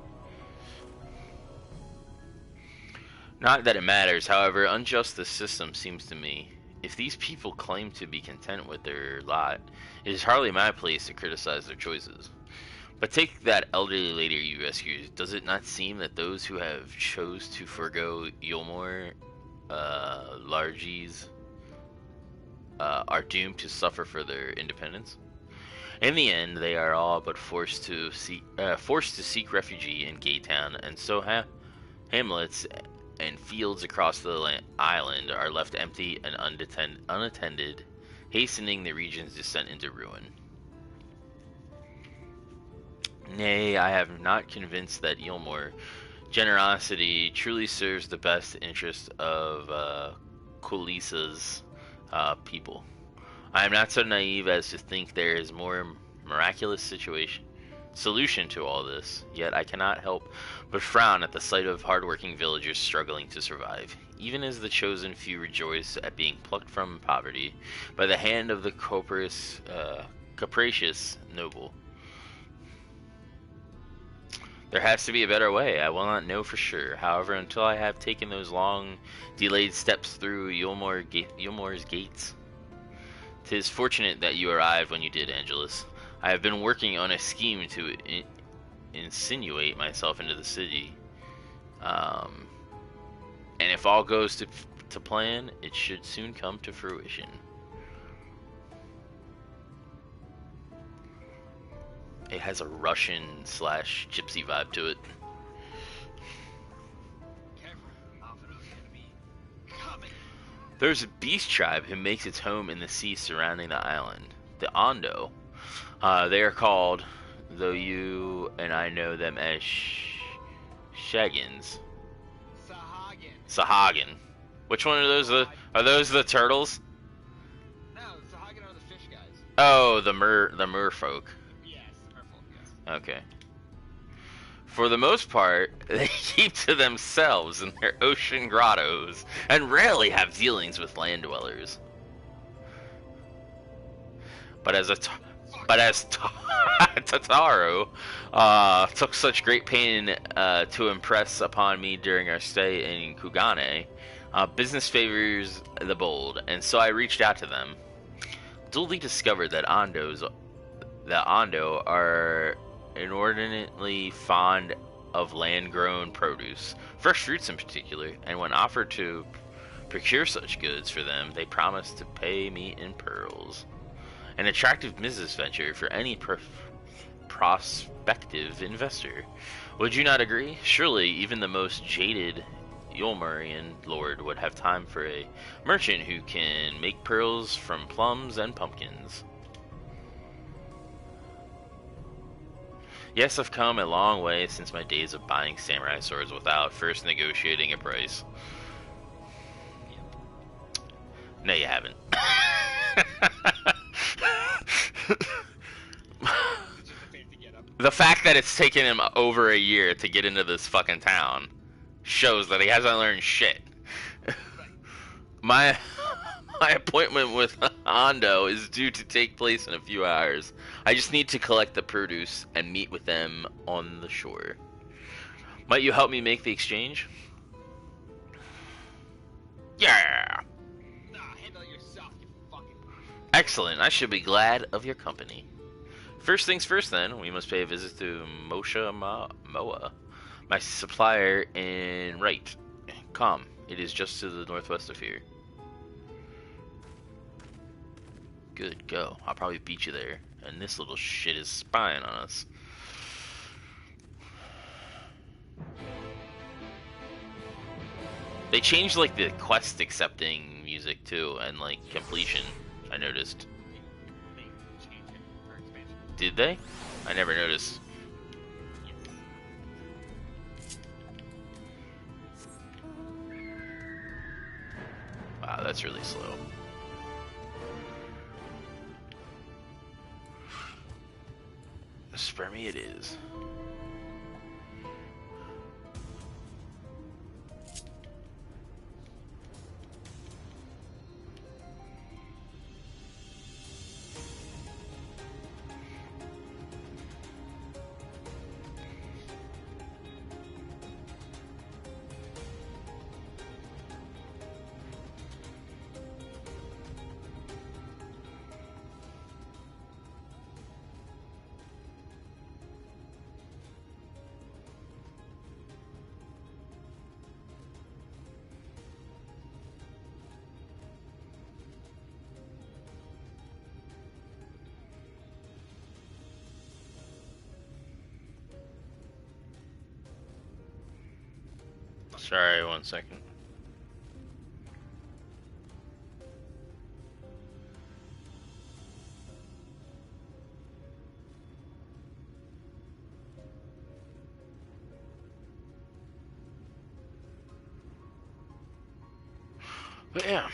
Not that it matters, however unjust the system seems to me. If these people claim to be content with their lot, it is hardly my place to criticize their choices. But take that elderly lady you rescued. Does it not seem that those who have chose to forego Yulmore, Largies, are doomed to suffer for their independence? In the end, they are all but forced to seek refuge in Gate Town, and so hamlets and fields across the island are left empty and unattended, hastening the region's descent into ruin. Nay, I have not convinced that Yulmore generosity truly serves the best interest of Kulisa's people. I am not so naive as to think there is more miraculous solution to all this, yet I cannot help but frown at the sight of hardworking villagers struggling to survive, even as the chosen few rejoice at being plucked from poverty by the hand of the capricious noble. There has to be a better way. I will not know for sure. However, until I have taken those long, delayed steps through Yulmore's gates. 'Tis fortunate that you arrived when you did, Angelus. I have been working on a scheme to insinuate myself into the city. And if all goes to plan, it should soon come to fruition. It has a Russian/gypsy vibe to it. There's a beast tribe who makes its home in the sea surrounding the island. The Ondo. They are called, though you and I know them as Shagins. Sahagin. Which one are those? Are those the turtles? No, the Sahagin are the fish guys. Oh, the merfolk. Yes, merfolk, yes. Okay. For the most part, they keep to themselves in their ocean grottos and rarely have dealings with land dwellers. But as Tataru took such great pain to impress upon me during our stay in Kugane. Business favors the bold, and so I reached out to them. Duly discovered that Ando are inordinately fond of land-grown produce, fresh fruits in particular, and when offered to procure such goods for them, they promised to pay me in pearls. An attractive business venture for any prospective investor. Would you not agree? Surely even the most jaded Yulmurian lord would have time for a merchant who can make pearls from plums and pumpkins. Yes, I've come a long way since my days of buying samurai swords without first negotiating a price. No, you haven't. The fact that it's taken him over a year to get into this fucking town shows that he hasn't learned shit. My appointment with Ando is due to take place in a few hours. I just need to collect the produce and meet with them on the shore. Might you help me make the exchange? Yeah! Nah, handle it yourself, you fucking... Excellent, I should be glad of your company. First things first then, we must pay a visit to Mosha Moa, my supplier in Right. Come, it is just to the northwest of here. Good, go. I'll probably beat you there. And this little shit is spying on us. They changed, like, the quest accepting music, too, and, like, completion, I noticed. Did they? I never noticed. Wow, that's really slow. For me it is. Sorry, 1 second. But yeah.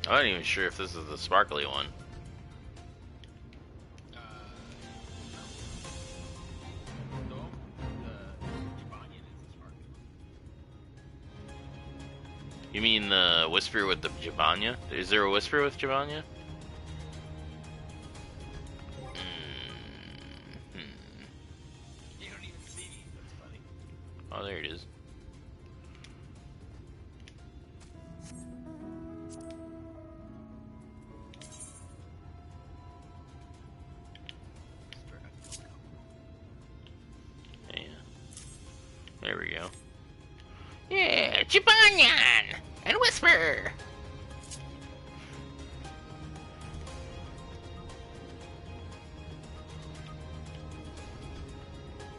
I'm not even sure if this is the sparkly one. You mean the whisper with the Jabanya? Is there a whisper with Jabanya? You don't even see me. That's funny. Oh, there it is. Yeah. There we go. Yeah, Jibanyan! And whisper!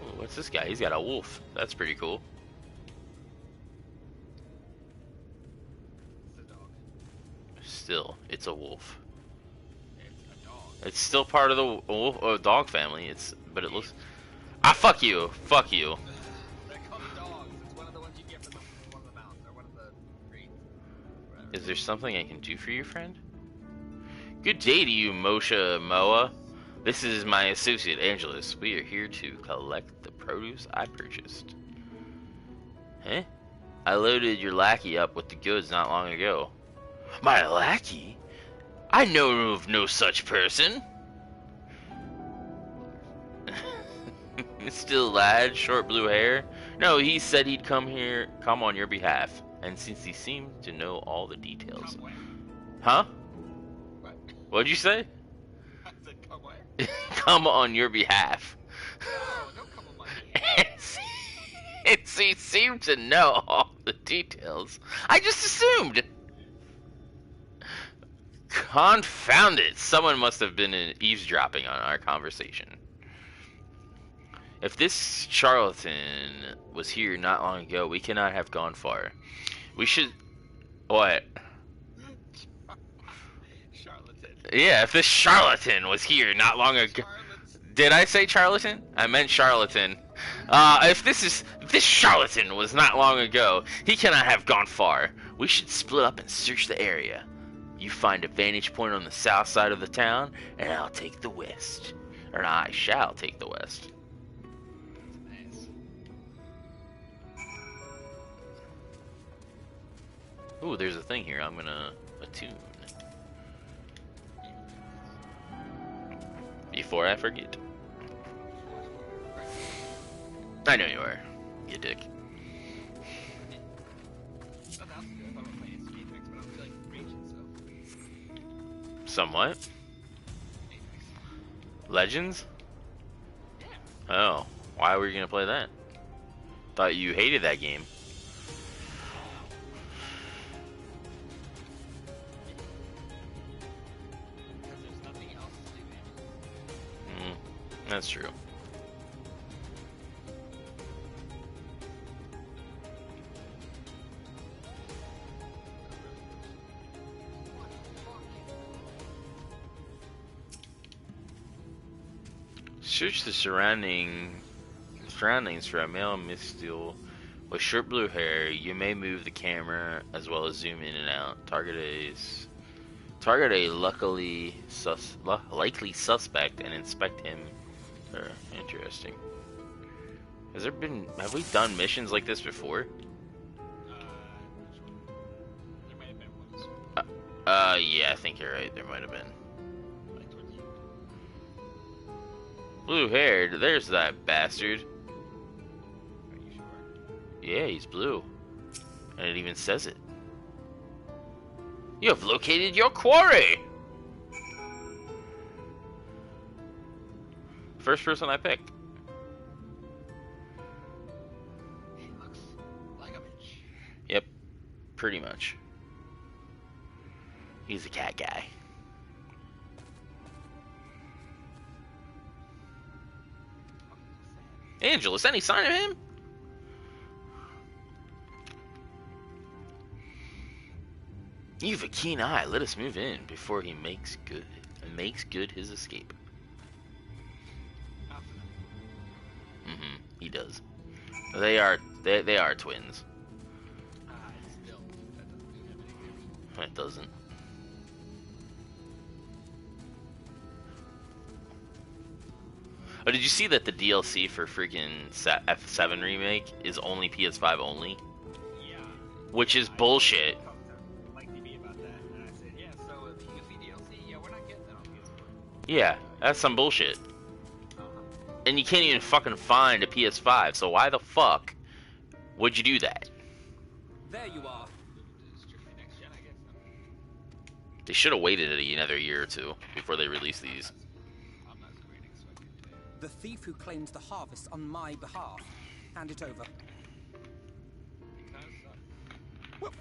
Ooh, what's this guy? He's got a wolf. That's pretty cool. It's a dog. Still, it's a wolf. It's a dog. It's still part of the wolf, dog family. But it looks... Ah, fuck you! Fuck you! They're called dogs. It's one of the ones you get from one of the mountains, or one of the breeds. Is there something I can do for you, friend? Good day to you, Mosha Moa. This is my associate, Angelus. We are here to collect the produce I purchased. Huh? I loaded your lackey up with the goods not long ago. My lackey? I know of no such person. Still lad, short blue hair. No, he said he'd come on your behalf. And since he seemed to know all the details. Huh? What? What'd you say? I said, come what? Come on your behalf. No, don't come on my behalf. He seemed to know all the details. I just assumed. Confound it. Someone must have been eavesdropping on our conversation. If this charlatan was here not long ago, we cannot have gone far. We should... What? Charlatan. Yeah, if this charlatan was here not long ago... Did I say charlatan? I meant charlatan. If this charlatan was not long ago, he cannot have gone far. We should split up and search the area. You find a vantage point on the south side of the town, and I'll take the west. Or I shall take the west. Ooh, there's a thing here I'm gonna attune. Before I forget. I know you are, you dick. Somewhat. Legends? Oh, why were you gonna play that? Thought you hated that game. That's true. Search the surroundings for a male mistral with short blue hair. You may move the camera as well as zoom in and out. Target a likely suspect and inspect him. Interesting. Have we done missions like this before? There might have been ones. Yeah, I think you're right. There might have been. Blue haired, there's that bastard. Are you sure? Yeah, he's blue. And it even says it. You have located your quarry! First person I picked. He looks like a bitch. Yep, pretty much. He's a cat guy. Angelus, any sign of him? You've a keen eye. Let us move in before he makes good his escape. He does. They are twins. Still, that doesn't do him anything. It doesn't. Oh, did you see that the DLC for freaking F7 remake is only PS5 only? Yeah. Which is bullshit. I talked to Mike DB about that, and I said, yeah, so if you see DLC, yeah, we're not getting that on PS4. Yeah, that's some bullshit. And you can't even fucking find a PS5, so why the fuck would you do that? There you are. Strictly next gen, I guess. They should have waited another year or two before they released these. I'm not screening, so I can play. The thief who claims the harvest on my behalf. Hand it over. Well,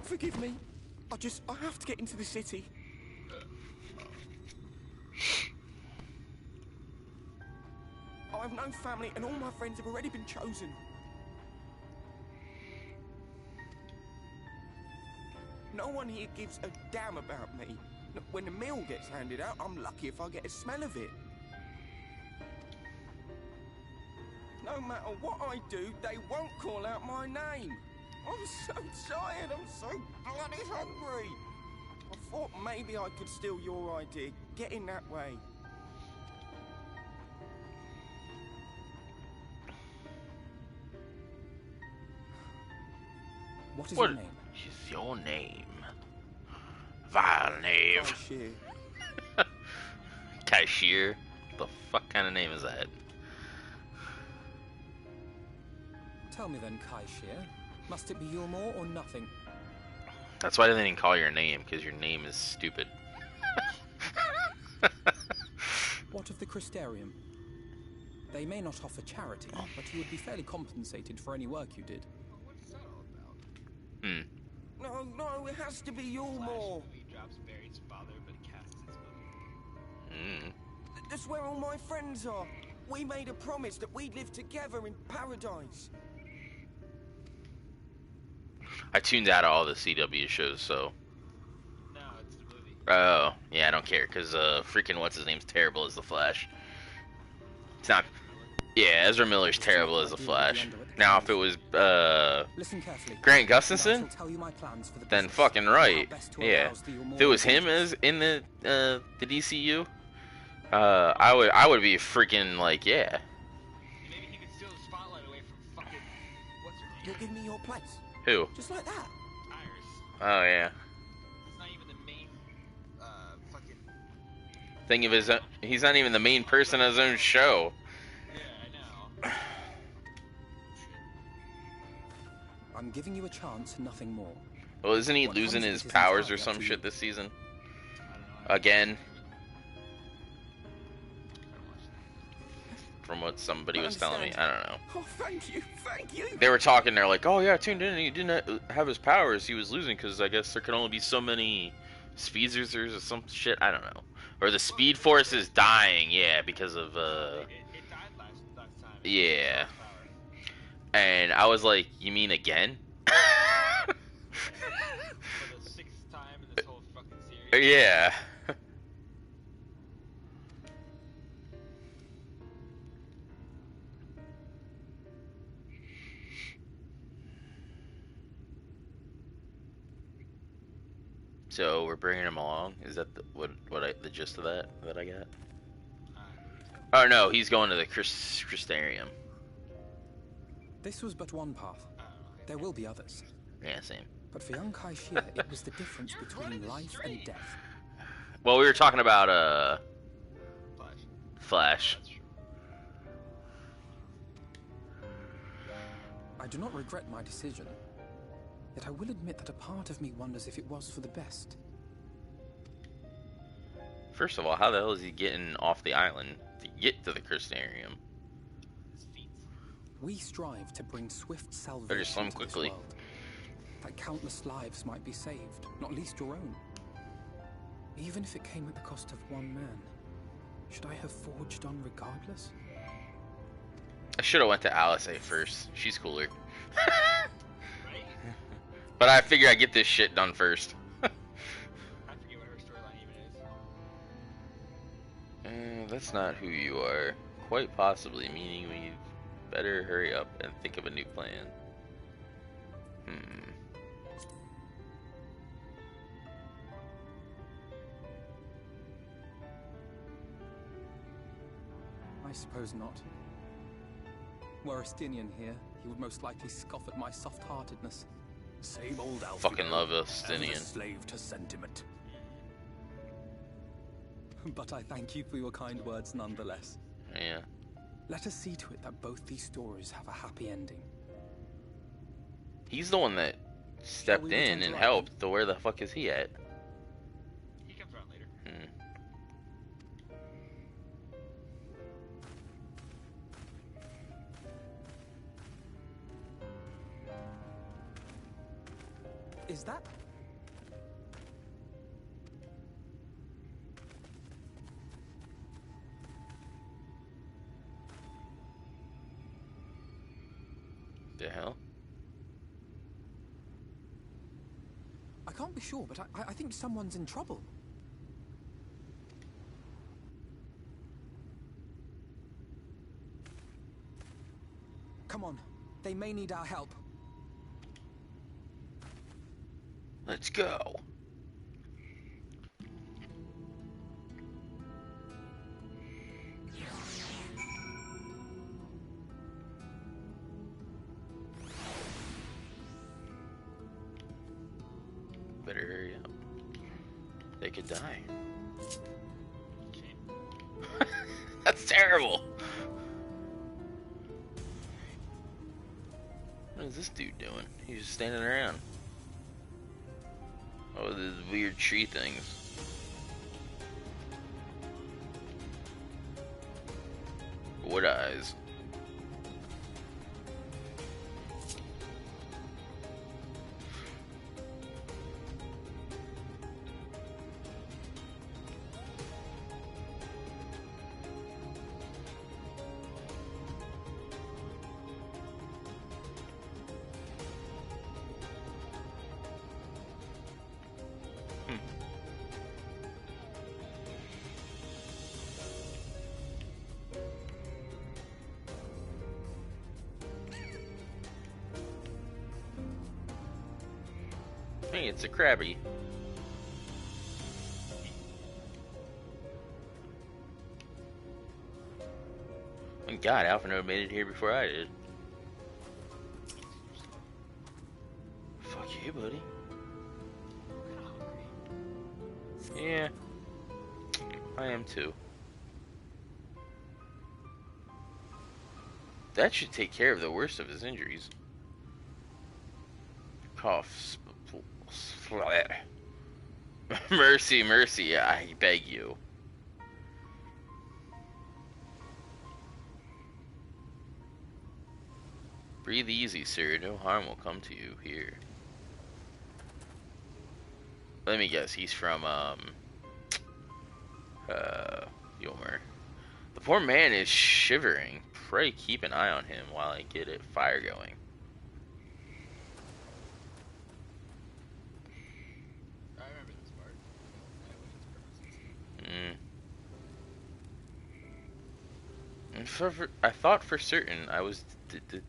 forgive me. I have to get into the city. I have no family and all my friends have already been chosen. No one here gives a damn about me. When the meal gets handed out, I'm lucky if I get a smell of it. No matter what I do, they won't call out my name. I'm so tired, I'm so bloody hungry. I thought maybe I could steal your idea. Get in that way. What is your name? Is your name? Vile name. Cashier. Cashier? The fuck kind of name is that? Tell me then, Cashier. Must it be Yulmore or nothing? That's why they didn't call your name, because your name is stupid. What of the Crystarium? They may not offer charity, but you would be fairly compensated for any work you did. What's that all about? No, it has to be Yulmore. He drops Barry's father, but casts his mother. That's where all my friends are. We made a promise that we'd live together in paradise. I tuned out of all the CW shows, so... No, it's the movie. Oh, yeah, I don't care, because freaking what's-his-name's terrible as the Flash. It's not... Yeah, Ezra Miller's terrible as the Flash. Now, if it was, Grant Gustafson, then fucking right. Yeah. If it was him as in the DCU, I would be freaking like, yeah. Maybe he could steal the spotlight away from fucking... What's her name? You'll give me your place. Who? Just like that. Iris. Oh, yeah. He's not even the main, fucking... Thing of his own, he's not even the main person of his own show. Yeah, I know. I'm giving you a chance, nothing more. Well, isn't he losing his powers or some shit this season? Again? From what somebody was telling me, I don't know. Oh, thank you. They were talking, they're like, oh yeah, tuned in, he didn't have his powers, he was losing because I guess there can only be so many speed users or some shit, I don't know. Or the speed force is dying, yeah, because of, It died last time. yeah. And I was like, you mean again? For the 6th time in this whole fucking series. Yeah. So we're bringing him along. Is that the gist of that I got? Oh no, he's going to the Crystarium. This was but one path. There will be others. Yeah, same. But for young Kaishia, it was the difference between life and death. Well, we were talking about Flash. I do not regret my decision. Yet I will admit that a part of me wonders if it was for the best. First of all, how the hell is he getting off the island to get to the Crystarium? We strive to bring swift salvation Better swim to quickly. this world. That countless lives might be saved, not least your own. Even if it came at the cost of one man, should I have forged on regardless? I should have went to Alice A first. She's cooler. But I figure I get this shit done first. I forget what her storyline even is. That's not who you are. Quite possibly, meaning we better hurry up and think of a new plan. I suppose not. Were Estinian here, he would most likely scoff at my soft-heartedness. Same old Alfie. Fucking love Estinian. Slave to sentiment. But I thank you for your kind words nonetheless. Yeah. Let us see to it that both these stories have a happy ending. He's the one that stepped in and helped, so where the fuck is he at? He comes around later. Is that? The hell? I can't be sure, but I think someone's in trouble. Come on, they may need our help. Let's go. they could die. That's terrible. What is this dude doing? He's just standing around. Oh, these weird tree things. Wood eyes. Hey, it's a crabby. Thank God, Alphino made it here before I did. Fuck you, buddy. Yeah, I am too. That should take care of the worst of his injuries. Cough. Mercy, mercy, I beg you. Breathe easy, sir. No harm will come to you here. Let me guess, he's from, Yulmer. The poor man is shivering. Pray keep an eye on him while I get a fire going. I thought for certain I was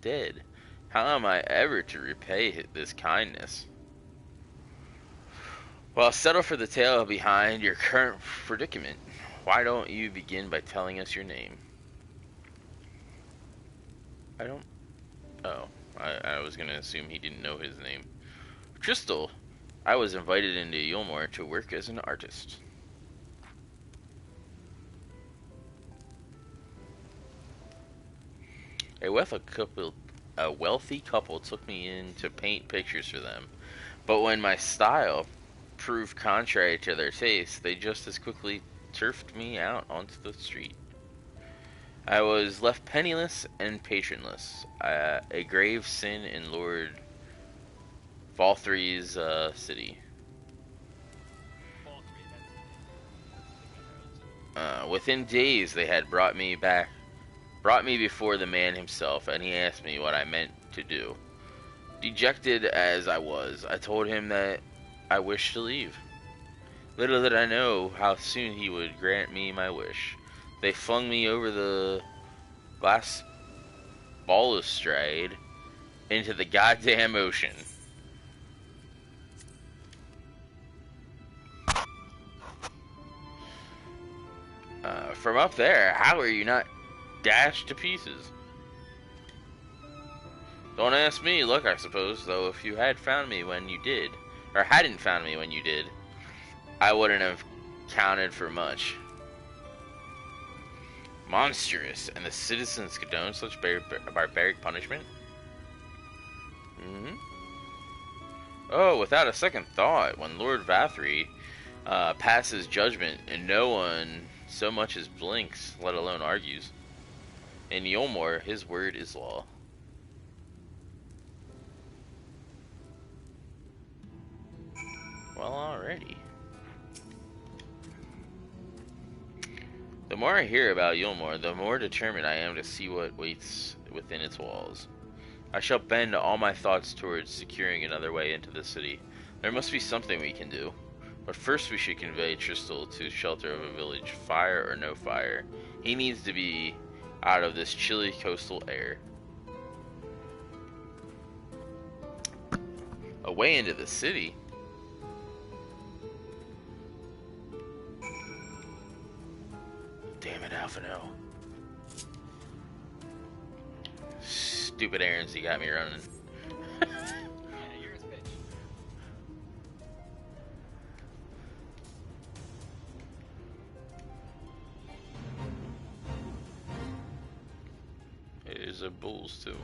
dead. How am I ever to repay this kindness? Well, settle for the tale behind your current predicament. Why don't you begin by telling us your name? I don't... Oh, I was gonna assume he didn't know his name. Crystal, I was invited into Yulmore to work as an artist. A wealthy couple took me in to paint pictures for them, but when my style proved contrary to their taste, they just as quickly turfed me out onto the street. I was left penniless and patronless, a grave sin in Lord Valthry's city. Within days, they had brought me before the man himself, and he asked me what I meant to do. Dejected as I was, I told him that I wished to leave. Little did I know how soon he would grant me my wish. They flung me over the glass balustrade into the goddamn ocean. From up there, how are you not dashed to pieces? Don't ask me, look, I suppose, though if you had found me when you did, or hadn't found me when you did, I wouldn't have counted for much. Monstrous, and the citizens condone such barbaric punishment? Oh, without a second thought, when Lord Vathry passes judgment, and no one so much as blinks, let alone argues. In Yulmore, his word is law. Well, alrighty. The more I hear about Yulmore, the more determined I am to see what waits within its walls. I shall bend all my thoughts towards securing another way into the city. There must be something we can do. But first we should convey Tristal to shelter of a village, fire or no fire. He needs to be out of this chilly coastal air. Away into the city? Damn it, Alphino. Stupid errands he got me running. pairs of bulls too.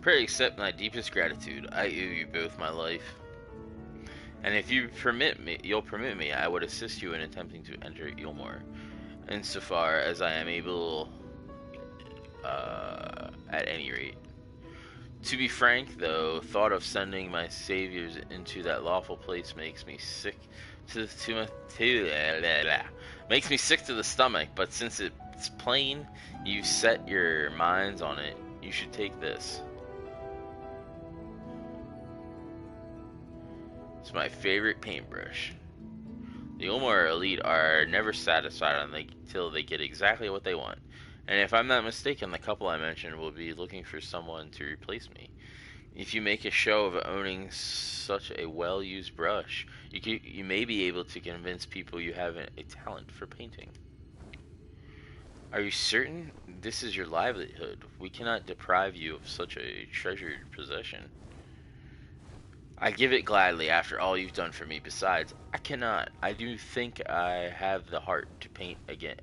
Pray accept my deepest gratitude. I owe you both my life. And if you permit me, you'll permit me, I would assist you in attempting to enter Ilmore, insofar as I am able, at any rate. To be frank, though, thought of sending my saviors into that lawful place makes me sick makes me sick to the stomach. But since it's plain you've set your minds on it, you should take this. It's my favorite paintbrush. The Ilmore elite are never satisfied until they get exactly what they want. And if I'm not mistaken, the couple I mentioned will be looking for someone to replace me. If you make a show of owning such a well-used brush, you may be able to convince people you have a talent for painting. Are you certain this is your livelihood? We cannot deprive you of such a treasured possession. I give it gladly after all you've done for me. Besides, I cannot. I do think I have the heart to paint again.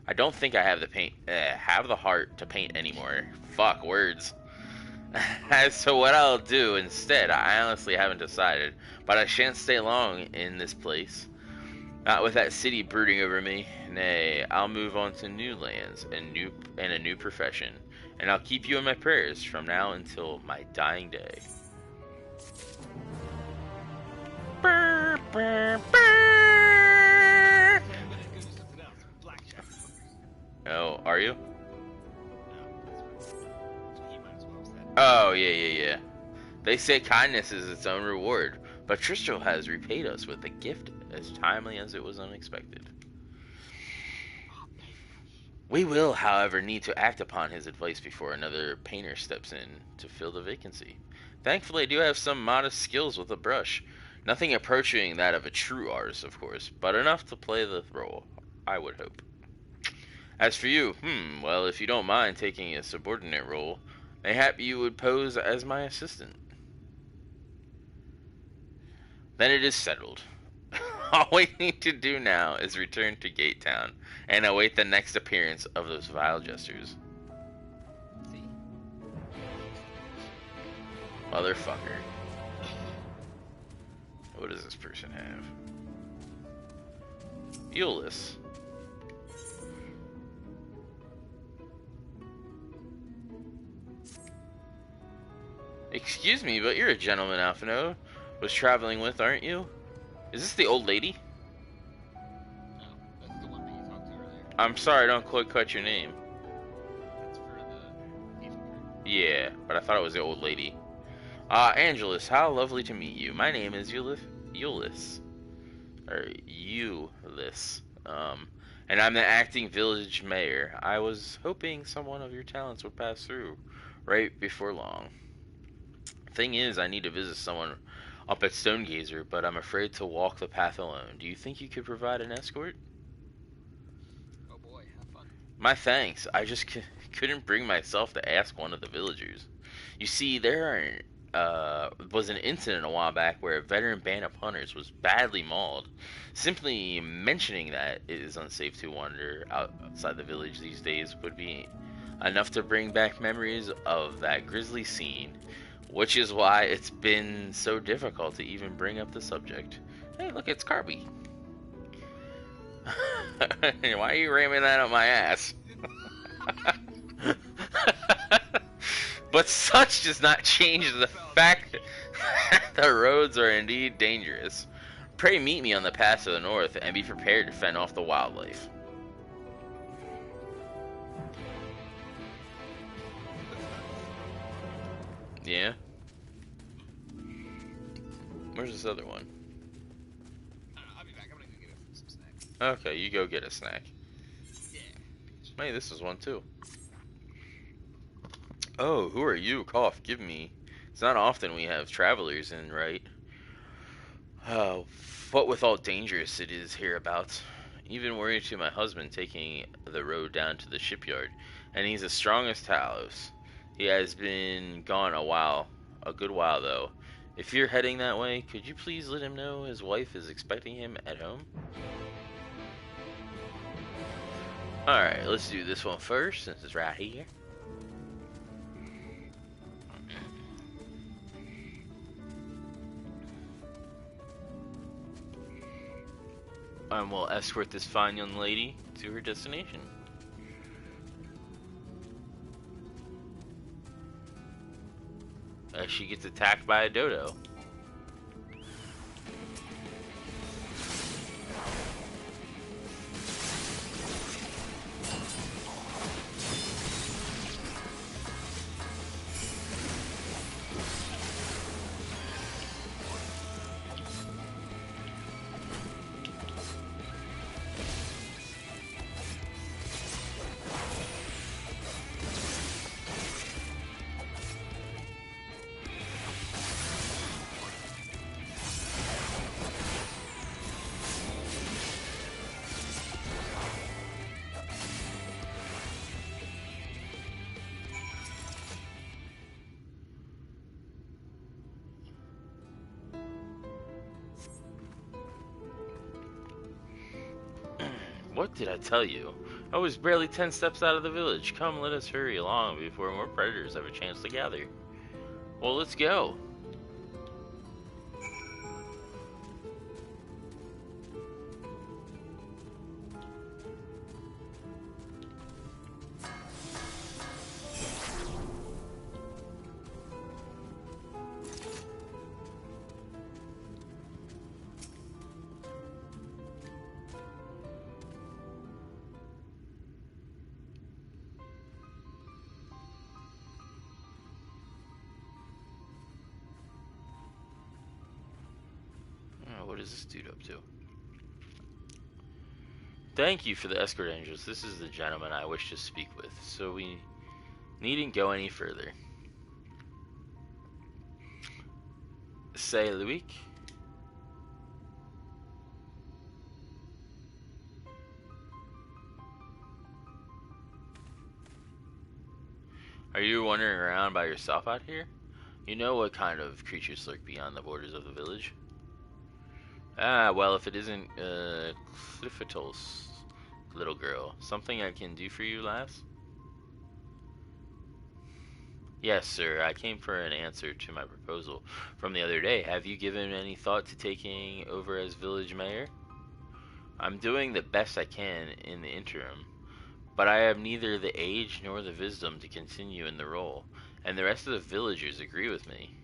I don't think I have the heart to paint anymore. Fuck words. As to what I'll do instead, I honestly haven't decided. But I shan't stay long in this place. Not with that city brooding over me. Nay, I'll move on to new lands and a new profession. And I'll keep you in my prayers from now until my dying day. Burr, burr, burr. Oh, are you? Oh, yeah. They say kindness is its own reward, but Tristram has repaid us with a gift as timely as it was unexpected. We will, however, need to act upon his advice before another painter steps in to fill the vacancy. Thankfully, I do have some modest skills with a brush. Nothing approaching that of a true artist, of course, but enough to play the role, I would hope. As for you, well, if you don't mind taking a subordinate role, mayhap you would pose as my assistant. Then it is settled. All we need to do now is return to Gate Town and await the next appearance of those vile jesters. Motherfucker. What does this person have? Euless. Excuse me, but you're a gentleman Alphino was traveling with, aren't you? Is this the old lady? No, that's the one that you talked to earlier. I'm sorry, I don't quite catch your name. That's for the Evil Crew. Yeah, but I thought it was the old lady. Angelus, how lovely to meet you. My name is Euless. And I'm the acting village mayor. I was hoping someone of your talents would pass through right before long. Thing is, I need to visit someone up at Stonegazer, but I'm afraid to walk the path alone. Do you think you could provide an escort? Oh boy, have fun. My thanks. I just couldn't bring myself to ask one of the villagers. You see, there was an incident a while back where a veteran band of hunters was badly mauled. Simply mentioning that it is unsafe to wander outside the village these days would be enough to bring back memories of that grisly scene, which is why it's been so difficult to even bring up the subject. Hey, look, it's Carby. Why are you ramming that up my ass? But such does not change the fact that the roads are indeed dangerous. Pray meet me on the path to the north and be prepared to fend off the wildlife. Yeah. Where's this other one? I'll be back. I'm gonna go get some snacks. Okay, you go get a snack. Yeah. Hey, this is one too. Oh, who are you? Cough, give me. It's not often we have travelers in, right? Oh, what with all dangerous it is hereabouts. Even worried to my husband taking the road down to the shipyard, and he's as strong as Talos. He has been gone a good while though. If you're heading that way, could you please let him know his wife is expecting him at home? Alright, let's do this one first, since it's right here. And we'll escort this fine young lady to her destination. As she gets attacked by a dodo. What did I tell you? I was barely 10 steps out of the village. Come, let us hurry along before more predators have a chance to gather. Well, let's go. What is this dude up to? Thank you for the escort, angels. This is the gentleman I wish to speak with, so we needn't go any further. Say, Luik. Are you wandering around by yourself out here? You know what kind of creatures lurk beyond the borders of the village? Ah, well, if it isn't, Cliffitos, little girl. Something I can do for you, lass? Yes, sir. I came for an answer to my proposal from the other day. Have you given any thought to taking over as village mayor? I'm doing the best I can in the interim, but I have neither the age nor the wisdom to continue in the role, and the rest of the villagers agree with me.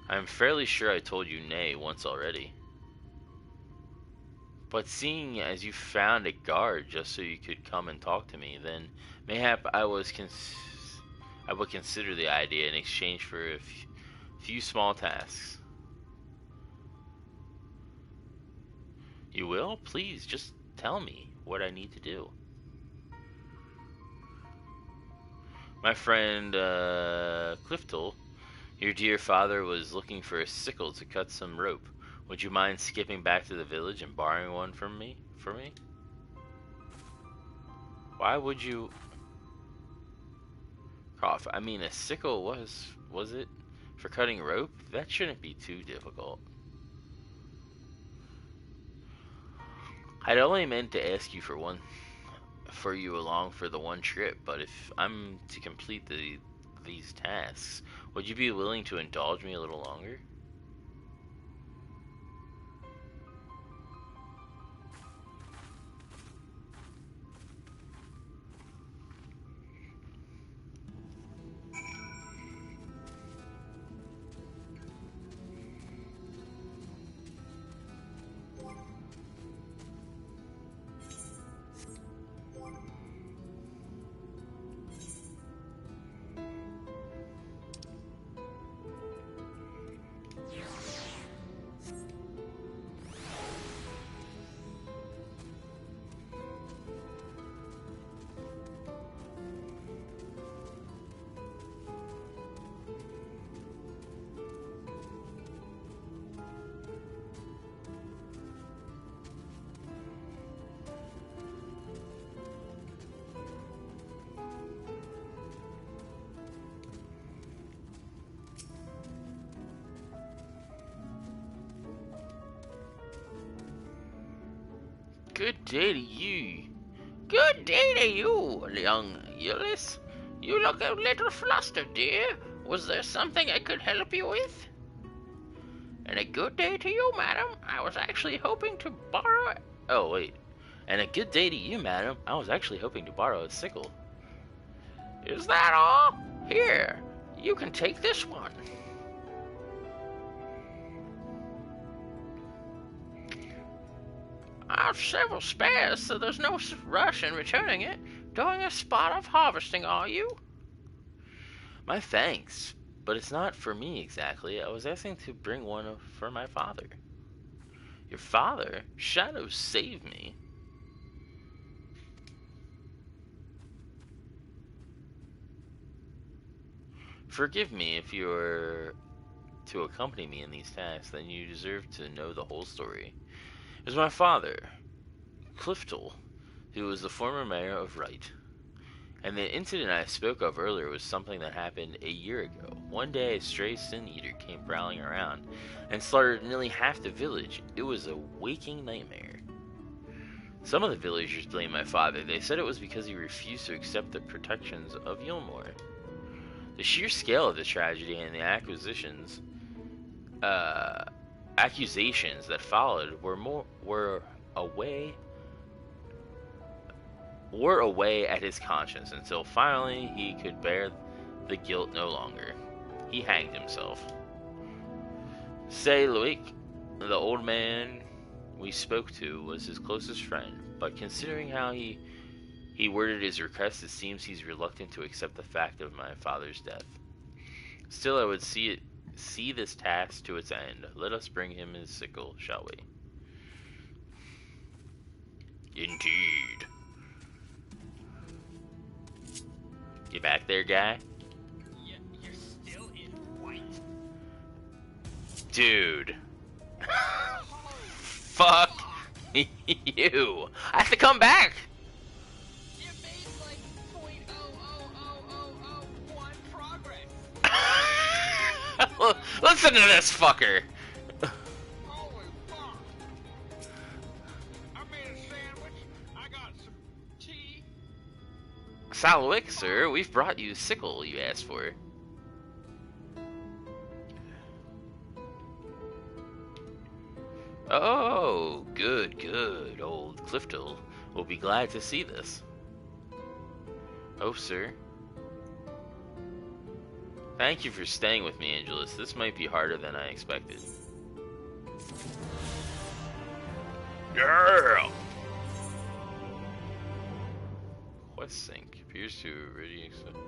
I'm fairly sure I told you nay once already. But seeing as you found a guard just so you could come and talk to me, then mayhap I would consider the idea in exchange for a few small tasks. You will? Please, just tell me what I need to do. My friend, Cliftel, your dear father was looking for a sickle to cut some rope. Would you mind skipping back to the village and borrowing one from me? For me? Why would you... Cough. I mean, a sickle was it? For cutting rope? That shouldn't be too difficult. I'd only meant to ask you for you along for the one trip, but if I'm to complete these tasks, would you be willing to indulge me a little longer? Good day to you. Good day to you, young Ulysses. You look a little flustered, dear. Was there something I could help you with? And a good day to you, madam. I was actually hoping to borrow... Oh, wait. And a good day to you, madam. I was actually hoping to borrow a sickle. Is that all? Here, you can take this one. I have several spares, so there's no rush in returning it. Doing a spot of harvesting, are you? My thanks, but it's not for me exactly. I was asking to bring one for my father. Your father? Shadow saved me. Forgive me if you're to accompany me in these tasks, then you deserve to know the whole story. It was my father, Cliftel, who was the former mayor of Wright. And the incident I spoke of earlier was something that happened a year ago. One day, a stray sin eater came prowling around and slaughtered nearly half the village. It was a waking nightmare. Some of the villagers blamed my father. They said it was because he refused to accept the protections of Yulmore. The sheer scale of the tragedy and the accusations that followed were away at his conscience until finally he could bear the guilt no longer. He hanged himself. Say Loic, the old man we spoke to, was his closest friend, but considering how he worded his request, it seems he's reluctant to accept the fact of my father's death. Still, I would see this task to its end. Let us bring him his sickle, shall we? Indeed. You back there, guy? Yeah, you're still in white. Dude. Fuck you. I have to come back. You made like 0.00001 progress. Listen to this fucker. Holy fuck. I made a sandwich. I got some tea. Salwick, sir, we've brought you sickle you asked for. Oh, good, good. Old Cliftel will be glad to see this. Oh, sir. Thank you for staying with me, Angelus. This might be harder than I expected. Girl! Quest sync appears to already accept.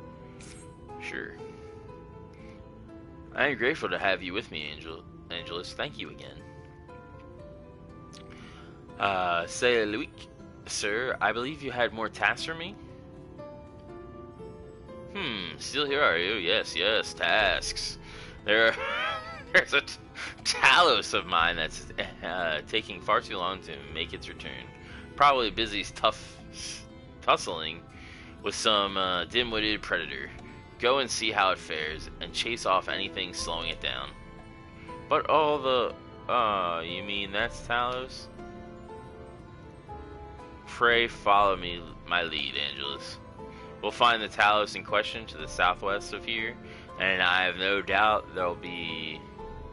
Sure. I am grateful to have you with me, Angelus. Thank you again. Say, Luik, sir, I believe you had more tasks for me? Still here are you? Yes, tasks. There's a Talos of mine that's taking far too long to make its return. Probably busy tussling with some dim-witted predator. Go and see how it fares, and chase off anything slowing it down. But all the... you mean that's Talos? Pray follow my lead, Angelus. We'll find the Talos in question to the southwest of here, and I have no doubt there'll be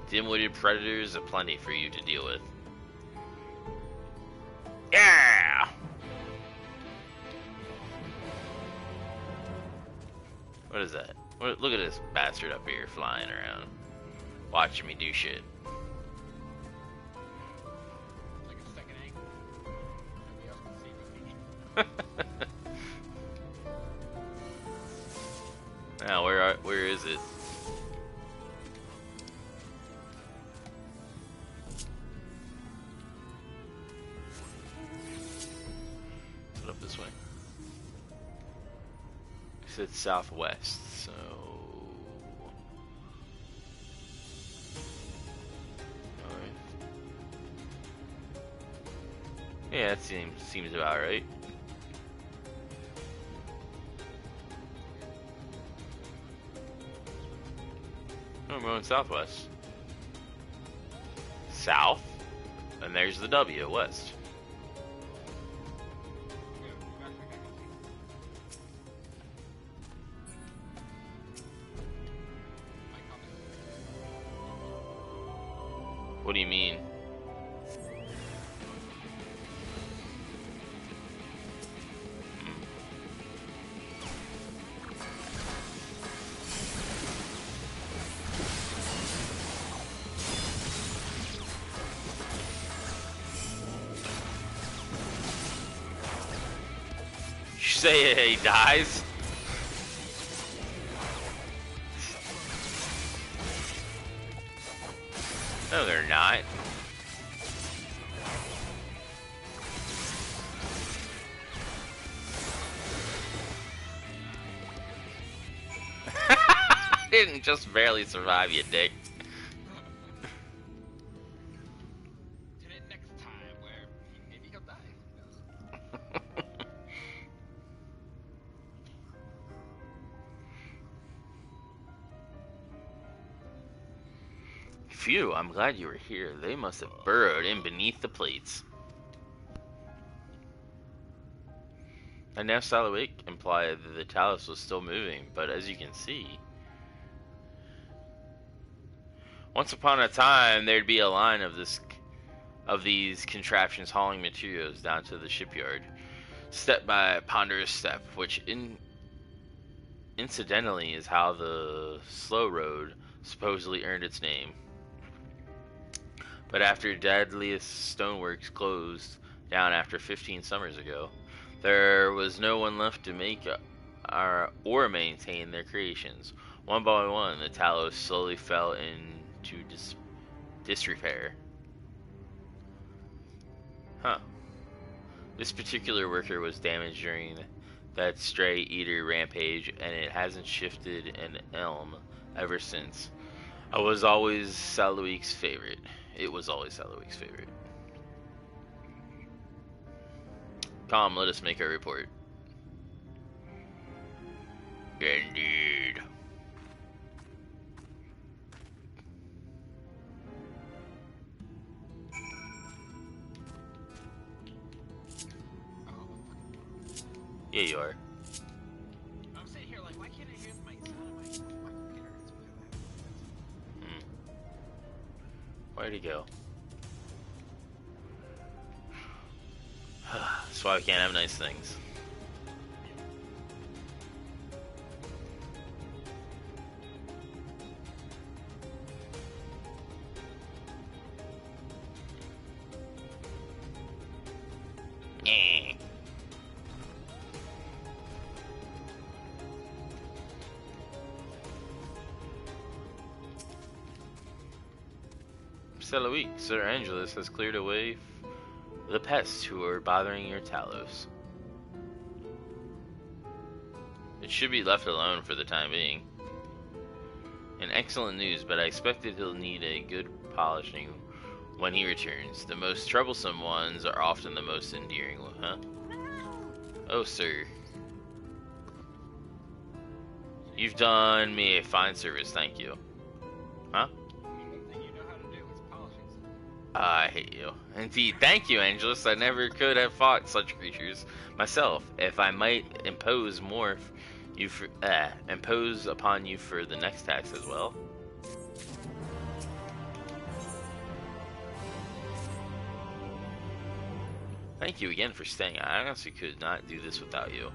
dim-witted predators aplenty for you to deal with. Yeah! What is that? Look at this bastard up here flying around, watching me do shit. Like a second angle. Nobody else can see me. Now, where is it? Put up this way. It said southwest, so... Alright. Yeah, that seems about right. I'm going southwest. South, and there's the W, west. What do you mean? You say he dies? No, they're not. I didn't just barely survive, you dick. Did it next time where maybe he'll die. Phew, I'm glad you were here. They must have burrowed in beneath the plates. I now saw the wake implied that the Talos was still moving, but as you can see, once upon a time there'd be a line of these contraptions hauling materials down to the shipyard, step by ponderous step, which incidentally is how the slow road supposedly earned its name. But after Deadliest Stoneworks closed down after 15 summers ago, there was no one left to make or maintain their creations. One by one, the Talos slowly fell into disrepair. Huh. This particular worker was damaged during that stray eater rampage, and it hasn't shifted an elm ever since. I was always Saluik's favorite. It was always Saluik's favorite. Come, let us make our report. Indeed. Yeah, you are. I'm sitting here like, why can't I hear my sound of my computer? Where'd he go? That's why we can't have nice things. Saluik, Sir Angelus has cleared away the pests who are bothering your Talos. It should be left alone for the time being. An excellent news, but I expect that he'll need a good polishing when he returns. The most troublesome ones are often the most endearing, huh? Oh, sir. You've done me a fine service, thank you. Huh? I hate you. Indeed, thank you, Angelus. I never could have fought such creatures myself. If I might impose impose upon you for the next tax as well. Thank you again for staying. I honestly could not do this without you.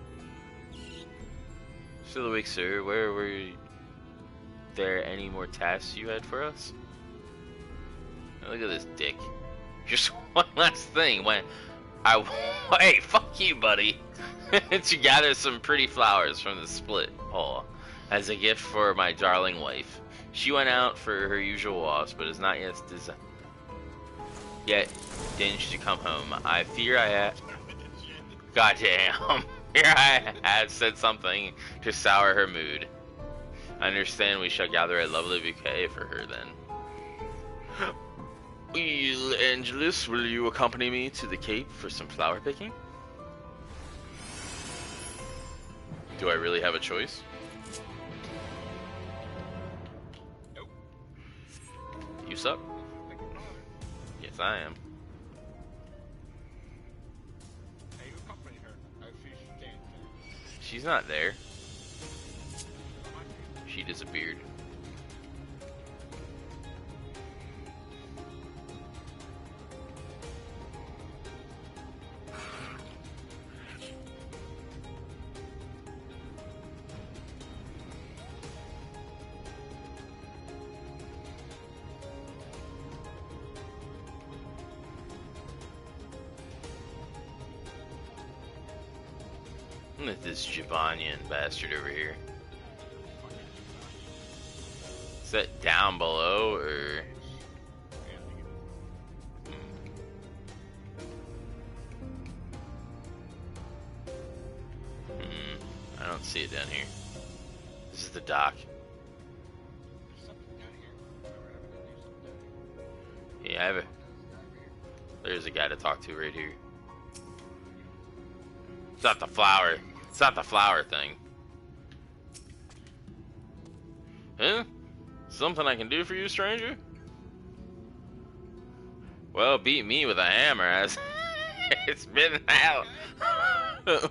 Still awake, sir. Where were there any more tasks you had for us? Look at this dick. Just one last thing. Hey, fuck you, buddy. To gather some pretty flowers from the split hole as a gift for my darling wife. She went out for her usual walks, but is not yet dinged to come home. I fear I had. Goddamn. Here I had said something to sour her mood. I understand we shall gather a lovely bouquet for her then. Well, Angelus, will you accompany me to the Cape for some flower picking? Do I really have a choice? Nope. You suck? Yes, I am. Hey, you accompany her. I see she's standing there. She's not there. She disappeared. Look at this Javanian bastard over here. Is that down below, or...? I don't see it down here. This is the dock. Yeah, I have a... There's a guy to talk to right here. It's not the flower. It's not the flower thing. Huh? Something I can do for you, stranger? Well, beat me with a hammer, as it's been out.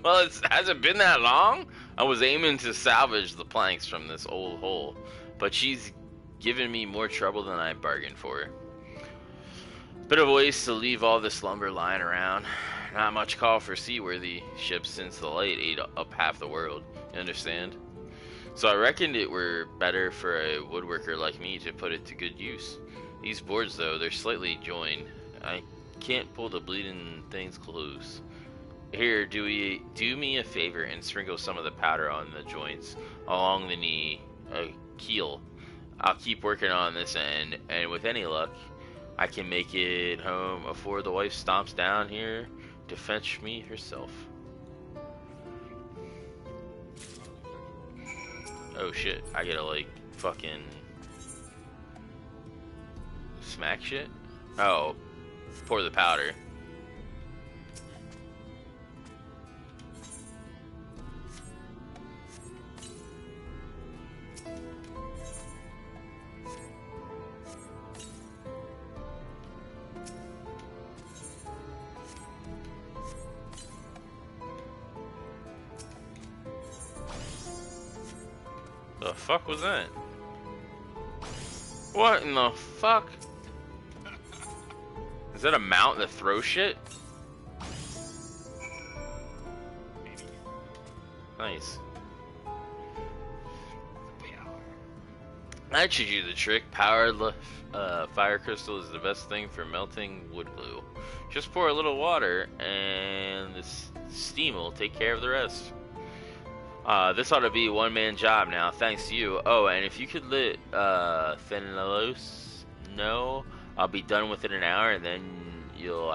Well, has it been that long? I was aiming to salvage the planks from this old hole, but she's given me more trouble than I bargained for. Bit of a waste to leave all this lumber lying around. Not much call for seaworthy ships since the light ate up half the world. You understand? So I reckoned it were better for a woodworker like me to put it to good use. These boards, though, they're slightly joined. I can't pull the bleeding things close. Here, do me a favor and sprinkle some of the powder on the joints along the knee keel. I'll keep working on this end, and with any luck, I can make it home before the wife stomps down here to fetch me herself. Oh shit, I gotta like fucking smack shit? Oh, pour the powder. The fuck was that? What in the fuck? Is that a mount that throws shit? Nice. That should do the trick. Powered fire crystal is the best thing for melting wood glue. Just pour a little water and this steam will take care of the rest. This ought to be a one-man job now, thanks to you. Oh, and if you could let Fenellos know, I'll be done within an hour, and then you'll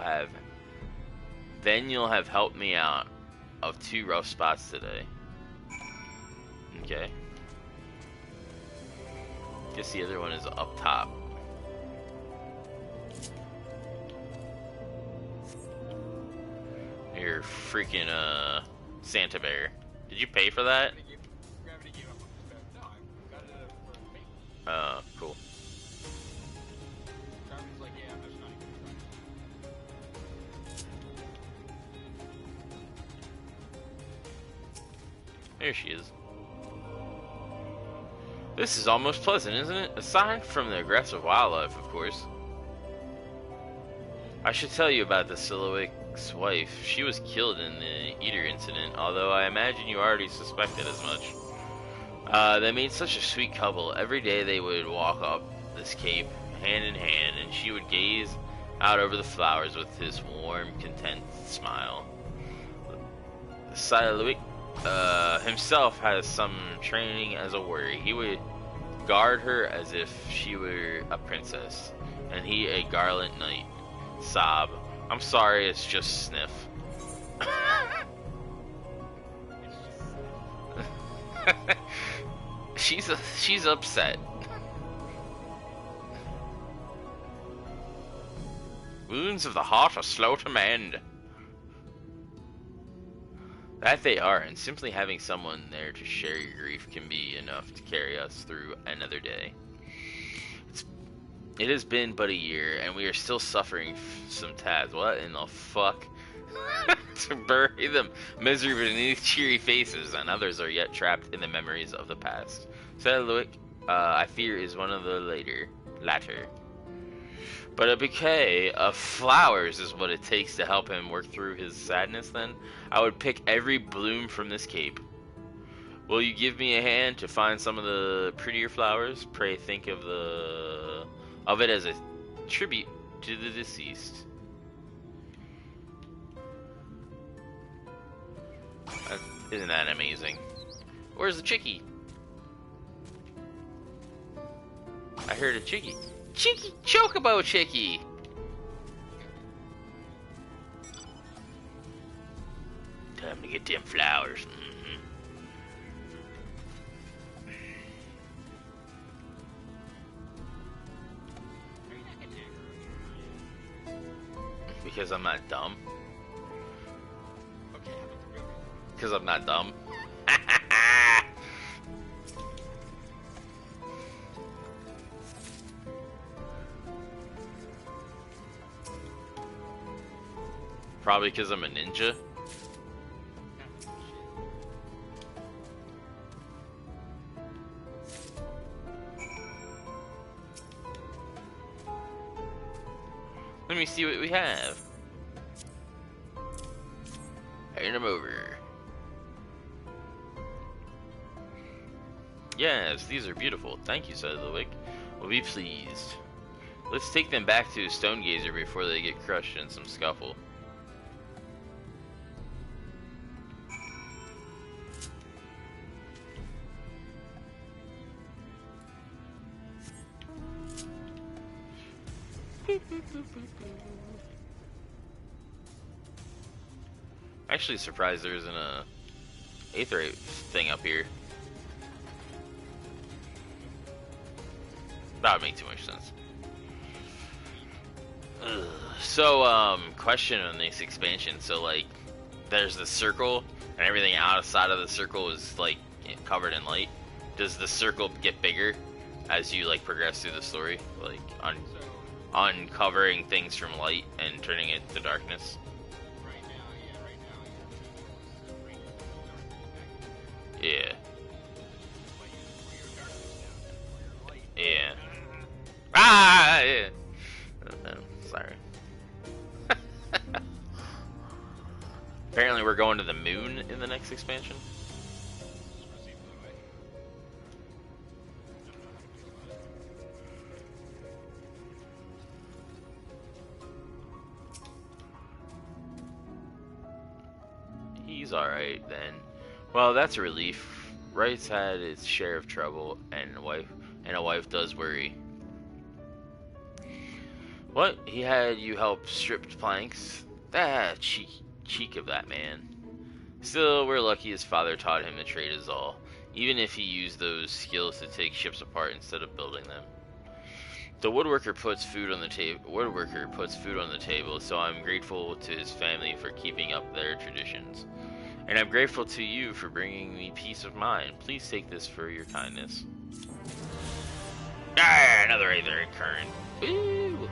have helped me out of 2 rough spots today. Okay. Guess the other one is up top. You're freaking Santa Bear. Did you pay for that? Cool. There she is. This is almost pleasant, isn't it? Aside from the aggressive wildlife, of course. I should tell you about the Silhouette's wife. She was killed in the Eater incident, although I imagine you already suspected as much. They made such a sweet couple. Every day they would walk up this cape, hand in hand, and she would gaze out over the flowers with his warm, content smile. Silhouette himself has some training as a warrior. He would guard her as if she were a princess, and he a garland knight. Sob. I'm sorry, it's just Sniff. She's upset. Wounds of the heart are slow to mend. That they are, and simply having someone there to share your grief can be enough to carry us through another day. It has been but a year, and we are still suffering some tads. What in the fuck? To bury the misery beneath cheery faces, and others are yet trapped in the memories of the past. Silhouette, I fear, is one of the latter. But a bouquet of flowers is what it takes to help him work through his sadness, then? I would pick every bloom from this cape. Will you give me a hand to find some of the prettier flowers? Pray think of it as a tribute to the deceased. Isn't that amazing? Where's the chickie? I heard a chickie. Chickie! Chocobo chickie! Time to get them flowers. Because I'm not dumb. Because I'm not dumb. Probably because I'm a ninja. Let me see what we have. Hand them over. Yes, these are beautiful. Thank you, said Ludwig. We'll be pleased. Let's take them back to Stonegazer before they get crushed in some scuffle. Actually surprised there isn't a Aetherite thing up here. That would make too much sense. Ugh. So, question on this expansion. So, like, there's the circle, and everything outside of the circle is, like, covered in light. Does the circle get bigger as you, like, progress through the story? Like, uncovering things from light and turning it to darkness? Yeah. Yeah. Ah! Yeah. Sorry. Apparently we're going to the moon in the next expansion. He's alright then. Well, that's a relief. Wright's had its share of trouble, and a wife does worry. What? He had you help stripped planks? Ah, cheek of that man. Still, we're lucky his father taught him the trade is all, even if he used those skills to take ships apart instead of building them. The woodworker puts food on the table, so I'm grateful to his family for keeping up their traditions. And I'm grateful to you for bringing me peace of mind. Please take this for your kindness. Ah, another Aether current. Woo!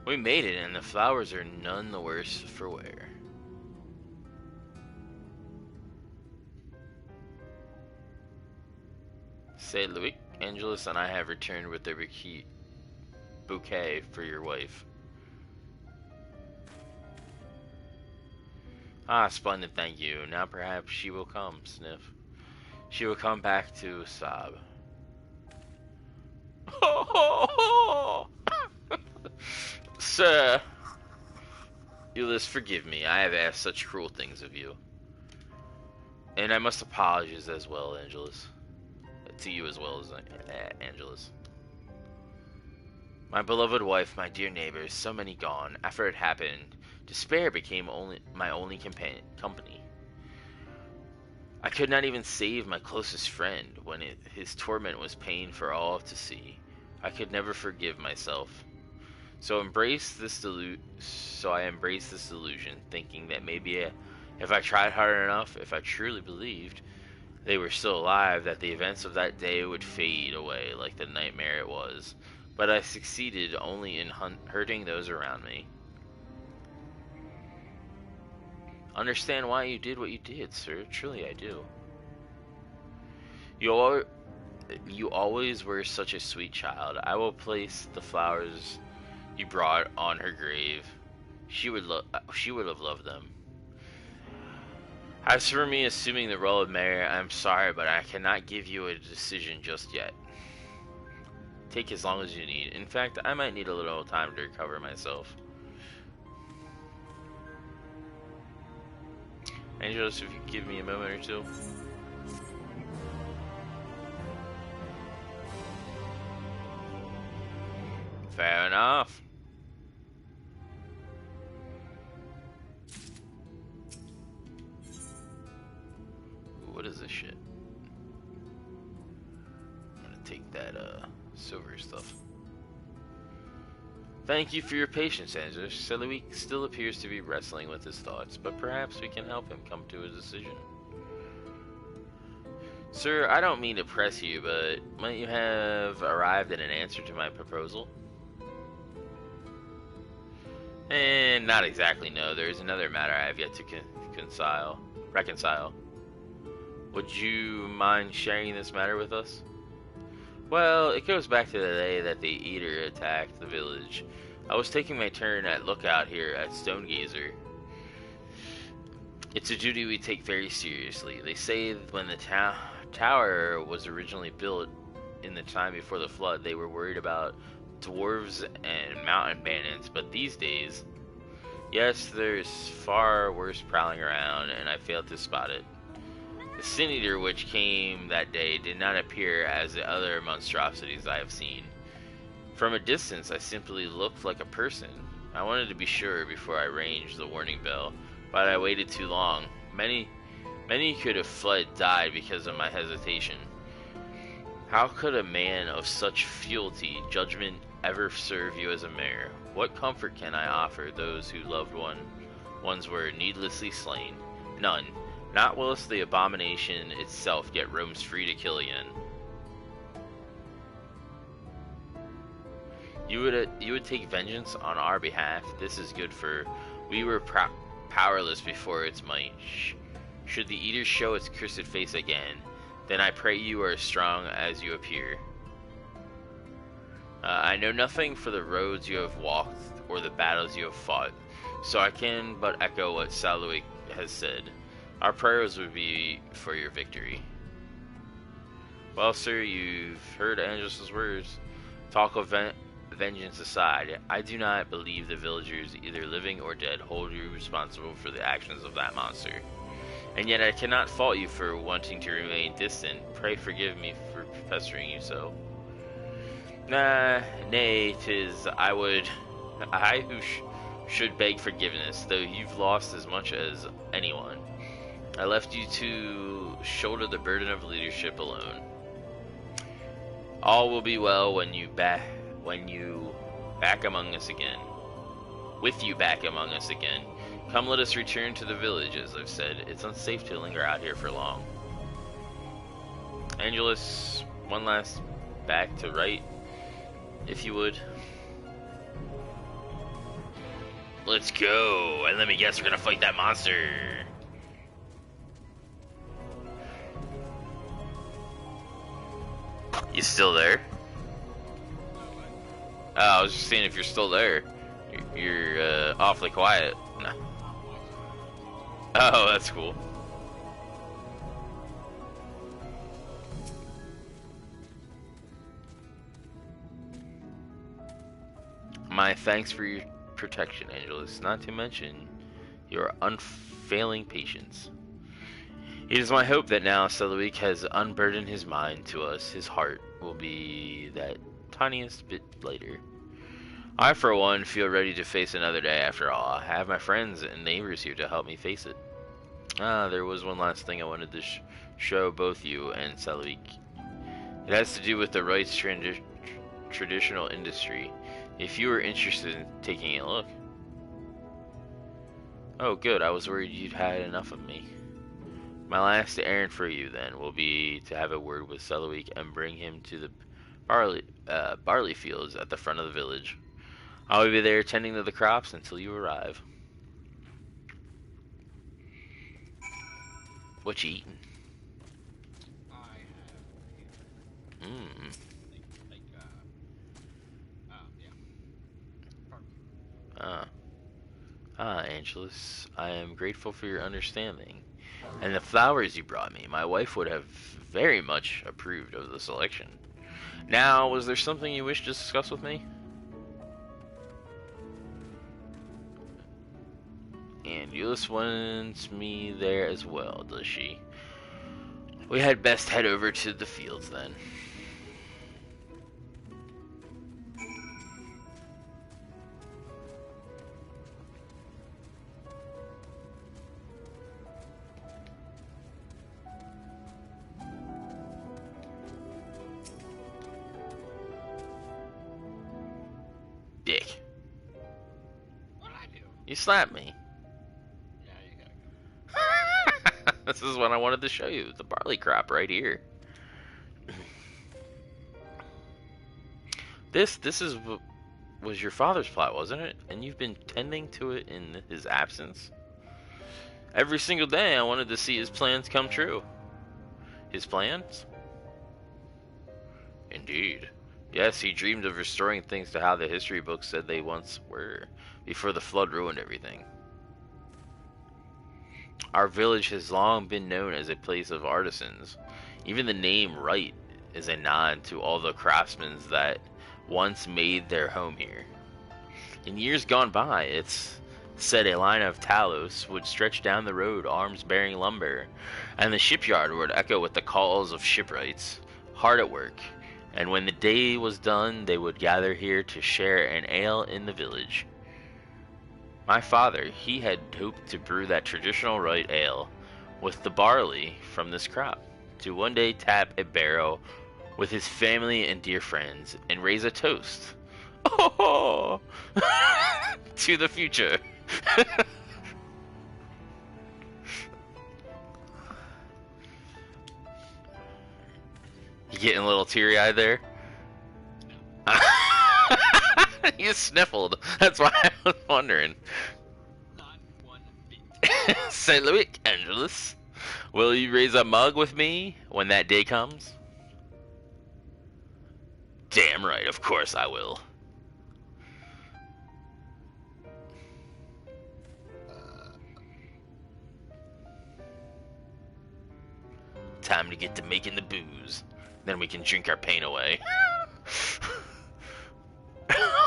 We made it, and the flowers are none the worse for wear. Say, Louis, Angelus and I have returned with the bouquet for your wife. Ah, splendid, thank you. Now perhaps she will come, sniff. She will come back to sob. Sir, Ulysses, forgive me. I have asked such cruel things of you. And I must apologize as well, Angelus. To you as well as Angelus. My beloved wife, my dear neighbors, so many gone. After it happened, despair became my only company. I could not even save my closest friend when his torment was pain for all to see. I could never forgive myself. So I embraced this delusion, thinking that maybe if I tried hard enough, if I truly believed they were still alive, that the events of that day would fade away like the nightmare it was. But I succeeded only in hurting those around me. understand why you did what you did, sir. Truly, I do. You always were such a sweet child. I will place the flowers you brought on her grave. She would have loved them. As for me assuming the role of mayor, I'm sorry, but I cannot give you a decision just yet. Take as long as you need. In fact, I might need a little time to recover myself. Angelus, if you give me a moment or two. Fair enough. Ooh, what is this shit? I'm gonna take that silver stuff. Thank you for your patience, Angelus. Selûne still appears to be wrestling with his thoughts, but perhaps we can help him come to a decision. Sir, I don't mean to press you, but might you have arrived at an answer to my proposal? And not exactly, no. There is another matter I have yet to reconcile. Would you mind sharing this matter with us? Well, it goes back to the day that the Eater attacked the village. I was taking my turn at lookout here at Stonegazer. It's a duty we take very seriously. They say when the tower was originally built in the time before the flood, they were worried about dwarves and mountain bandits, but these days, yes, there's far worse prowling around, and I failed to spot it. The Sin Eater which came that day did not appear as the other monstrosities I have seen. From a distance, I simply looked like a person. I wanted to be sure before I ranged the warning bell, but I waited too long. Many could have died because of my hesitation. How could a man of such fealty, judgment, ever serve you as a mayor? What comfort can I offer those who loved ones were needlessly slain? None. Not whilst the abomination itself yet roams free to kill again. You would take vengeance on our behalf. This is good, for we were powerless before its might. Should the Eater show its cursed face again, then I pray you are as strong as you appear. I know nothing for the roads you have walked or the battles you have fought, so I can but echo what Selûne has said. Our prayers would be for your victory. Well, sir, you've heard Angelus' words. Talk of vengeance aside, I do not believe the villagers, either living or dead, hold you responsible for the actions of that monster. And yet I cannot fault you for wanting to remain distant. Pray forgive me for pestering you so. Nay, 'tis I who should beg forgiveness, though you've lost as much as anyone. I left you to shoulder the burden of leadership alone. All will be well when you back among us again. With you back among us again. Come, let us return to the village. As I've said, it's unsafe to linger out here for long. Angelus, one last back to right, if you would. Let's go, and let me guess, we're gonna fight that monster. You still there? I was just seeing if you're still there. You're awfully quiet. No. Oh, that's cool. My thanks for your protection, Angelus, not to mention your unfailing patience. It is my hope that now Selûne has unburdened his mind to us, his heart will be that tiniest bit lighter. I, for one, feel ready to face another day after all. I have my friends and neighbors here to help me face it. There was one last thing I wanted to show both you and Selûne. It has to do with the rights traditional industry. If you were interested in taking a look. Oh, good. I was worried you'd had enough of me. My last errand for you, then, will be to have a word with Selûne and bring him to the barley fields at the front of the village. I will be there tending to the crops until you arrive. What you eating? I have yeah. Angelus, I am grateful for your understanding. And the flowers you brought me, my wife would have very much approved of the selection. Now, was there something you wish to discuss with me? And Euless wants me there as well, does she? We had best head over to the fields then. Dick. What'd I do? You slapped me. Yeah, you gotta go. This is what I wanted to show you. The barley crop right here. This was your father's plot, wasn't it? And you've been tending to it in his absence? Every single day I wanted to see his plans come true. His plans? Indeed. Yes, he dreamed of restoring things to how the history books said they once were, before the flood ruined everything. Our village has long been known as a place of artisans. Even the name Wright is a nod to all the craftsmen that once made their home here. In years gone by, it's said a line of Talos would stretch down the road, arms bearing lumber, and the shipyard would echo with the calls of shipwrights, hard at work. And when the day was done, they would gather here to share an ale in the village. My father, he had hoped to brew that traditional Wright ale with the barley from this crop, to one day tap a barrel with his family and dear friends and raise a toast. Oh, to the future. You getting a little teary-eyed there? You sniffled. That's why I was wondering. Not one bit. St. Louis, Angelus. Will you raise a mug with me when that day comes? Damn right, of course I will. Time to get to making the booze. Then we can drink our pain away.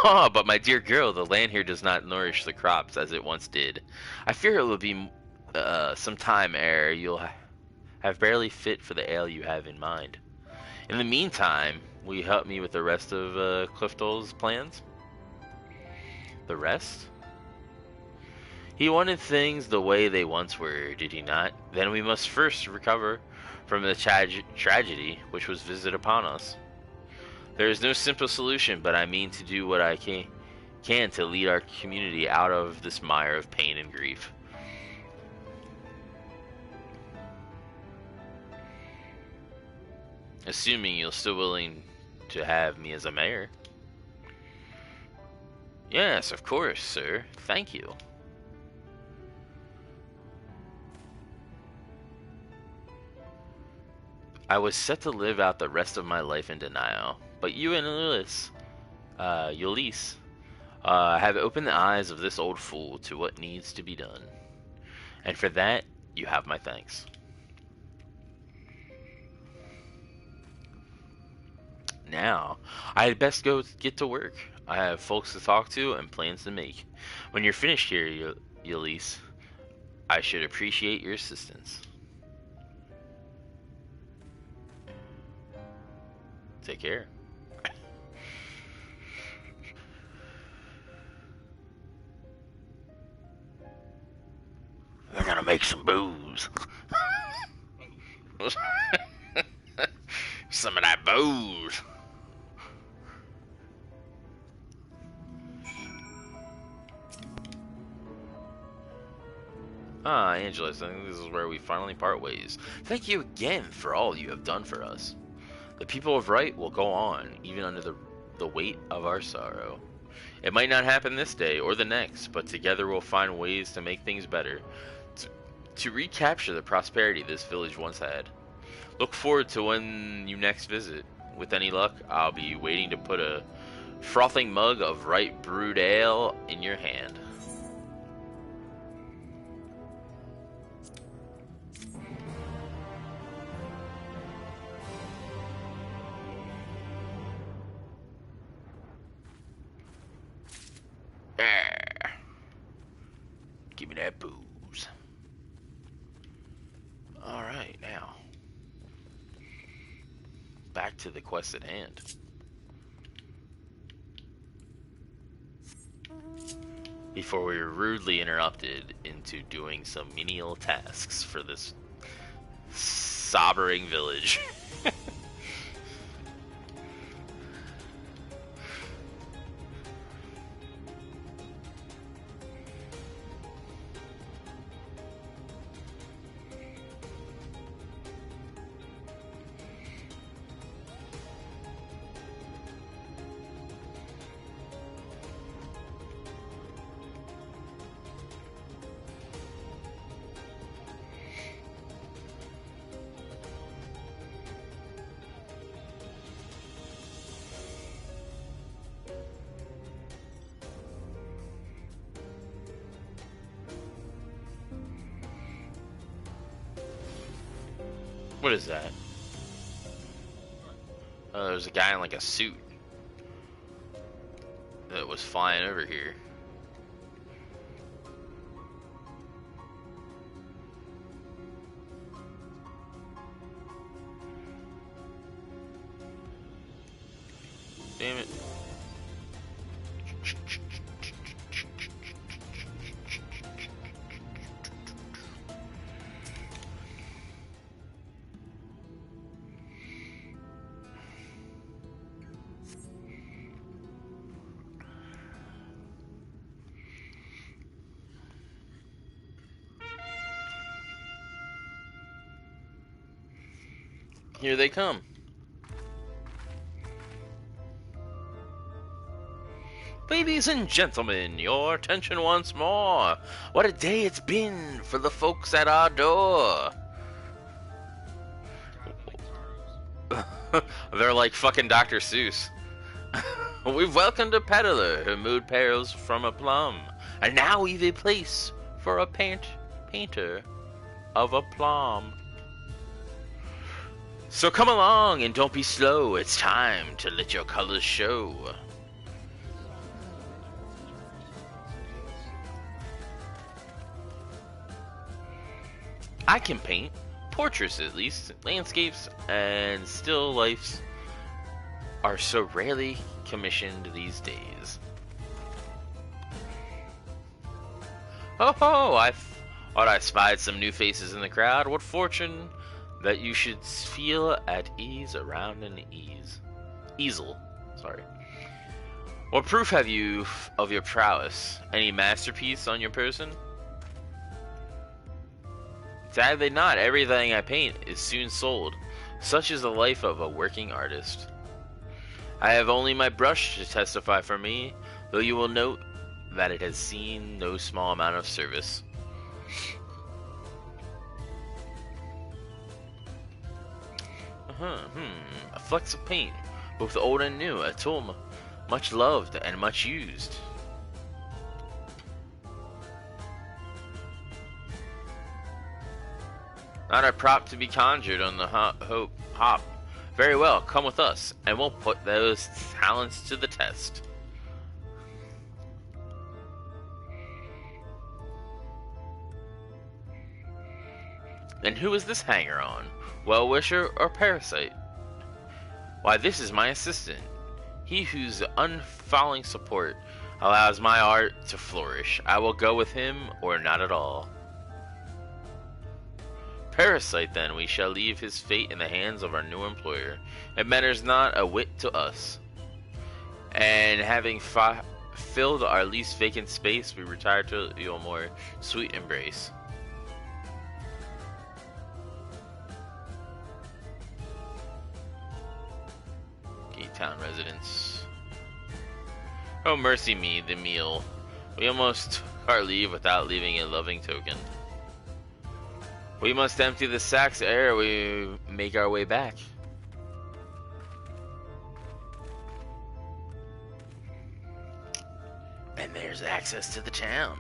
Oh, but my dear girl, the land here does not nourish the crops as it once did. I fear it will be some time ere you'll have barely fit for the ale you have in mind. In the meantime, will you help me with the rest of Clifton's plans? The rest? He wanted things the way they once were, did he not? Then we must first recover from the tragedy which was visited upon us. There is no simple solution, but I mean to do what I can to lead our community out of this mire of pain and grief. Assuming you're still willing to have me as a mayor. Yes, of course, sir. Thank you. I was set to live out the rest of my life in denial, but you and Ulysse have opened the eyes of this old fool to what needs to be done. And for that, you have my thanks. Now, I had best go get to work. I have folks to talk to and plans to make. When you're finished here, Ulysse, I should appreciate your assistance. Take care. We're gonna make some booze. Some of that booze. Angelus, I think this is where we finally part ways. Thank you again for all you have done for us. The people of Wright will go on, even under the weight of our sorrow. It might not happen this day or the next, but together we'll find ways to make things better. to recapture the prosperity this village once had. Look forward to when you next visit. With any luck, I'll be waiting to put a frothing mug of right brewed ale in your hand. Give me that booze. Alright, now. Back to the quest at hand. Before we were rudely interrupted into doing some menial tasks for this sobbering village. What is that? Oh, there's a guy in like a suit that was flying over here. Damn it. Here they come. Ladies and gentlemen, your attention once more. What a day it's been for the folks at our door. They're like fucking Dr. Seuss. We've welcomed a peddler who moved pearls from a plum, and now we've a place for a painter of a plum. So come along and don't be slow. It's time to let your colors show. I can paint portraits, at least. Landscapes and still lifes are so rarely commissioned these days. Oh ho! I thought I spied some new faces in the crowd. What fortune that you should feel at ease around an easel. Sorry. What proof have you of your prowess? Any masterpiece on your person? Sadly not. Everything I paint is soon sold. Such is the life of a working artist. I have only my brush to testify for me, though you will note that it has seen no small amount of service. A flecks of paint, both old and new, a tool much loved and much used. Not a prop to be conjured on the hop. Very well, come with us, and we'll put those talents to the test. And who is this hanger-on? Well-wisher or parasite? Why, this is my assistant. He whose unfailing support allows my art to flourish. I will go with him or not at all. Parasite, then, we shall leave his fate in the hands of our new employer. It matters not a whit to us. And having filled our least vacant space, we retire to your more sweet embrace. Town residents. Oh, mercy me, the meal. We almost took our leave without leaving a loving token. We must empty the sacks ere we make our way back. And there's access to the town.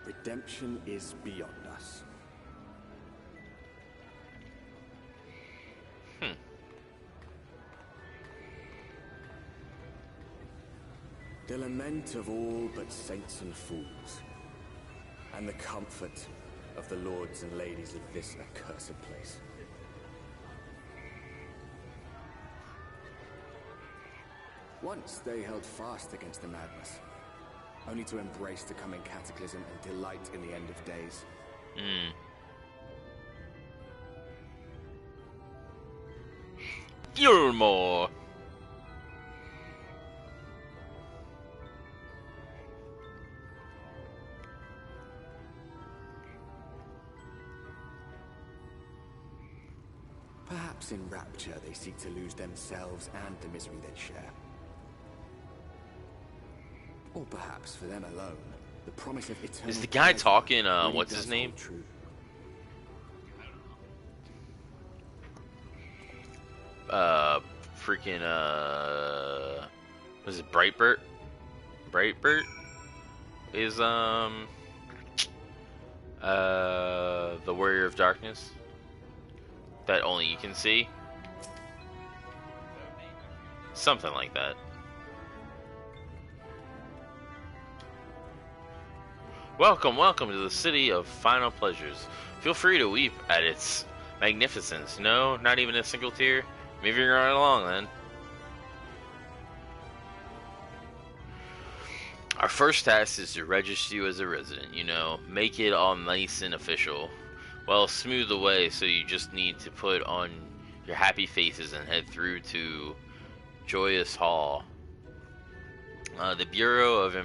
Redemption is beyond us. The lament of all but saints and fools, and the comfort of the lords and ladies of this accursed place. Once they held fast against the madness, only to embrace the coming cataclysm and delight in the end of days. Gilmore. Perhaps in rapture they seek to lose themselves and the misery they share. Or perhaps for them alone, the promise of eternal... Is the guy talking, what's his name? Freaking, was it Brightbert? Brightbert is, the Warrior of Darkness that only you can see? Something like that. Welcome, welcome to the city of final pleasures. Feel free to weep at its magnificence. No, not even a single tear? Moving right along, then. Our first task is to register you as a resident, you know. Make it all nice and official. Well, smooth the way, so you just need to put on your happy faces and head through to Joyous Hall. The Bureau of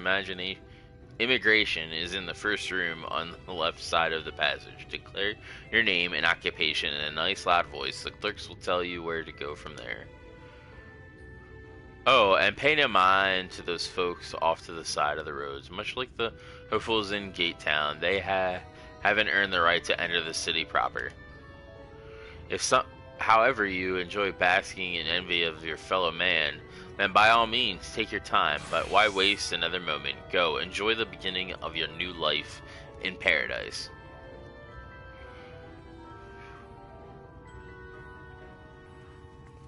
Immigration is in the first room on the left side of the passage. Declare your name and occupation in a nice loud voice. The clerks will tell you where to go from there. Oh, and pay no mind to those folks off to the side of the roads. Much like the hopefuls in Gate Town, they haven't earned the right to enter the city proper. However you enjoy basking in envy of your fellow man, then by all means take your time, but why waste another moment? Go, enjoy the beginning of your new life in paradise.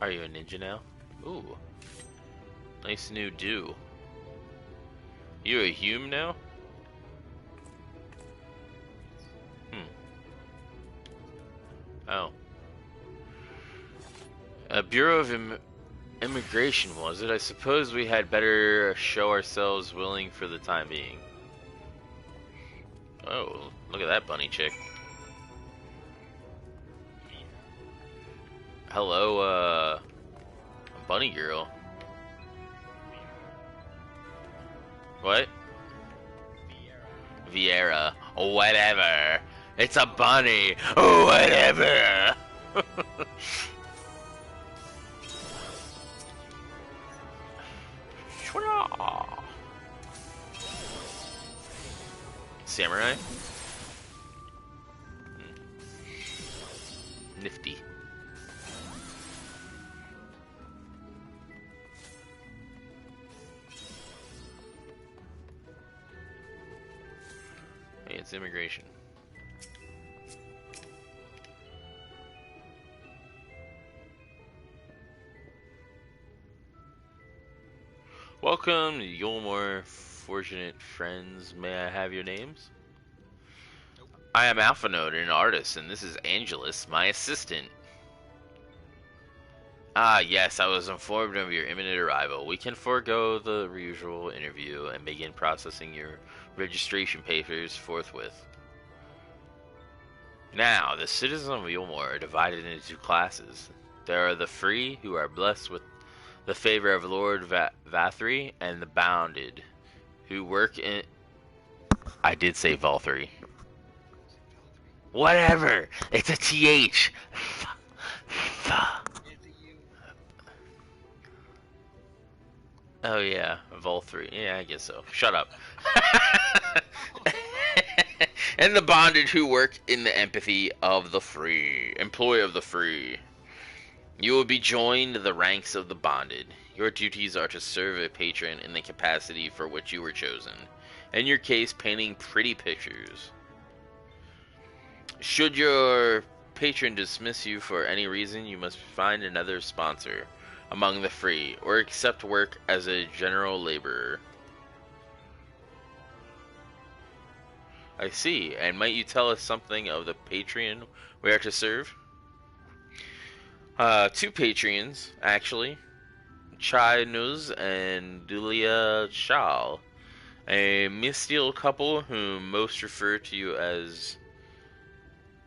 Are you a ninja now? Ooh. Nice new do. You a hume now? Oh. A Bureau of Immigration, was it? I suppose we had better show ourselves willing for the time being. Oh, look at that bunny chick. Hello, bunny girl. What? Vieira. Whatever. It's a bunny. Whatever. Samurai? Nifty. Hey, it's immigration. Welcome to Yulmore, fortunate friends. May I have your names? I am Alphanode, an artist, and this is Angelus, my assistant. Ah, yes, I was informed of your imminent arrival. We can forego the usual interview and begin processing your registration papers forthwith. Now, the citizens of Yulmore are divided into two classes. There are the free, who are blessed with the favor of Lord Vathri, and the bounded, who work in... I did say Valthri. Whatever! It's a TH! Oh yeah, Valthri. Yeah, I guess so. Shut up. And the bonded, who work in the empathy of the free. Employ of the free. You will be joined the ranks of the bonded. Your duties are to serve a patron in the capacity for which you were chosen. In your case, painting pretty pictures. Should your patron dismiss you for any reason, you must find another sponsor among the free, or accept work as a general laborer. I see. And might you tell us something of the patron we are to serve? Two patrons, actually. Chai Nuz and Dulia Shal. A mystical couple whom most refer to as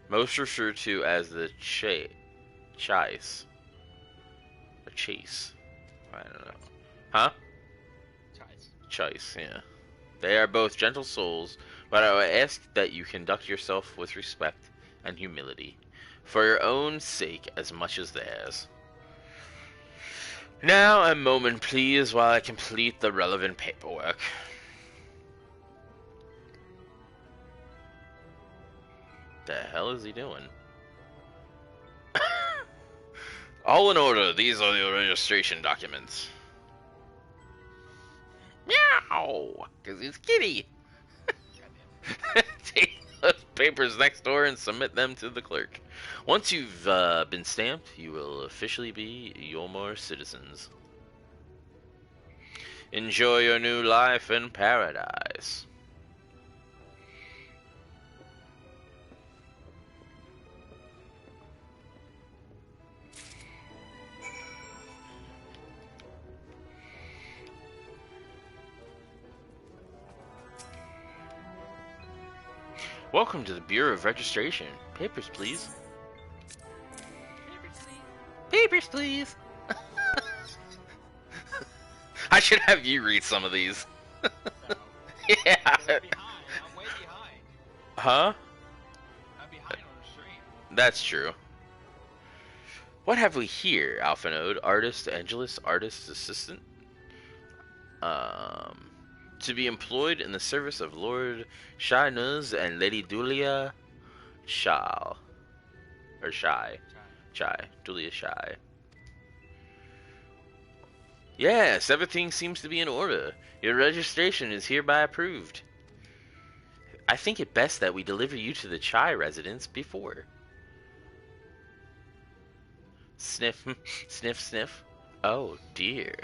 the Chase. Or Chase. I don't know. Huh? Chase, yeah. They are both gentle souls, but I would ask that you conduct yourself with respect and humility, for your own sake as much as theirs. Now a moment, please, while I complete the relevant paperwork. The hell is he doing? All in order. These are your registration documents. Meow! Because he's kitty. Take those papers next door and submit them to the clerk. Once you've been stamped, you will officially be Yolmor citizens. Enjoy your new life in paradise. Welcome to the Bureau of Registration. Papers, please. Papers, please. I should have you read some of these. Yeah. I'm way behind. Huh? I'm behind on the stream. That's true. What have we here? Alphanode, artist, Angelus, artist, assistant. To be employed in the service of Lord Shinuz and Lady Dulia Shal. Or Shy. Chai. Dulia Shy. Yes, everything seems to be in order. Your registration is hereby approved. I think it best that we deliver you to the Chai residence before. Sniff, sniff, sniff. Oh dear.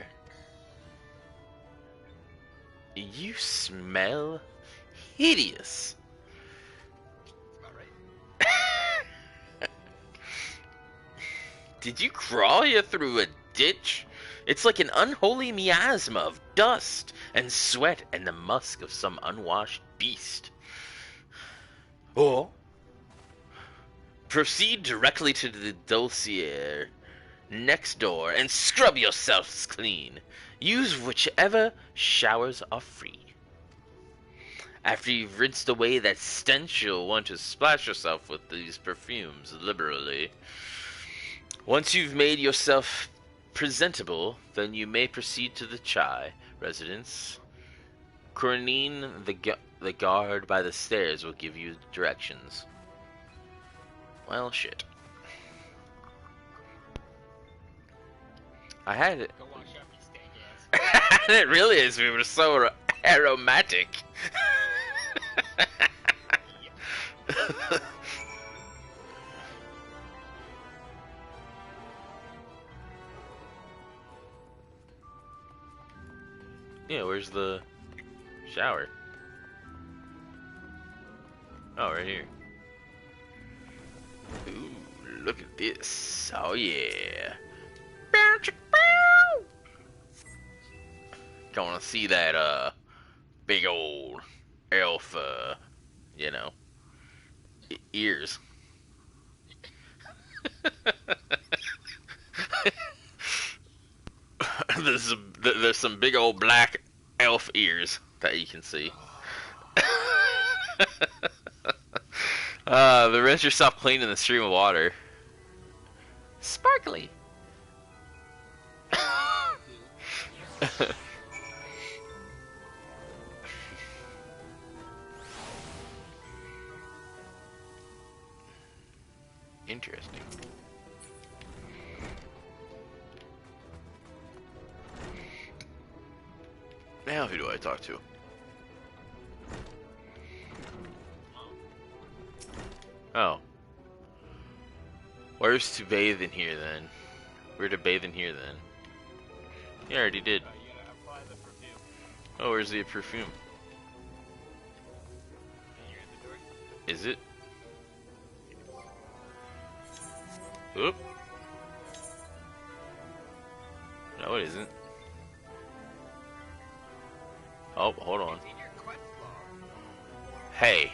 You smell hideous. About right. Did you crawl here through a ditch? It's like an unholy miasma of dust and sweat and the musk of some unwashed beast. Or proceed directly to the Dulcier next door and scrub yourselves clean. Use whichever showers are free. After you've rinsed away that stench, you'll want to splash yourself with these perfumes liberally. Once you've made yourself presentable, then you may proceed to the Chai residence. Corinne, the guard by the stairs, will give you directions. Well, shit. I had it. Go wash up, you stank ass. It really is. We were so aromatic. Yeah, where's the shower? Oh, right here. Ooh, look at this. Oh, yeah. Don't want to see that, big old elf, you know, ears. there's some big old black elf ears that you can see. The rinse yourself clean in the stream of water. Sparkly. Interesting. Now who do I talk to? Oh. Where's to bathe in here then? Where to bathe in here then? Yeah, I already did. Oh, where's the perfume? Is it? Oop. No, it isn't. Oh, hold on. Hey.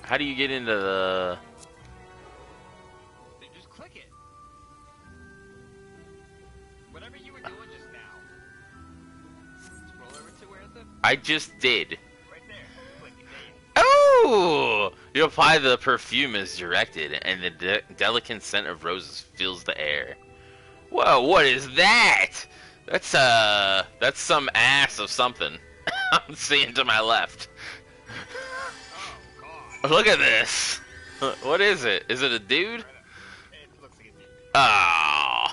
How do you get into the... Just click it. Whatever you were doing just now. Scroll over to where the... I just did. Right there. Click it. Oh! You apply the perfume as directed, and the delicate scent of roses fills the air. Whoa, what is that? That's some ass of something. I'm seeing to my left. Oh, look at this. What is it? Is it a dude? It looks like a dude. Ah.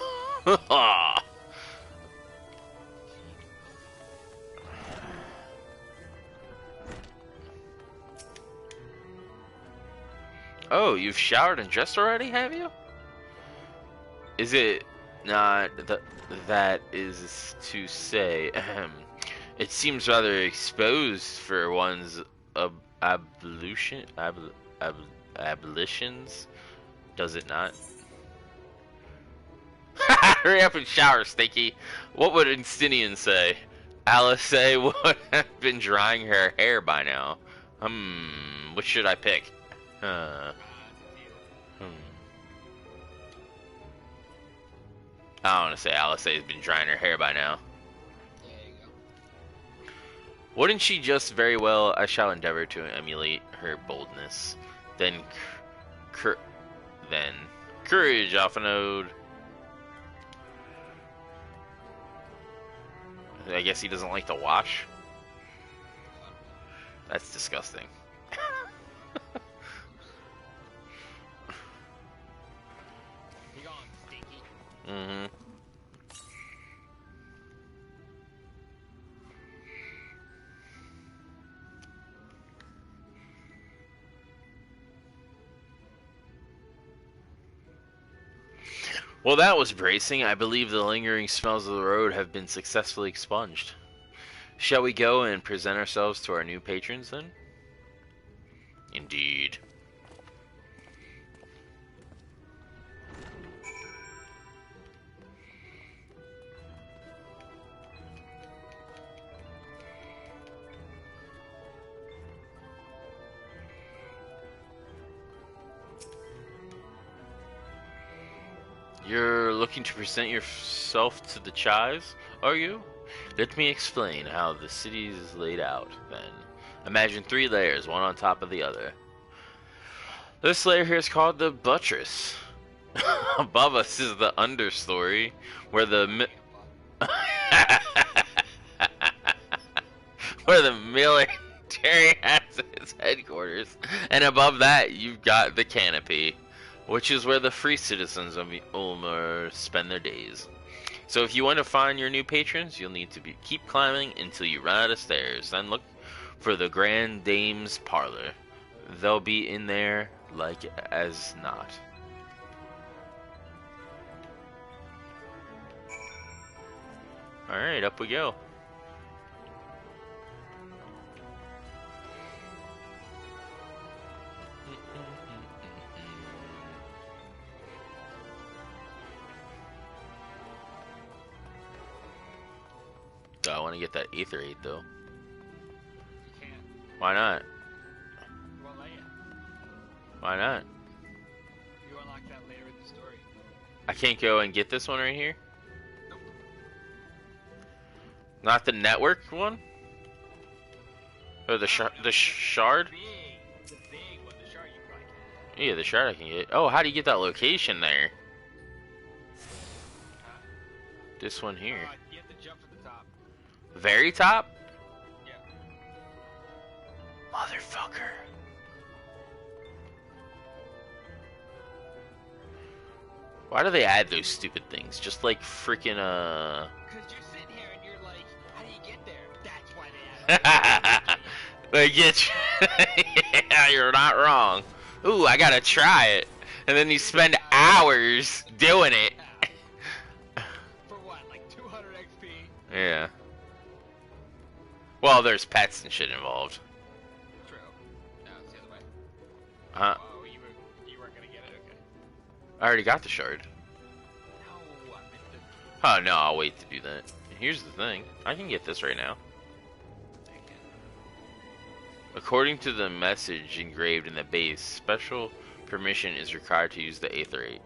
Oh, you've showered and dressed already, have you? Is it not that is to say, it seems rather exposed for one's ablutions, does it not? Hurry up and shower, Stinky. What would Instinian say? Alice say would have been drying her hair by now. Which should I pick? I don't want to say Alice has been drying her hair by now. There you go. Wouldn't she just very well? I shall endeavor to emulate her boldness. Then courage, Alphanode. I guess he doesn't like to wash. That's disgusting. Be gone, Stinky. Mm-hmm. Well, that was bracing. I believe the lingering smells of the road have been successfully expunged. Shall we go and present ourselves to our new patrons, then? Indeed. You're looking to present yourself to the Chives, are you? Let me explain how the city is laid out, then. Imagine 3 layers, one on top of the other. This layer here is called the buttress. Above us is the understory, where the where the military has its headquarters, and above that you've got the canopy, which is where the free citizens of Ulmer spend their days. So if you want to find your new patrons, you'll need to keep climbing until you run out of stairs. Then look for the Grand Dame's parlor. They'll be in there like as not. Alright, up we go. I want to get that Aetherate though. You can't. Why not? Won't let you. Why not? You unlock that later in the story. I can't go and get this one right here? Nope. Not the network one? Or the shard? The big one, the shard you probably can. Yeah, the shard I can get. Oh, how do you get that location there? Huh? This one here. You have to jump from the top. Very top? Yeah. Motherfucker. Why do they add those stupid things? Just like freaking, Because you're sitting here and you're like, how do you get there? That's why they add it. They get you. Yeah, you're not wrong. Ooh, I gotta try it. And then you spend hours doing it. For what, like 200 XP? Yeah. Well, there's pets and shit involved. True. No, it's the other way. Huh? Oh, you weren't gonna get it, okay. I already got the shard. No, I meant the... Oh, no, I'll wait to do that. Here's the thing. I can get this right now. According to the message engraved in the base, special permission is required to use the Aetherate.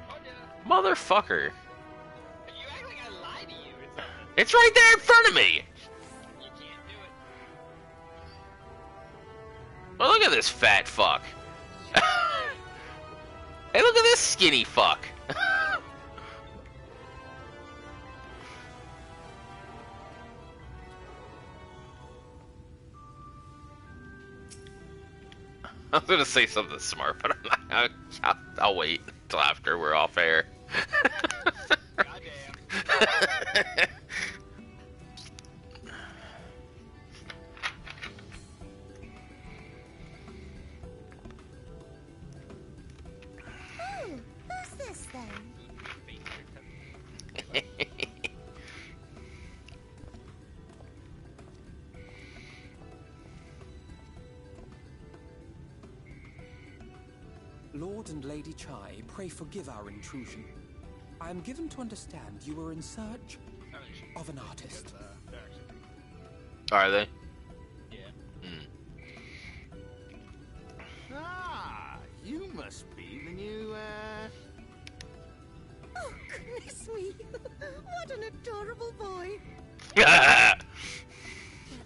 Oh, yeah. Motherfucker. You act like I lied to you. It's right there in front of me! You can't do it. Well, look at this fat fuck. Hey, look at this skinny fuck. I was gonna say something smart, but I'm not. I'll wait until after we're off air. Goddamn. Oh, who's this then? Lord and Lady Chai, pray forgive our intrusion. I am given to understand you were in search of an artist. Are they? Yeah. Ah, you must be the new, Oh, goodness me! What an adorable boy! Mm. That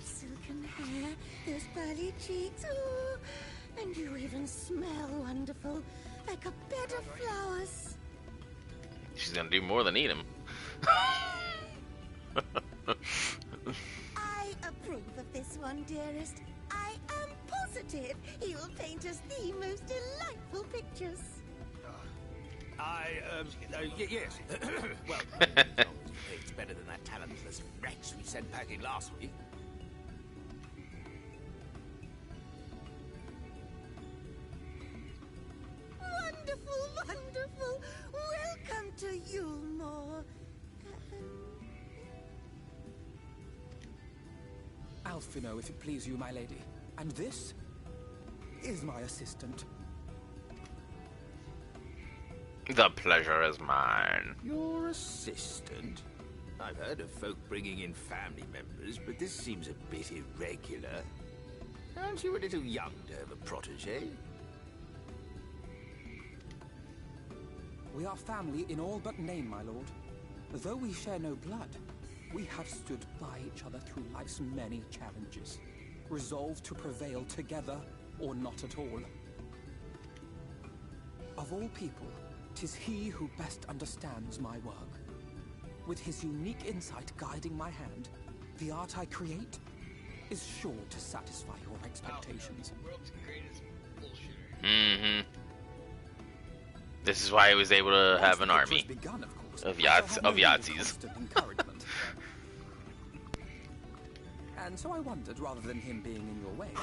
silken hair, those pearly cheeks, oh, and you even smell wonderful, like a bed of flowers. She's gonna do more than eat him. I approve of this one, dearest. I am positive he will paint us the most delightful pictures. yes. Well, it's better than that talentless wretch we sent packing last week. Wonderful, wonderful. Welcome to Yulmore. Alfino, if it please you, my lady. And this is my assistant. The pleasure is mine. Your assistant? I've heard of folk bringing in family members, but this seems a bit irregular. Aren't you a little young to have a protege? We are family in all but name, my lord. Though we share no blood, we have stood by each other through life's many challenges, resolved to prevail together or not at all. Of all people, 'tis he who best understands my work. With his unique insight guiding my hand, the art I create is sure to satisfy your expectations. World's greatest bullshitter. Mm-hmm. This is why he was able to have an army Begun, of course, of I shall have no need of Yahtzees. constant encouragement. And so I wondered, rather than him being in your way,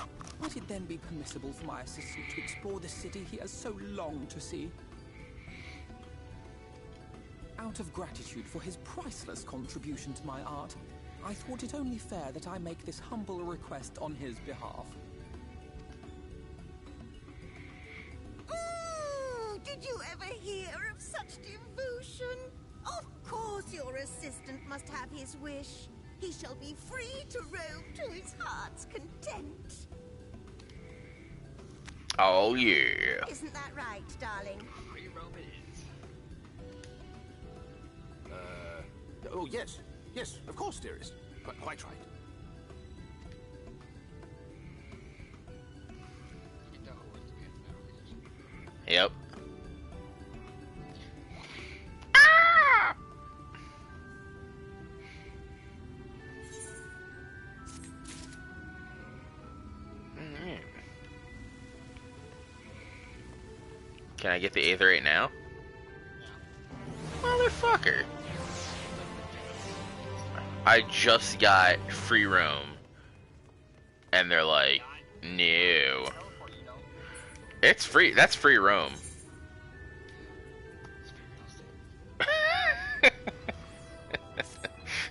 might it then be permissible for my assistant to explore the city he has so longed to see? Out of gratitude for his priceless contribution to my art, I thought it only fair that I make this humble request on his behalf. Did you ever hear of such devotion? Of course your assistant must have his wish. He shall be free to roam to his heart's content. Oh yeah. Isn't that right, darling? Free roam it is. Oh, yes. Yes, of course, dearest. Quite right. Yep. Can I get the Aetherite now? Motherfucker. I just got free roam. And they're like, no. It's free. That's free roam.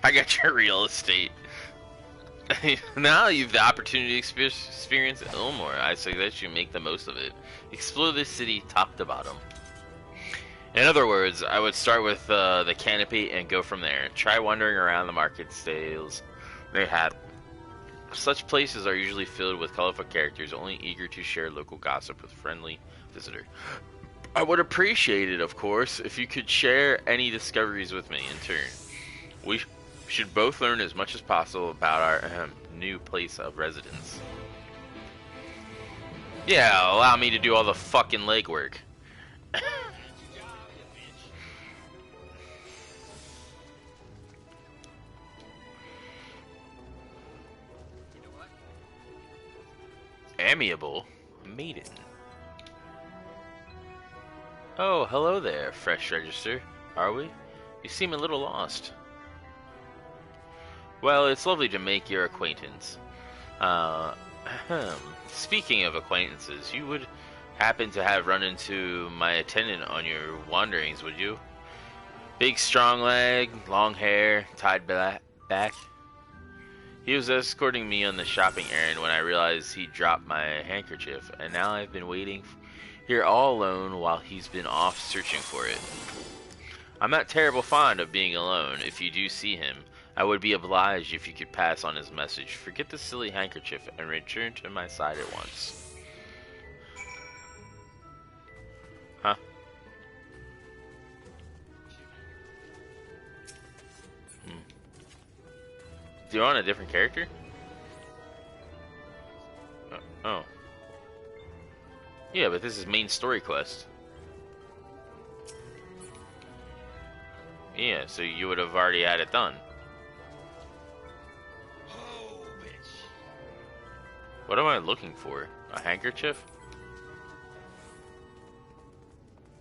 I got your real estate. Now you've the opportunity to experience Ilmore. I suggest you make the most of it. Explore this city top to bottom. In other words, I would start with the canopy and go from there. Try wandering around the market stalls they have. Such places are usually filled with colorful characters, only eager to share local gossip with friendly visitor. I would appreciate it, of course, if you could share any discoveries with me in turn. We should both learn as much as possible about our new place of residence. Yeah, allow me to do all the fucking legwork. Amiable maiden. Oh, hello there, fresh register. Are we? You seem a little lost. Well, it's lovely to make your acquaintance. Speaking of acquaintances, you would happen to have run into my attendant on your wanderings, would you? Big strong leg, long hair, tied back. He was escorting me on the shopping errand when I realized he dropped my handkerchief, and now I've been waiting here all alone while he's been off searching for it. I'm not terrible fond of being alone. If you do see him, I would be obliged if you could pass on his message. Forget the silly handkerchief and return to my side at once. Huh? Do you want a different character? Oh. Yeah, but this is main story quest. Yeah, so you would have already had it done. Oh, bitch. What am I looking for? A handkerchief?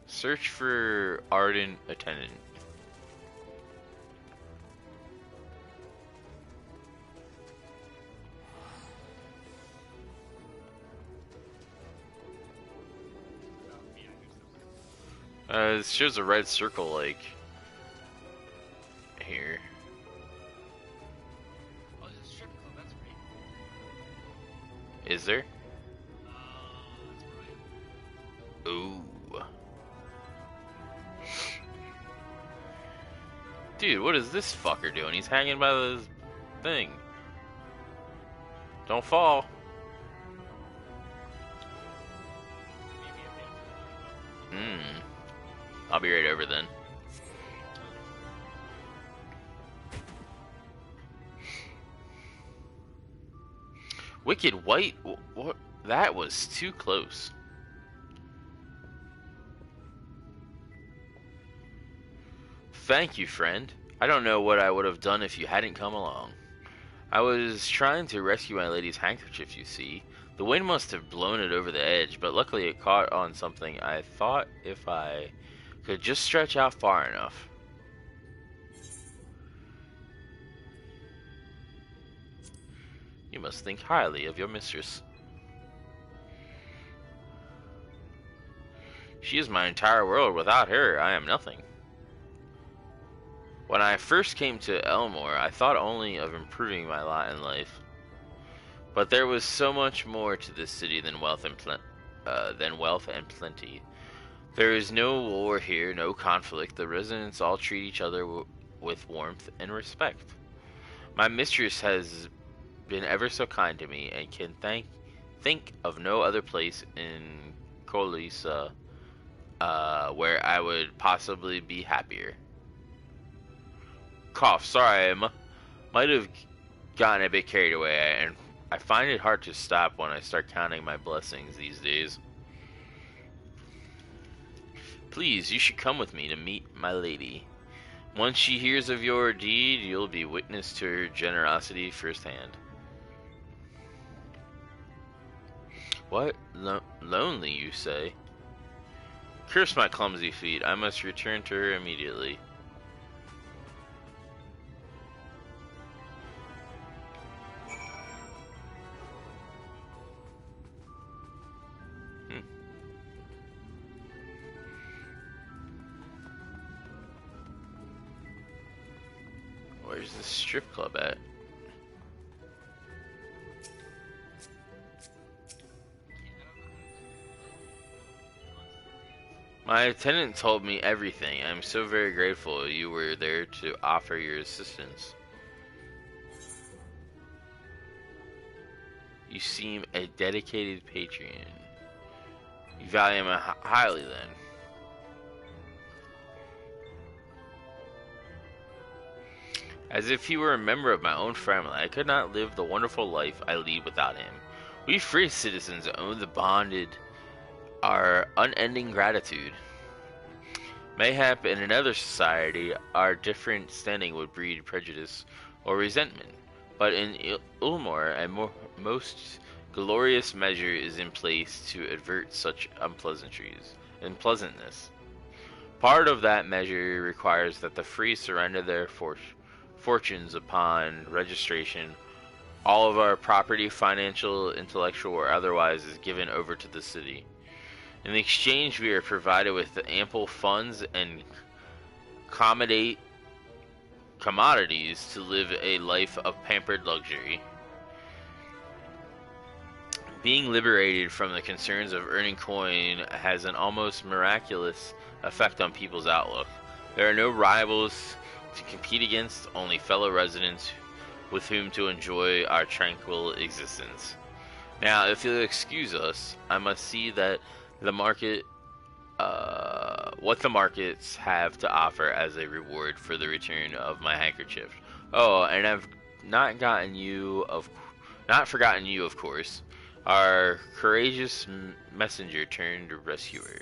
Search for ardent attendant. It shows a red circle, like, here. Oh, there's a strip club, that's great. Is there? That's right. Ooh. Dude, what is this fucker doing? He's hanging by the thing. Don't fall. I'll be right over then. Wicked White? What? That was too close. Thank you, friend. I don't know what I would have done if you hadn't come along. I was trying to rescue my lady's handkerchief, you see. The wind must have blown it over the edge, but luckily it caught on something. I thought if I could just stretch out far enough. You must think highly of your mistress. She is my entire world. Without her, I am nothing. When I first came to Elmore, I thought only of improving my lot in life. But there was so much more to this city than wealth and plenty. There is no war here, no conflict. The residents all treat each other with warmth and respect. My mistress has been ever so kind to me, and can think of no other place in Kolisa where I would possibly be happier. Cough, sorry, might have gotten a bit carried away, and I find it hard to stop when I start counting my blessings these days. Please, you should come with me to meet my lady. Once she hears of your deed, you'll be witness to her generosity firsthand. What? Lonely, you say? Curse my clumsy feet. I must return to her immediately. Where's the strip club at? My attendant told me everything. I'm so very grateful you were there to offer your assistance. You seem a dedicated patron. You value him highly then. As if he were a member of my own family, I could not live the wonderful life I lead without him. We free citizens own the bonded our unending gratitude. Mayhap in another society, our different standing would breed prejudice or resentment, but in Ulmor, a most glorious measure is in place to avert such unpleasantness. Part of that measure requires that the free surrender their fortunes upon registration. All of our property, financial, intellectual, or otherwise, is given over to the city. In exchange, we are provided with ample funds and commodities to live a life of pampered luxury. Being liberated from the concerns of earning coin has an almost miraculous effect on people's outlook. There are no rivals to compete against, only fellow residents with whom to enjoy our tranquil existence. Now, if you'll excuse us, I must see that the market, what the markets have to offer as a reward for the return of my handkerchief. Oh, and I've not forgotten you, of course. Our courageous messenger turned rescuer.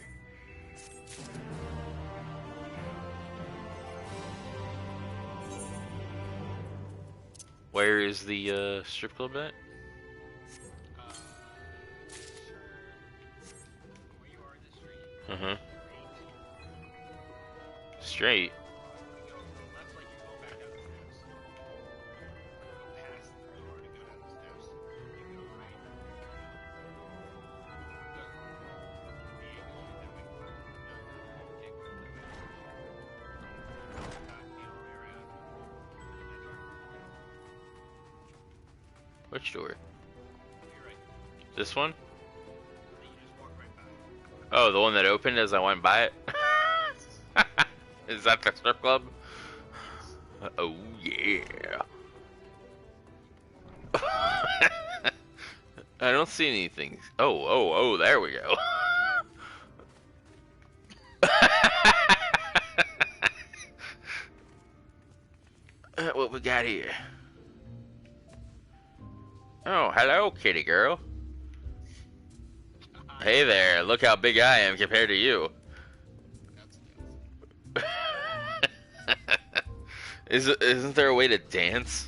Where is the strip club at? Straight. Which door? This one? Oh, the one that opened as I went by it? Is that the strip club? Oh, yeah. I don't see anything. Oh, there we go. What we got here? Oh, hello, kitty girl. Hey there, look how big I am compared to you. Isn't there a way to dance?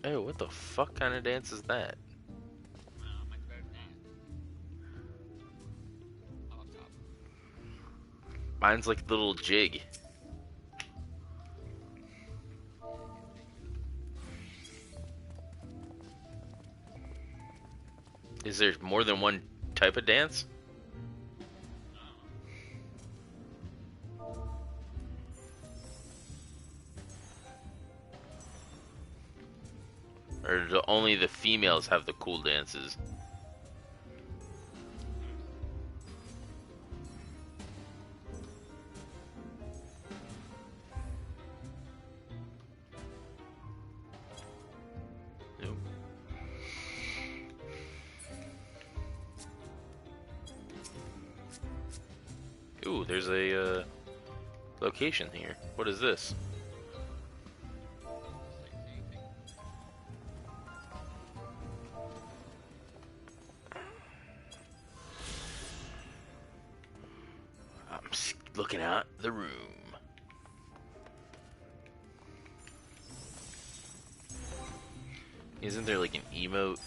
Oh, what the fuck kind of dance is that? Mine's like a little jig. Is there more than one type of dance? Or do only the females have the cool dances? Ooh, there's a location here. What is this? I'm looking out the room. Isn't there like an emote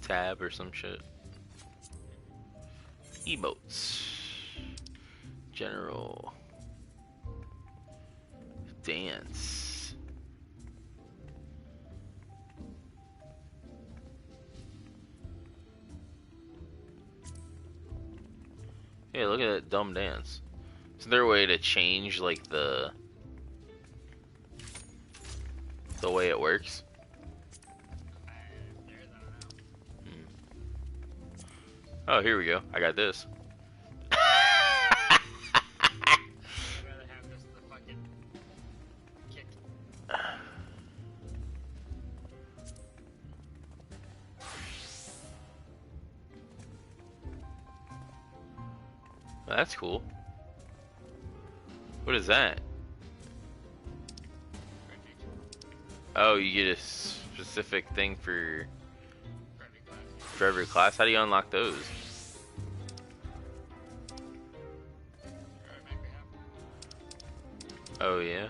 tab or some shit? Emotes. General. Dance. Hey, look at that dumb dance. Is there a way to change like the way it works? Oh, here we go. I got this. Well, that's cool. What is that? Oh, you get a specific thing for every class. How do you unlock those? Oh yeah.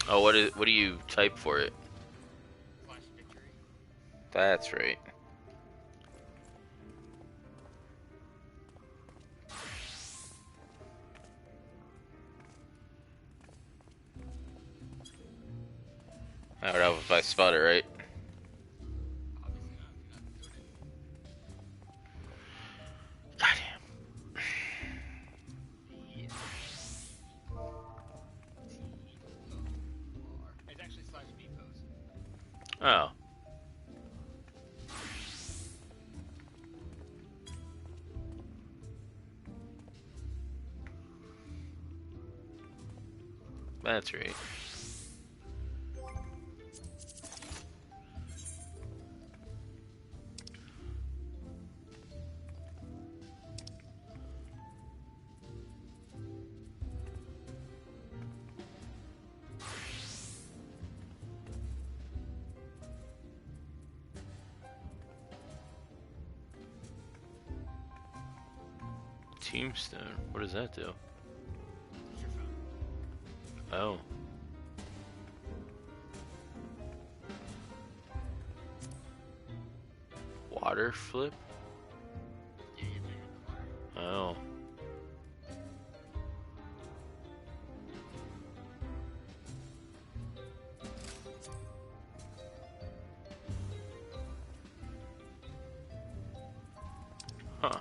Oh, what do you type for it? That's right. I would help if I spot it right. Goddamn. It's actually /B pose. Oh. That's right. Tombstone. What does that do? Oh. Water flip? Oh. Huh.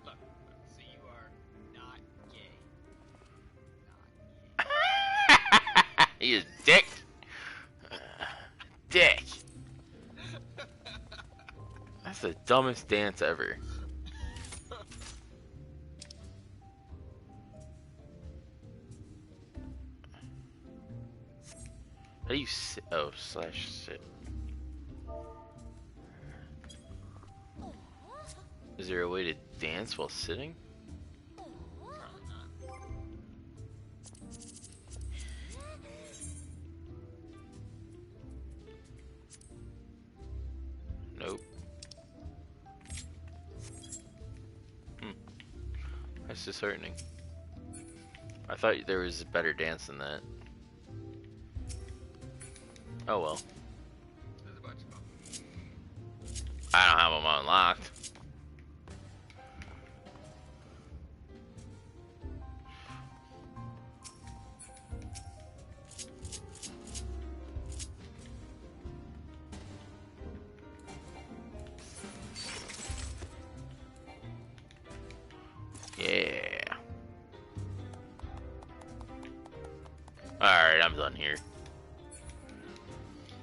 Look, so you are not gay. You dick. Dick. That's the dumbest dance ever. How do you sit? Oh, /sit. Is there a way to dance while sitting? Nope. That's disheartening. I thought there was a better dance than that. Oh well. There's a bunch of them. I don't have them unlocked. Yeah. Alright, I'm done here.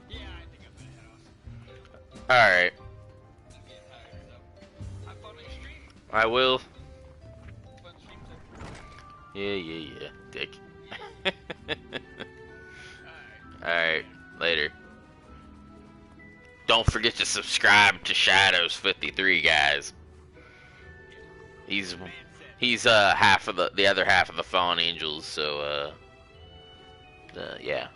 Yeah, I think I'm gonna head off. Alright. I'm getting tired, so have fun on your stream. I will. Fun stream too. Yeah, dick. Alright, later. Don't forget to subscribe to Shadows 53, guys. He's half of the other half of the Fallen Angels, so yeah.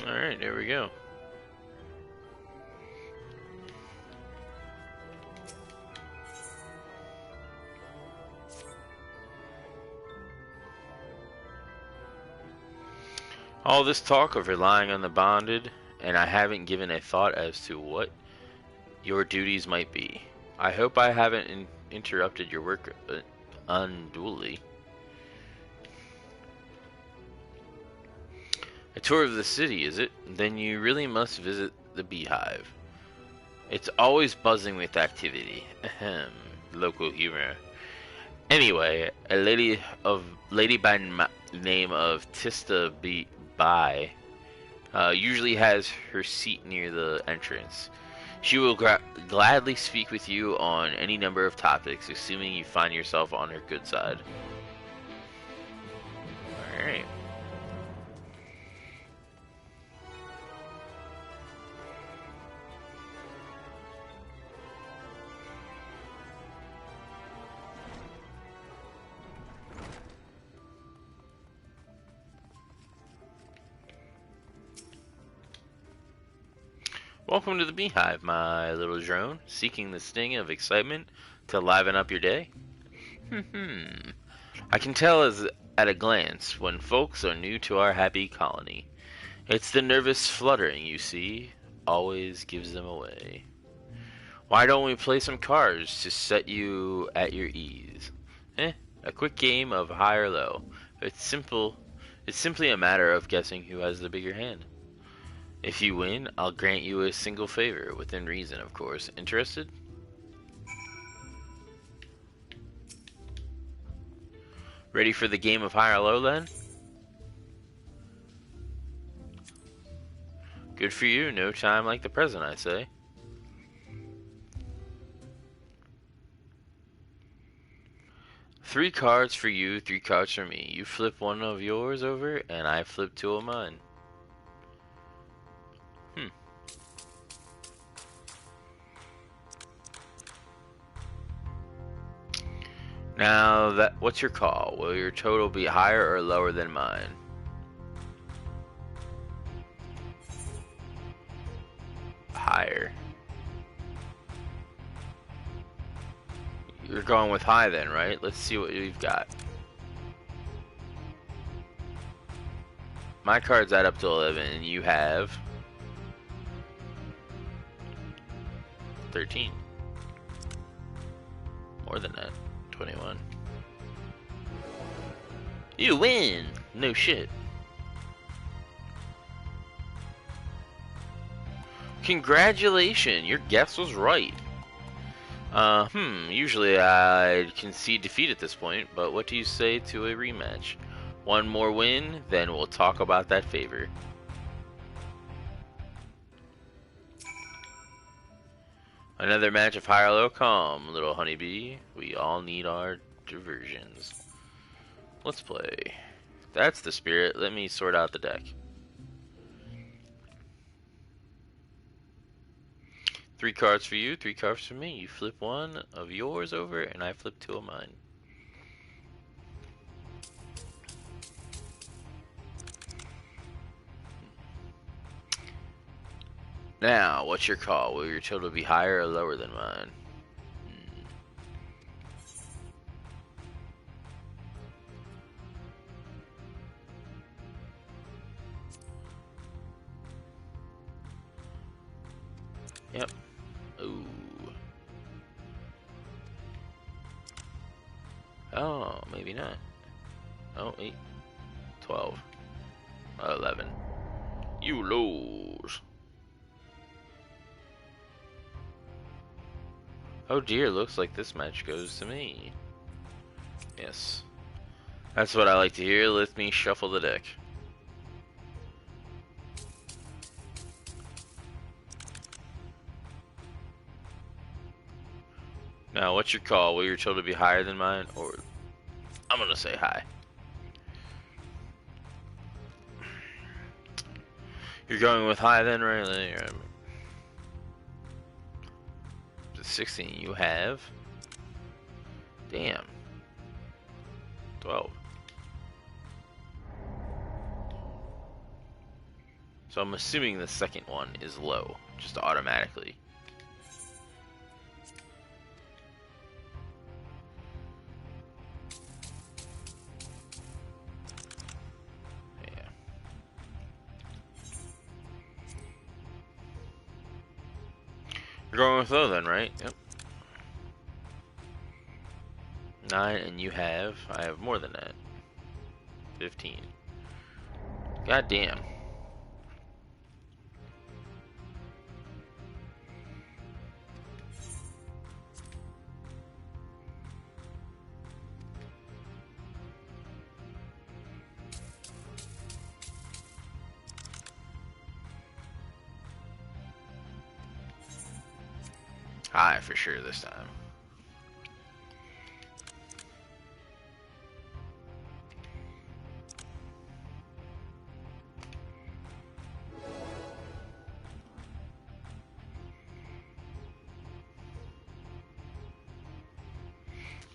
Alright, there we go. All this talk of relying on the bonded, and I haven't given a thought as to what your duties might be. I hope I haven't interrupted your work unduly. A tour of the city, is it? Then you really must visit the beehive. It's always buzzing with activity. Ahem. Local humor. Anyway, a lady by name of Tista Bai usually has her seat near the entrance. She will gladly speak with you on any number of topics, assuming you find yourself on her good side. Alright. Welcome to the Beehive, my little drone, seeking the sting of excitement to liven up your day. I can tell at a glance when folks are new to our happy colony. It's the nervous fluttering, you see, always gives them away. Why don't we play some cards to set you at your ease? A quick game of high or low. It's simply a matter of guessing who has the bigger hand. If you win, I'll grant you a single favor, within reason, of course. Interested? Ready for the game of high or low, then? Good for you. No time like the present, I say. Three cards for you, 3 cards for me. You flip one of yours over, and I flip 2 of mine. Now, what's your call? Will your total be higher or lower than mine? Higher. You're going with high then, right? Let's see what we've got. My cards add up to 11, and you have 13. More than that. 21. You win! No shit. Congratulations, your guess was right. Usually I'd concede defeat at this point, but what do you say to a rematch? One more win, then we'll talk about that favor. Another match of high or low? Come, little honeybee. We all need our diversions. Let's play. That's the spirit. Let me sort out the deck. 3 cards for you, 3 cards for me. You flip one of yours over, and I flip 2 of mine. Now, what's your call? Will your total be higher or lower than mine? Yep. Ooh. Oh, maybe not. Oh, 8, 12, 11. You lose. Oh dear, looks like this match goes to me. Yes. That's what I like to hear. Let me shuffle the deck. Now, what's your call? Will your total be higher than mine? Or I'm gonna say high. You're going with high then, right? The 16 you have. Damn. 12. So I'm assuming the second one is low, just automatically. Yeah. You're going with low then, right? Yep. 9, and you have... I have more than that. 15. God damn. High for sure this time.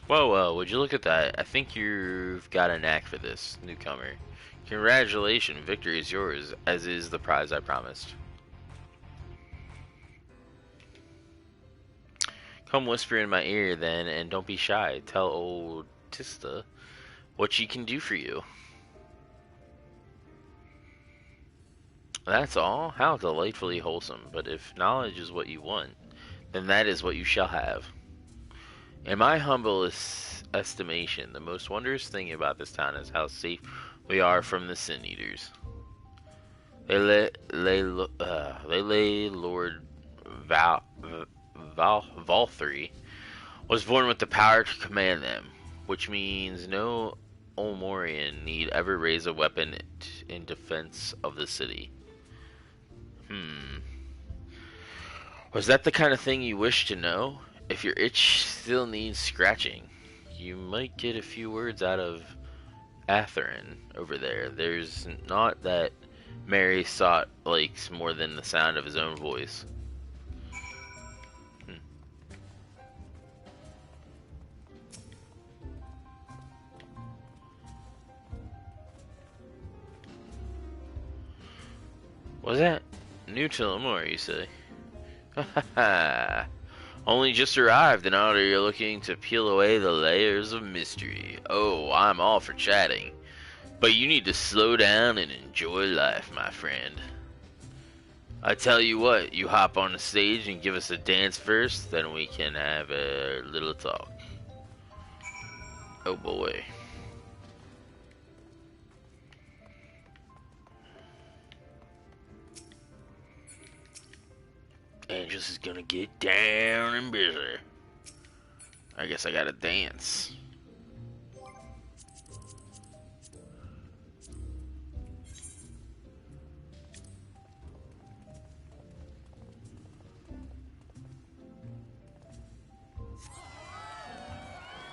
Whoa, would you look at that? I think you've got a knack for this, newcomer. Congratulations, victory is yours, as is the prize I promised. Come whisper in my ear then, and don't be shy. Tell old Tista what she can do for you. That's all? How delightfully wholesome. But if knowledge is what you want, then that is what you shall have. In my humble estimation, the most wondrous thing about this town is how safe we are from the Sin Eaters. They lay Lord Valthree was born with the power to command them, which means no Olmorian need ever raise a weapon in defense of the city. Was that the kind of thing you wish to know? If your itch still needs scratching, you might get a few words out of Atherin over there. There's not that Mary sought likes more than the sound of his own voice. Was that new to Lamore, you say? Ha ha ha. Only just arrived, and out you're looking to peel away the layers of mystery. Oh, I'm all for chatting. But you need to slow down and enjoy life, my friend. I tell you what, you hop on the stage and give us a dance first, then we can have a little talk. Oh boy. Angels is gonna get down and busy. I guess I gotta dance.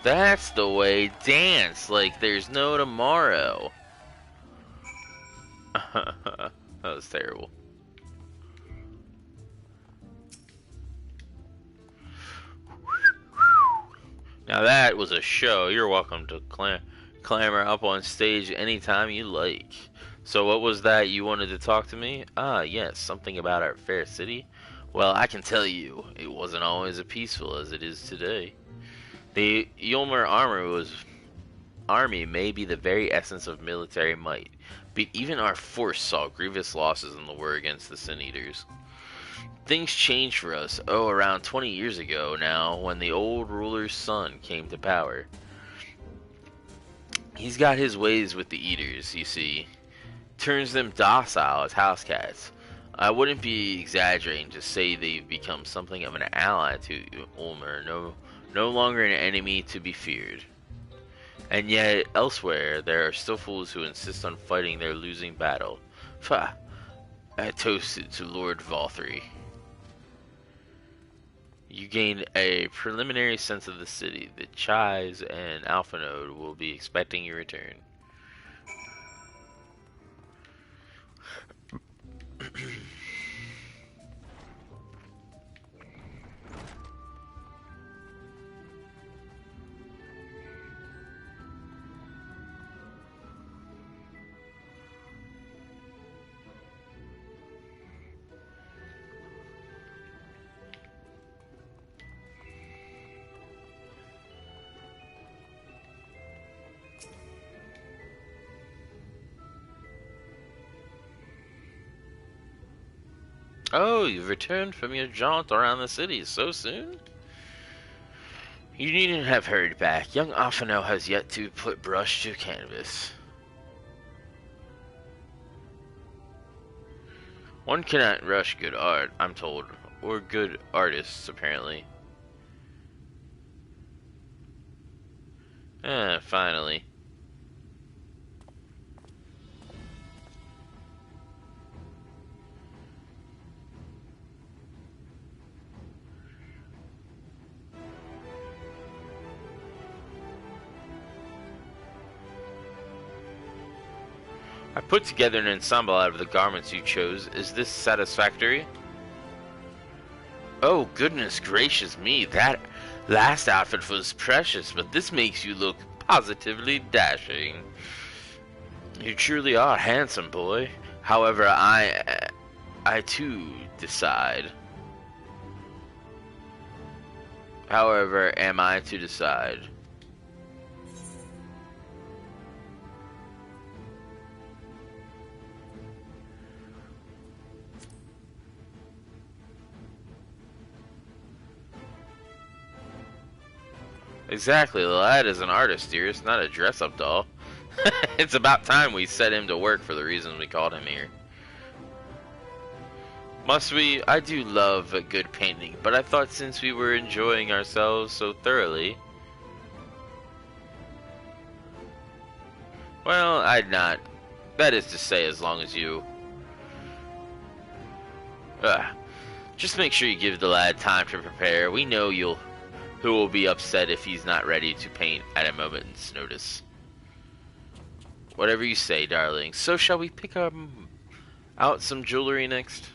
That's the way. Dance like there's no tomorrow. That was terrible. Now that was a show. You're welcome to clamber up on stage anytime you like. So what was that you wanted to talk to me? Ah, yes, something about our fair city. Well, I can tell you, it wasn't always as peaceful as it is today. The Ylmer army may be the very essence of military might, but even our force saw grievous losses in the war against the Sin Eaters. Things changed for us, around 20 years ago now, when the old ruler's son came to power. He's got his ways with the Eaters, you see. Turns them docile as house cats. I wouldn't be exaggerating to say they've become something of an ally to Ulmer, no longer an enemy to be feared. And yet, elsewhere, there are still fools who insist on fighting their losing battle. Pah! I toasted to Lord Valthree. You gain a preliminary sense of the city. The Chais and Alpha Node will be expecting your return. Oh, you've returned from your jaunt around the city so soon? You needn't have hurried back. Young Afano has yet to put brush to canvas. One cannot rush good art, I'm told. Or good artists, apparently. Finally. I put together an ensemble out of the garments you chose. Is this satisfactory? Oh, goodness gracious me. That last outfit was precious, but this makes you look positively dashing. You truly are handsome, boy. However, I too decide. However, am I to decide? Exactly, the lad is an artist, dearest, not a dress-up doll. It's about time we set him to work for the reason we called him here. Must we? I do love a good painting, but I thought since we were enjoying ourselves so thoroughly... Well, I'd not. That is to say, as long as you... Just make sure you give the lad time to prepare. We know who will be upset if he's not ready to paint at a moment's notice. Whatever you say, darling. So shall we pick out some jewelry next?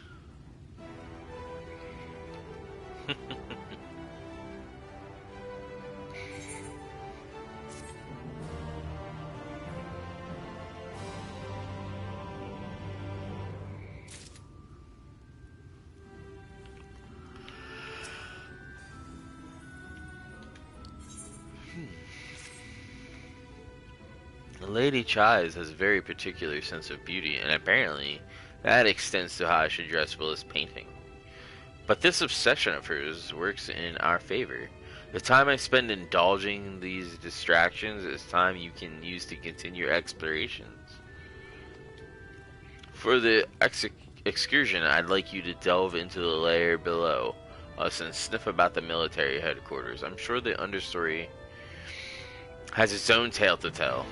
Lady Chais has a very particular sense of beauty, and apparently that extends to how I should dress Willis painting. But this obsession of hers works in our favor. The time I spend indulging these distractions is time you can use to continue your explorations. For the excursion, I'd like you to delve into the layer below us and sniff about the military headquarters. I'm sure the understory has its own tale to tell.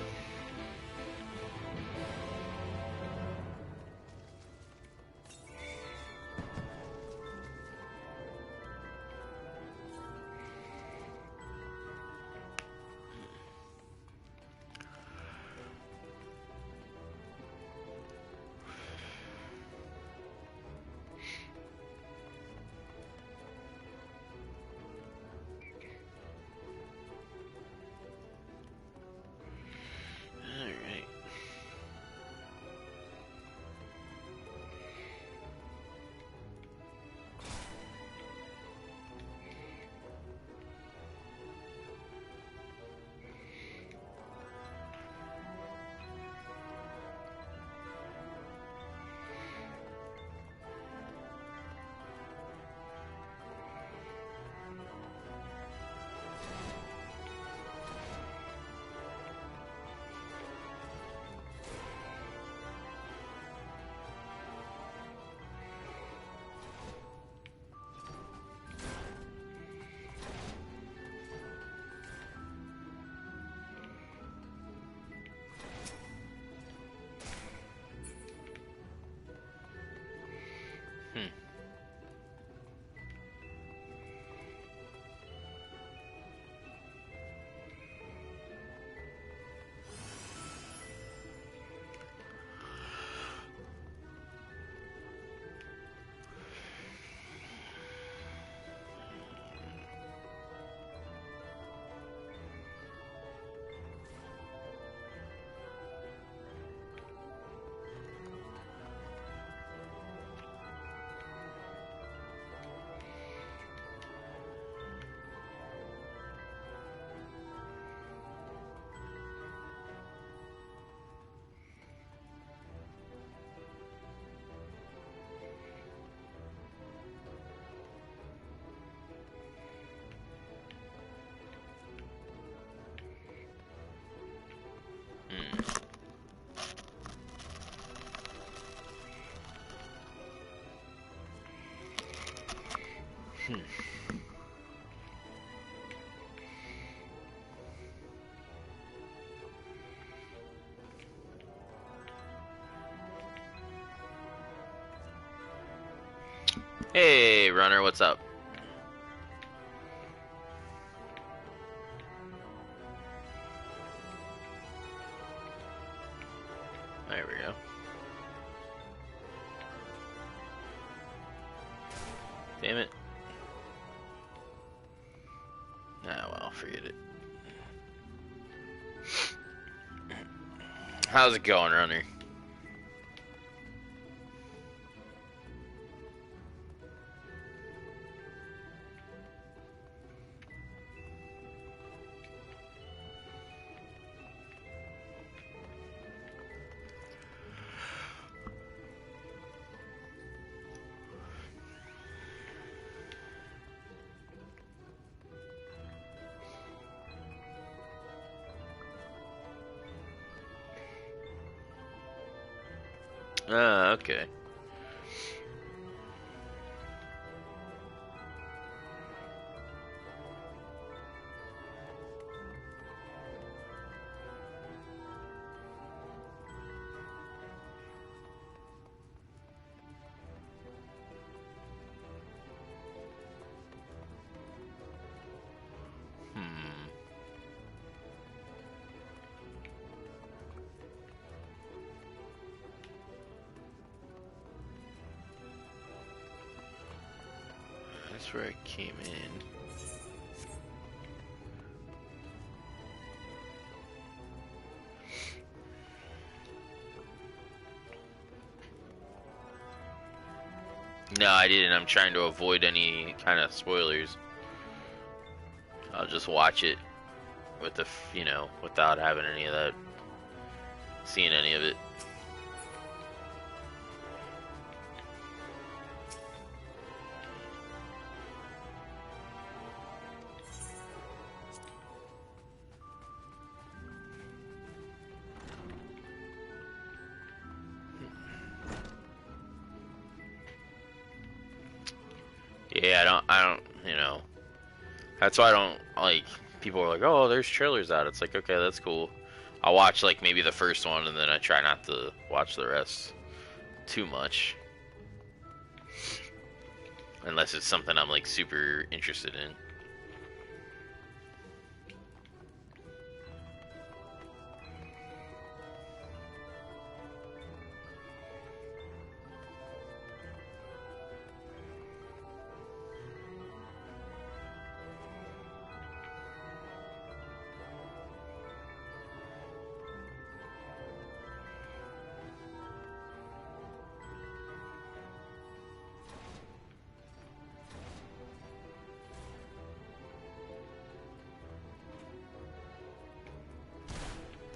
Hey, runner, what's up? There we go. Damn it. Ah, well, forget it. How's it going, runner? Ah, okay. That's where I came in. No, I didn't. I'm trying to avoid any kind of spoilers. I'll just watch it with the, without having any of that, seeing any of it. Yeah, I don't, that's why I don't, like, people are like, oh, there's trailers out. It's like, okay, that's cool. I'll watch, like, maybe the first one, and then I try not to watch the rest too much. Unless it's something I'm, like, super interested in.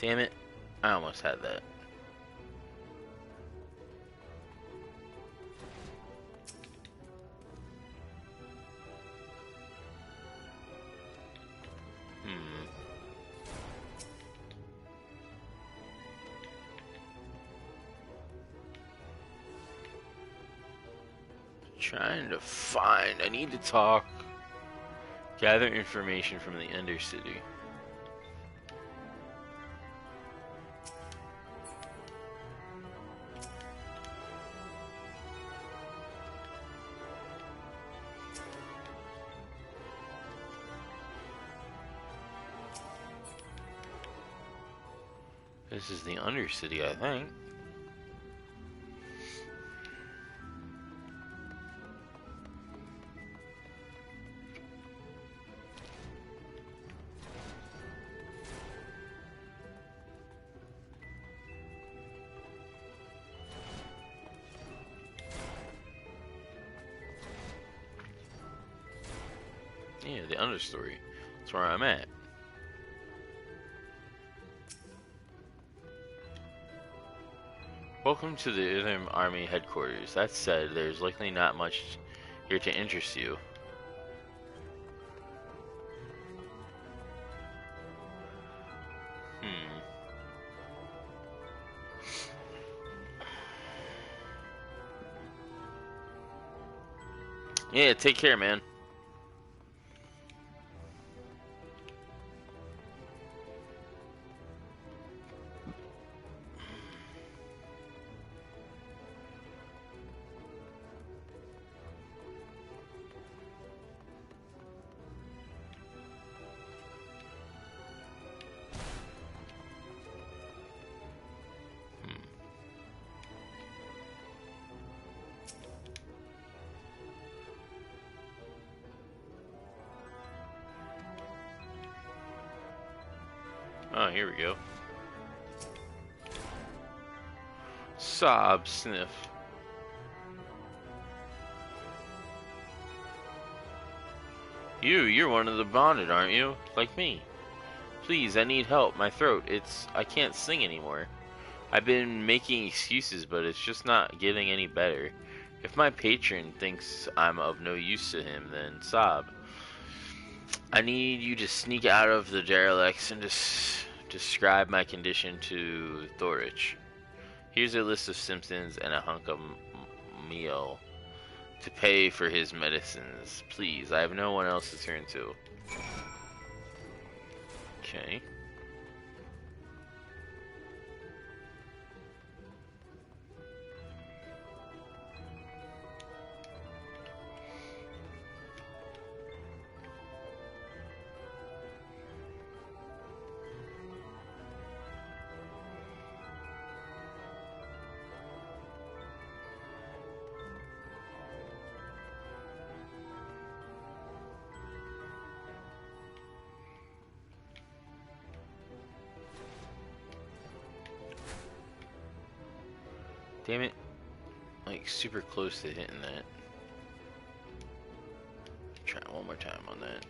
Damn it. I almost had that. Trying to find. I need to talk. Gather information from the Undercity. This is the Undercity, I think. Yeah, the Understory. That's where I'm at. Welcome to the Ithim Army headquarters. That said, there's likely not much here to interest you. Yeah, take care, man. Oh, here we go. Sob sniff. You're one of the bonded, aren't you? Like me. Please, I need help. My throat, I can't sing anymore. I've been making excuses, but it's just not getting any better. If my patron thinks I'm of no use to him, then sob. I need you to sneak out of the derelicts and describe my condition to Thorich. Here's a list of symptoms and a hunk of meal to pay for his medicines. Please, I have no one else to turn to. Okay. Damn it. Like, super close to hitting that. Try one more time on that.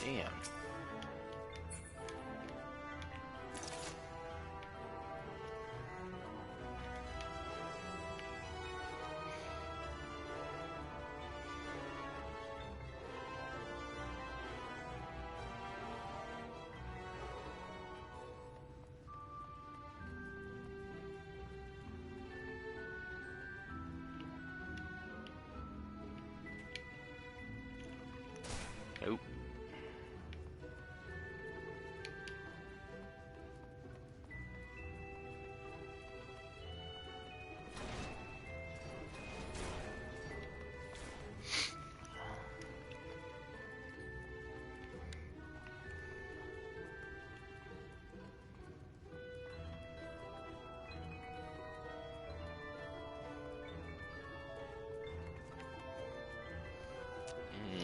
Damn. Nope.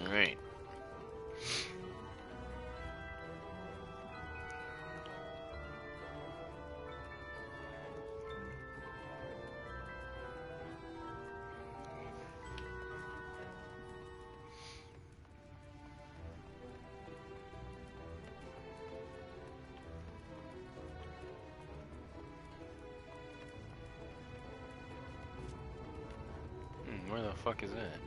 Right. Where the fuck is that?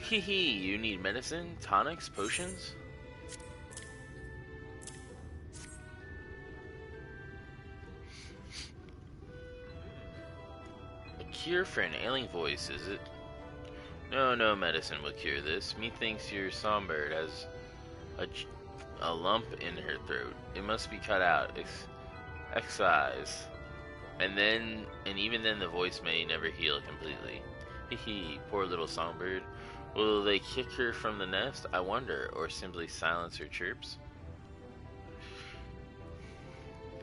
Hee hee, you need medicine, tonics, potions? A cure for an ailing voice, is it? No, no medicine will cure this. Methinks your songbird has a lump in her throat. It must be cut out. Excise. And even then the voice may never heal completely. Hee hee, poor little songbird. Will they kick her from the nest, I wonder, or simply silence her chirps?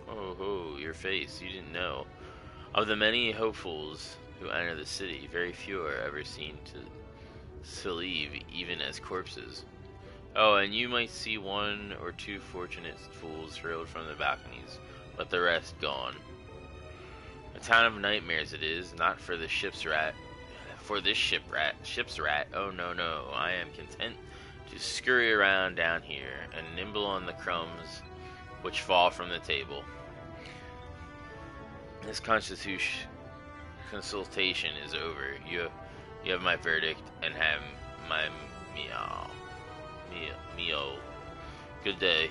Oh ho, your face, you didn't know. Of the many hopefuls who enter the city, very few are ever seen to leave, even as corpses. Oh, and you might see one or two fortunate fools hurled from the balconies, but the rest gone. A town of nightmares it is, not for the ship's rat. For this ship's rat, oh no, no, I am content to scurry around down here, and nibble on the crumbs which fall from the table. This consultation is over. You have my verdict, and have my meal. Good day.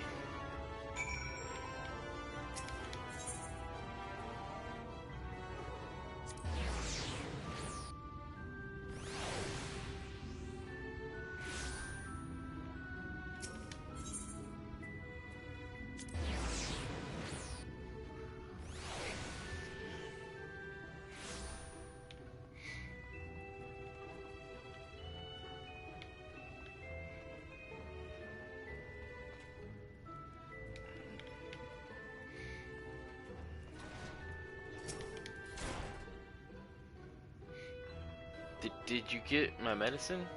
Did you get my medicine?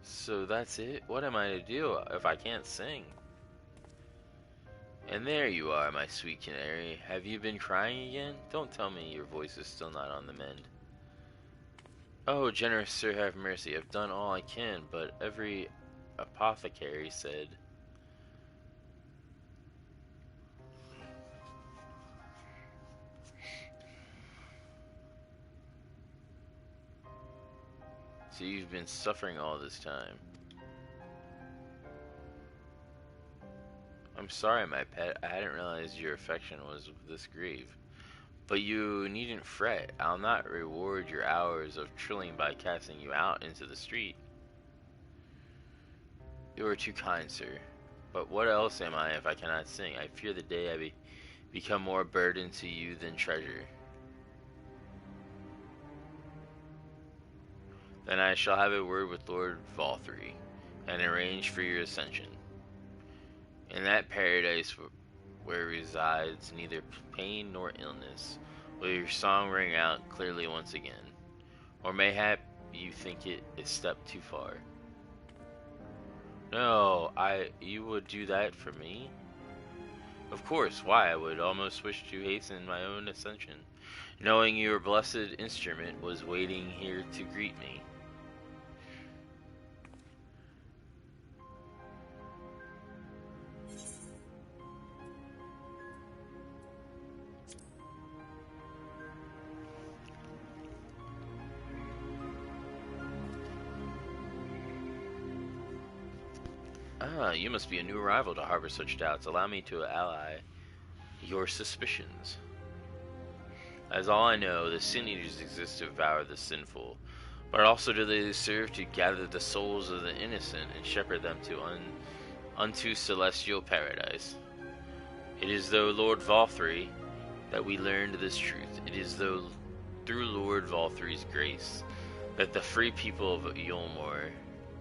So that's it? What am I to do if I can't sing? And there you are, my sweet canary. Have you been crying again? Don't tell me your voice is still not on the mend. Oh, generous sir, have mercy. I've done all I can, but every apothecary said... So you've been suffering all this time. I'm sorry, my pet. I hadn't realized your affection was this grave. But you needn't fret. I'll not reward your hours of trilling by casting you out into the street. You are too kind, sir. But what else am I if I cannot sing? I fear the day I become more burden to you than treasure. Then I shall have a word with Lord Valthree, and arrange for your ascension. In that paradise where resides neither pain nor illness, will your song ring out clearly once again. Or mayhap you think it a step too far. No, you would do that for me? Of course, why? I would almost wish to hasten my own ascension, knowing your blessed instrument was waiting here to greet me. Ah, you must be a new arrival to harbor such doubts. Allow me to ally your suspicions. As all I know, the sin eaters exist to devour the sinful, but also do they serve to gather the souls of the innocent and shepherd them unto celestial paradise. It is through Lord Valthree that we learned this truth. It is through Lord Valthree's grace that the free people of Yolmor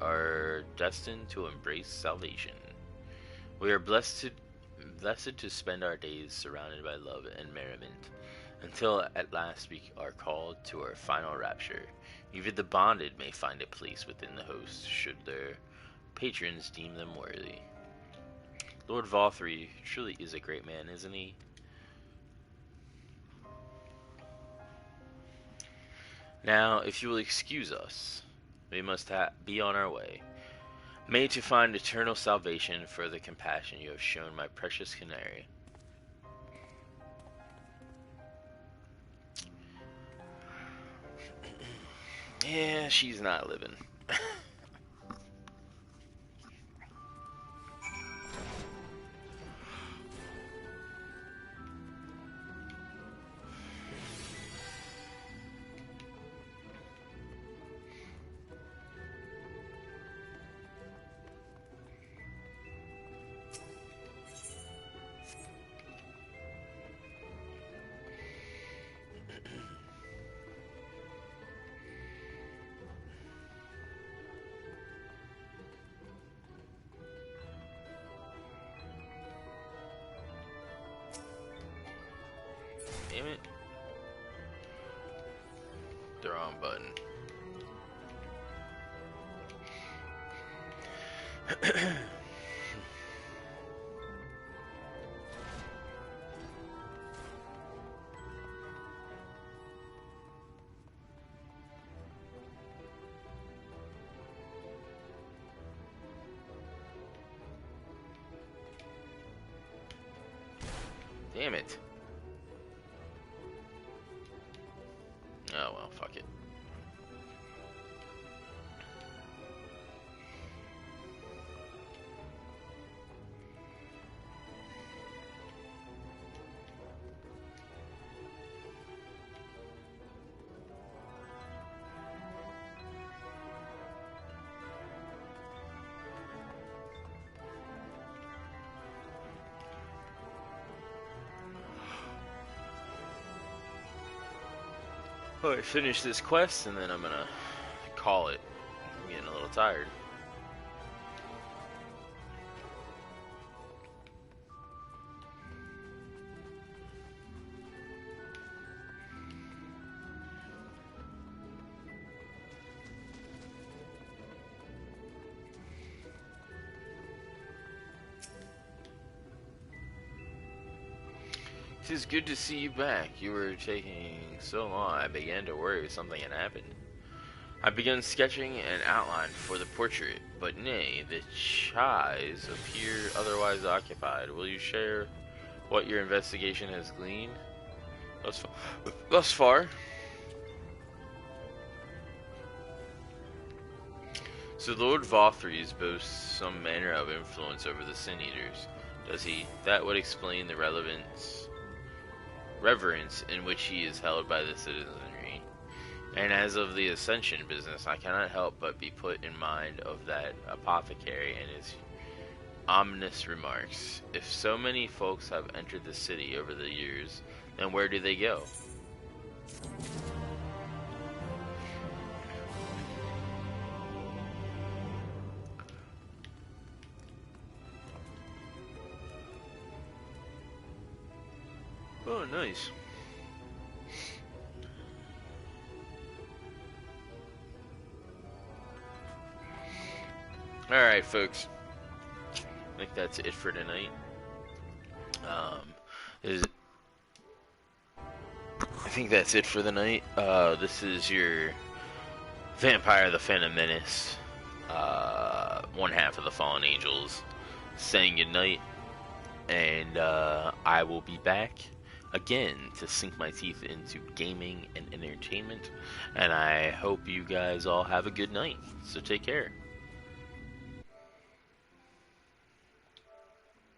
are destined to embrace salvation. We are blessed to spend our days surrounded by love and merriment, until at last we are called to our final rapture. Even the bonded may find a place within the host, should their patrons deem them worthy. Lord Valthree truly is a great man, isn't he? Now, if you will excuse us, we must be on our way. Made to find eternal salvation for the compassion you have shown my precious canary. Yeah, she's not living. Damn it. The wrong button. Damn it. Oh well, fuck it. Alright, finish this quest and then I'm gonna call it. I'm getting a little tired. It is good to see you back. You were taking so long, I began to worry something had happened. I began sketching an outline for the portrait, but nay, the chies appear otherwise occupied. Will you share what your investigation has gleaned thus far? So Lord Vothres boasts some manner of influence over the Sin Eaters, does he? That would explain the reverence in which he is held by the citizenry. And as of the Ascension business, I cannot help but be put in mind of that apothecary and his ominous remarks. If so many folks have entered the city over the years, then where do they go? Oh, nice. Alright, folks. I think that's it for tonight. I think that's it for the night. This is your Vampire the Phantom Menace, one half of the Fallen Angels, saying goodnight. And I will be back again to sink my teeth into gaming and entertainment. And I hope you guys all have a good night. So take care.